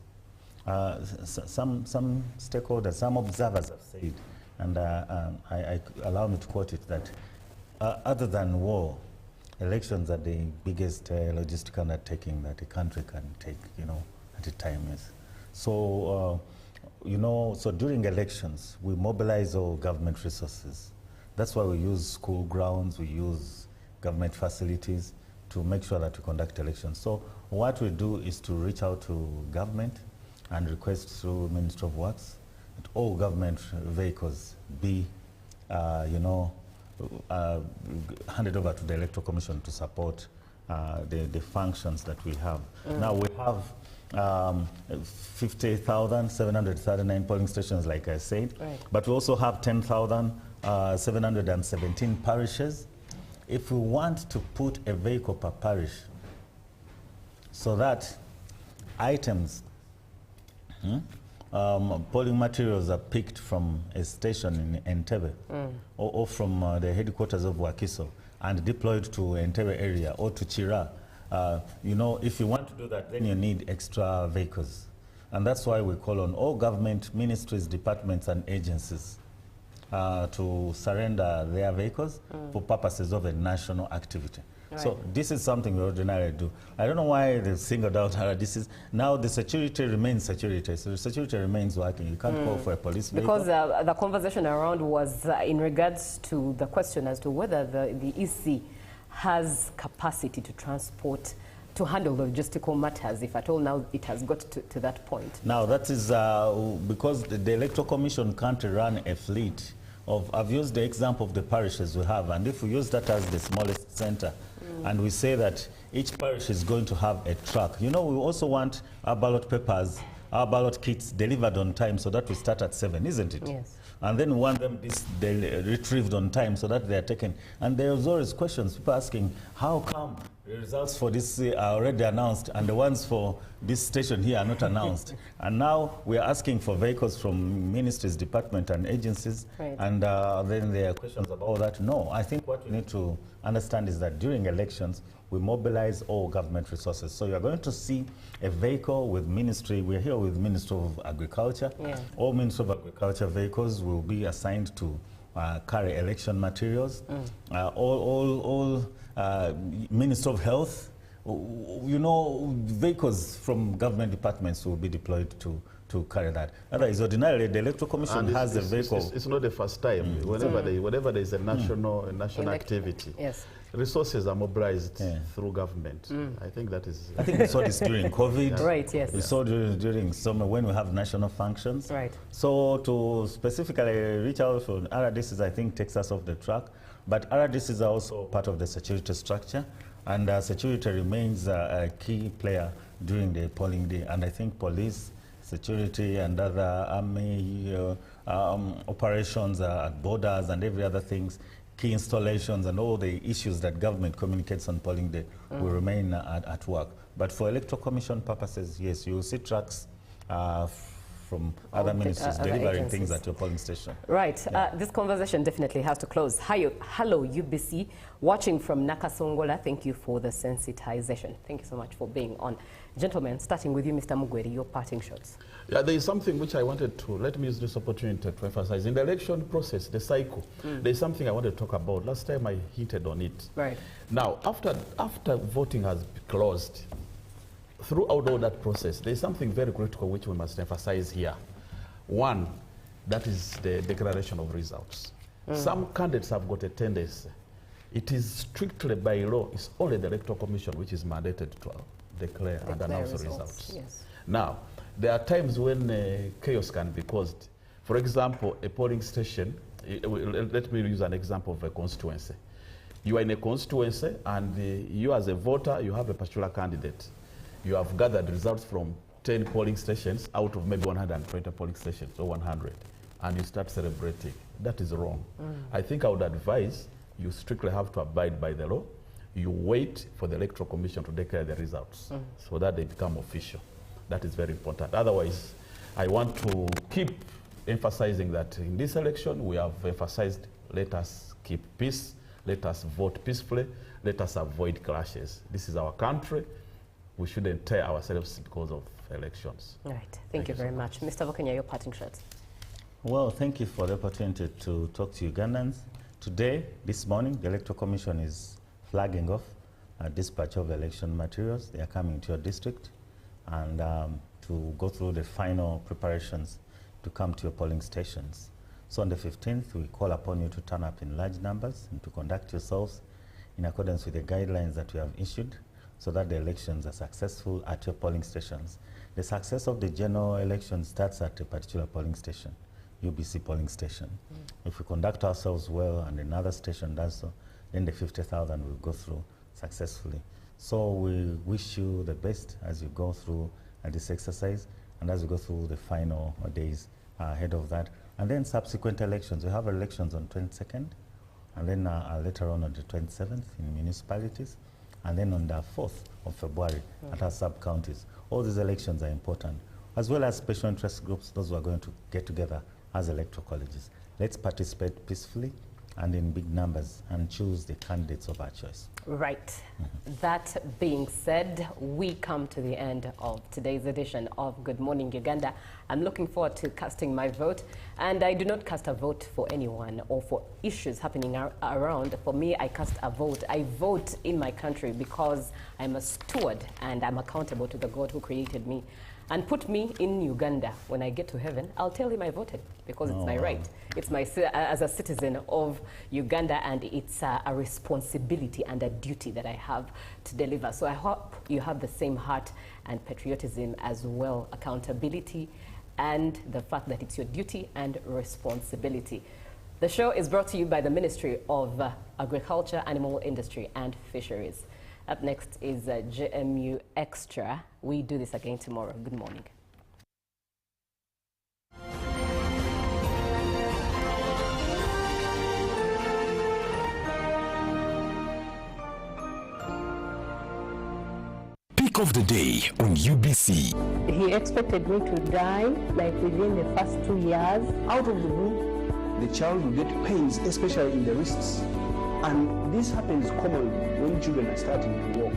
Some stakeholders, some observers have said, and I allow me to quote it, that other than war, elections are the biggest logistic undertaking that a country can take, at a time. Yes. So, so during elections, we mobilize all government resources. That's why we use school grounds, we use government facilities to make sure that we conduct elections. So what we do is to reach out to government and request through Ministry of Works that all government vehicles be, handed over to the Electoral Commission to support the functions that we have. Now we have 50,739 polling stations, like I said, but we also have 10,717 parishes. If we want to put a vehicle per parish, so that items, polling materials are picked from a station in Entebbe or from the headquarters of Wakiso and deployed to Entebbe area or to Chira. If you want to do that, then you need extra vehicles. And that's why we call on all government ministries, departments, and agencies to surrender their vehicles for purposes of a national activity. Right. So this is something we ordinarily do. I don't know why they singled out RDCs. Now the security remains security, so the security remains working. You can't call for a police vehicle. Because the conversation around was in regards to the question as to whether the EC has capacity to transport, to handle logistical matters, if at all now it has got to that point. Now that is because the Electoral Commission can't run a fleet of, I've used the example of the parishes we have, and if we use that as the smallest center, and we say that each parish is going to have a truck, we also want our ballot papers, our ballot kits delivered on time so that we start at 7, isn't it? Yes. And then we want them retrieved on time so that they are taken. And there's always questions, people asking, how come the results for this are already announced and the ones for this station here are not announced? And now we are asking for vehicles from ministries, departments, and agencies. Right. And then there are questions about that. No, I think what we need to understand is that during elections, we mobilize all government resources. So you're going to see a vehicle with ministry. We're here with Ministry of Agriculture. Yeah. All Ministry of Agriculture vehicles will be assigned to carry election materials. All Ministry of Health, vehicles from government departments will be deployed to carry that. Otherwise, ordinarily, the Electoral Commission has a vehicle. It's not the first time. Whenever there is a national activity, yes, resources are mobilized through government. I think that is... I think we saw this during COVID. Right, yes. We saw during summer when we have national functions. Right. So to specifically reach out for RDCs, I think takes us off the track. But RDCs are also part of the security structure, and security remains a key player during the polling day. And I think police, security, and other army operations at borders and every other things, key installations and all the issues that government communicates on polling day will remain at work. But for Electoral Commission purposes, yes, you will see trucks from other ministries delivering things at your polling station. Right. Yeah. This conversation definitely has to close. Hello, UBC. Watching from Nakasongola, thank you for the sensitization. Thank you so much for being on. Gentlemen, starting with you, Mr. Mugweri, your parting shots. Yeah, there is something which I wanted to, let me use this opportunity to emphasize. In the election process, the cycle, there is something I want to talk about. Last time I hinted on it. Right. Now, after voting has closed, throughout all that process, there is something very critical which we must emphasize here. One, that is the declaration of results. Some candidates have got a tendency. It is strictly by law, it's only the Electoral Commission which is mandated to declare and announce the results. Yes. Now, There are times when chaos can be caused. For example, a polling station, let me use an example of a constituency. You are in a constituency and you as a voter, you have a particular candidate. You have gathered results from 10 polling stations out of maybe 120 polling stations or 100, and you start celebrating. That is wrong. I think I would advise you strictly have to abide by the law. You wait for the Electoral Commission to declare the results so that they become official. That is very important. Otherwise, I want to keep emphasizing that in this election, we have emphasized, let us keep peace, let us vote peacefully, let us avoid clashes. This is our country. We shouldn't tear ourselves because of elections. All right. Thank you very much. Mr. Vokenya, your parting shots. Well, thank you for the opportunity to talk to Ugandans. Today, this morning, the Electoral Commission is flagging off a dispatch of election materials. They are coming to your district and to go through the final preparations to come to your polling stations. So on the 15th, we call upon you to turn up in large numbers and to conduct yourselves in accordance with the guidelines that we have issued so that the elections are successful at your polling stations. The success of the general election starts at a particular polling station, UBC polling station. If we conduct ourselves well and another station does so, then the 50,000 will go through successfully. So we wish you the best as you go through this exercise and as we go through the final days ahead of that. And then subsequent elections. We have elections on 22nd, and then later on the 27th in municipalities, and then on the 4th of February at our sub-counties. All these elections are important, as well as special interest groups, those who are going to get together as electoral colleges. Let's participate peacefully and in big numbers and choose the candidates of our choice. Right. That being said, we come to the end of today's edition of Good Morning Uganda. I'm looking forward to casting my vote, and I do not cast a vote for anyone or for issues happening around. For me, I cast a vote. I vote in my country because I'm a steward and I'm accountable to the God who created me and put me in Uganda. When I get to heaven, I'll tell him I voted because it's my right. It's my, as a citizen of Uganda, and it's a responsibility and a duty that I have to deliver. So I hope you have the same heart and patriotism as well, accountability and the fact that it's your duty and responsibility. The show is brought to you by the Ministry of Agriculture, Animal Industry and Fisheries. Up next is JMU Extra. We do this again tomorrow. Good morning. Pick of the day on UBC. He expected me to die like within the first 2 years. Out of the blue, the child will get pains, especially in the wrists. And this happens commonly when children are starting to walk.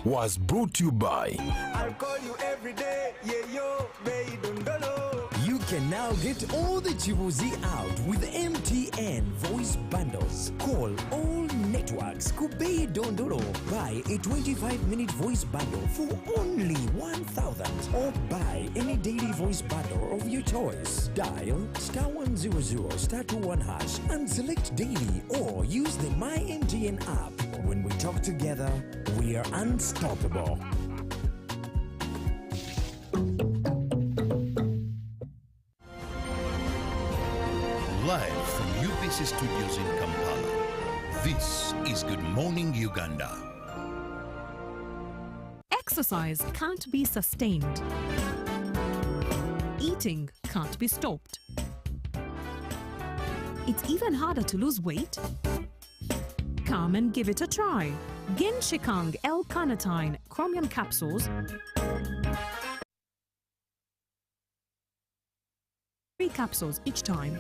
Was brought to you by I'll call you every day, yeah, yo, baby, don't know. You can now get all the Chibuzi out with MTN voice bundles. Call all networks Kubei Dondoro. Buy a 25-minute voice bundle for only 1,000, or buy any daily voice bundle of your choice. Dial *100*21# and select daily, or use the My MTN app. When we talk together, we are unstoppable. Live from UBC Studios in Kampala, this is Good Morning Uganda. Exercise can't be sustained. Eating can't be stopped. It's even harder to lose weight. Come and give it a try. Ginshikang L-carnitine chromium capsules. 3 capsules each time.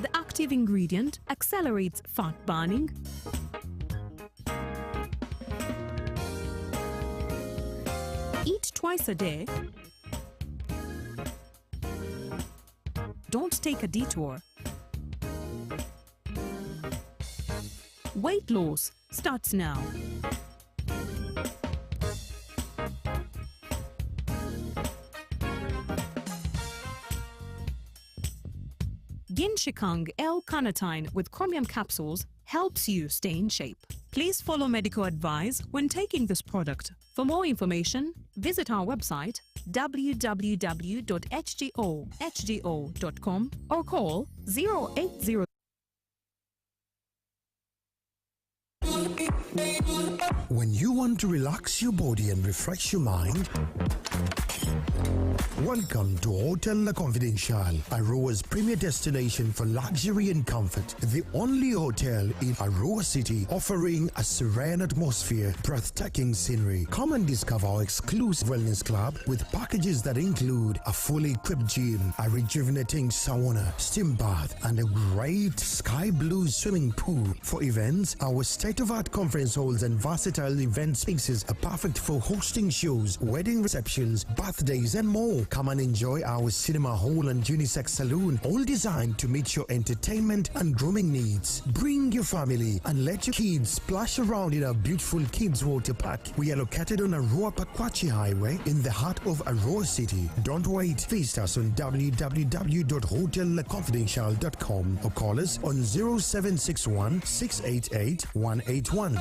The active ingredient accelerates fat burning, eat twice a day, don't take a detour. Weight loss starts now. Ginshikang L-carnitine with chromium capsules helps you stay in shape. Please follow medical advice when taking this product. For more information, visit our website www.hgo.com or call 080. When you want to relax your body and refresh your mind, welcome to Hotel La Confidential, Aroa's premier destination for luxury and comfort. The only hotel in Aroa City offering a serene atmosphere, breathtaking scenery. Come and discover our exclusive wellness club with packages that include a fully equipped gym, a rejuvenating sauna, steam bath, and a great sky blue swimming pool. For events, our state-of-art conference halls and versatile event spaces are perfect for hosting shows, wedding receptions, birthdays, and more. Come and enjoy our cinema hall and unisex saloon, all designed to meet your entertainment and grooming needs. Bring your family and let your kids splash around in our beautiful kids water park. We are located on Aroa Pakwachi Highway in the heart of Aroa City. Don't wait. Visit us on www.hotelconfidential.com or call us on 0761 688 181.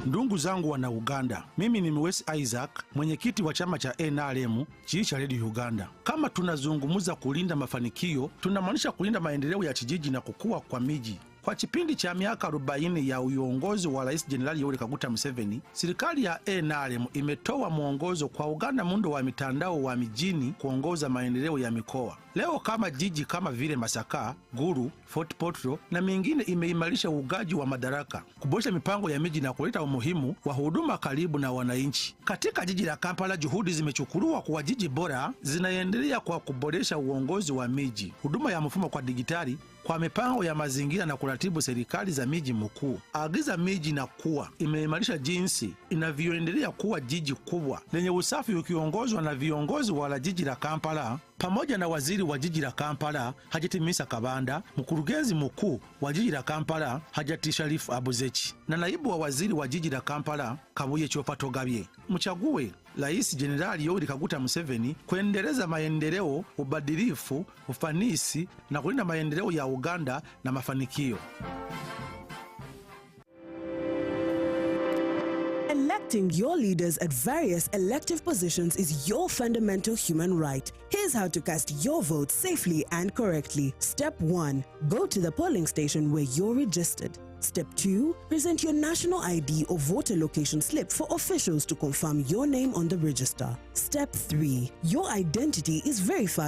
Ndugu zangu wana Uganda, mimi ni Mwesi Isaac, mwenyekiti wa chama cha NRM cha Radio Uganda. Kama tunazungumza kulinda mafanikio, tunamaanisha kulinda maendeleo ya kijiji na kukua kwa miji. Kwa kipindi cha miaka 40 ya uongozi wa Rais Jenerali Yoweri Kaguta Museveni, serikali ya NRM imetoa mwongozo kwa Uganda muundo wa mitandao wa mijini kuongoza maendeleo ya mikoa. Leo kama jiji kama vile Masaka, Gulu, Fort Portal na mingine imeimarisha ugaji wa madaraka, kuboresha mipango ya miji na kuleta umuhimu wa huduma karibu na wananchi. Katika jiji la Kampala, juhudi zimechukuliwa kwa jiji bora zinaendelea kwa kuboresha uongozi wa miji, huduma ya mfumo kwa digitali, kwa mipango ya mazingira na kuratibu serikali za miji mkuu. Agiza miji na kuwa imeimarisha jinsi inavyoendelea kuwa jiji kubwa lenye usafi, ukiongozwa na viongozi wa jiji la Kampala pamoja na waziri wa jiji la Kampala Hajati Misa Kabanda, mkurugenzi mkuu wa jiji la Kampala Hajati Sharifu Abuzechi na naibu wa waziri wa jiji la Kampala Kabuye Chopa Togabye. Mchague Rais Jenerali Yoweri Kaguta Museveni kuendeleza maendeleo, ubadilifu, ufanisi na kulinda maendeleo ya Uganda na mafanikio. Electing your leaders at various elective positions is your fundamental human right. Here's how to cast your vote safely and correctly. Step 1. Go to the polling station where you're registered. Step 2. Present your national ID or voter location slip for officials to confirm your name on the register. Step 3. Your identity is verified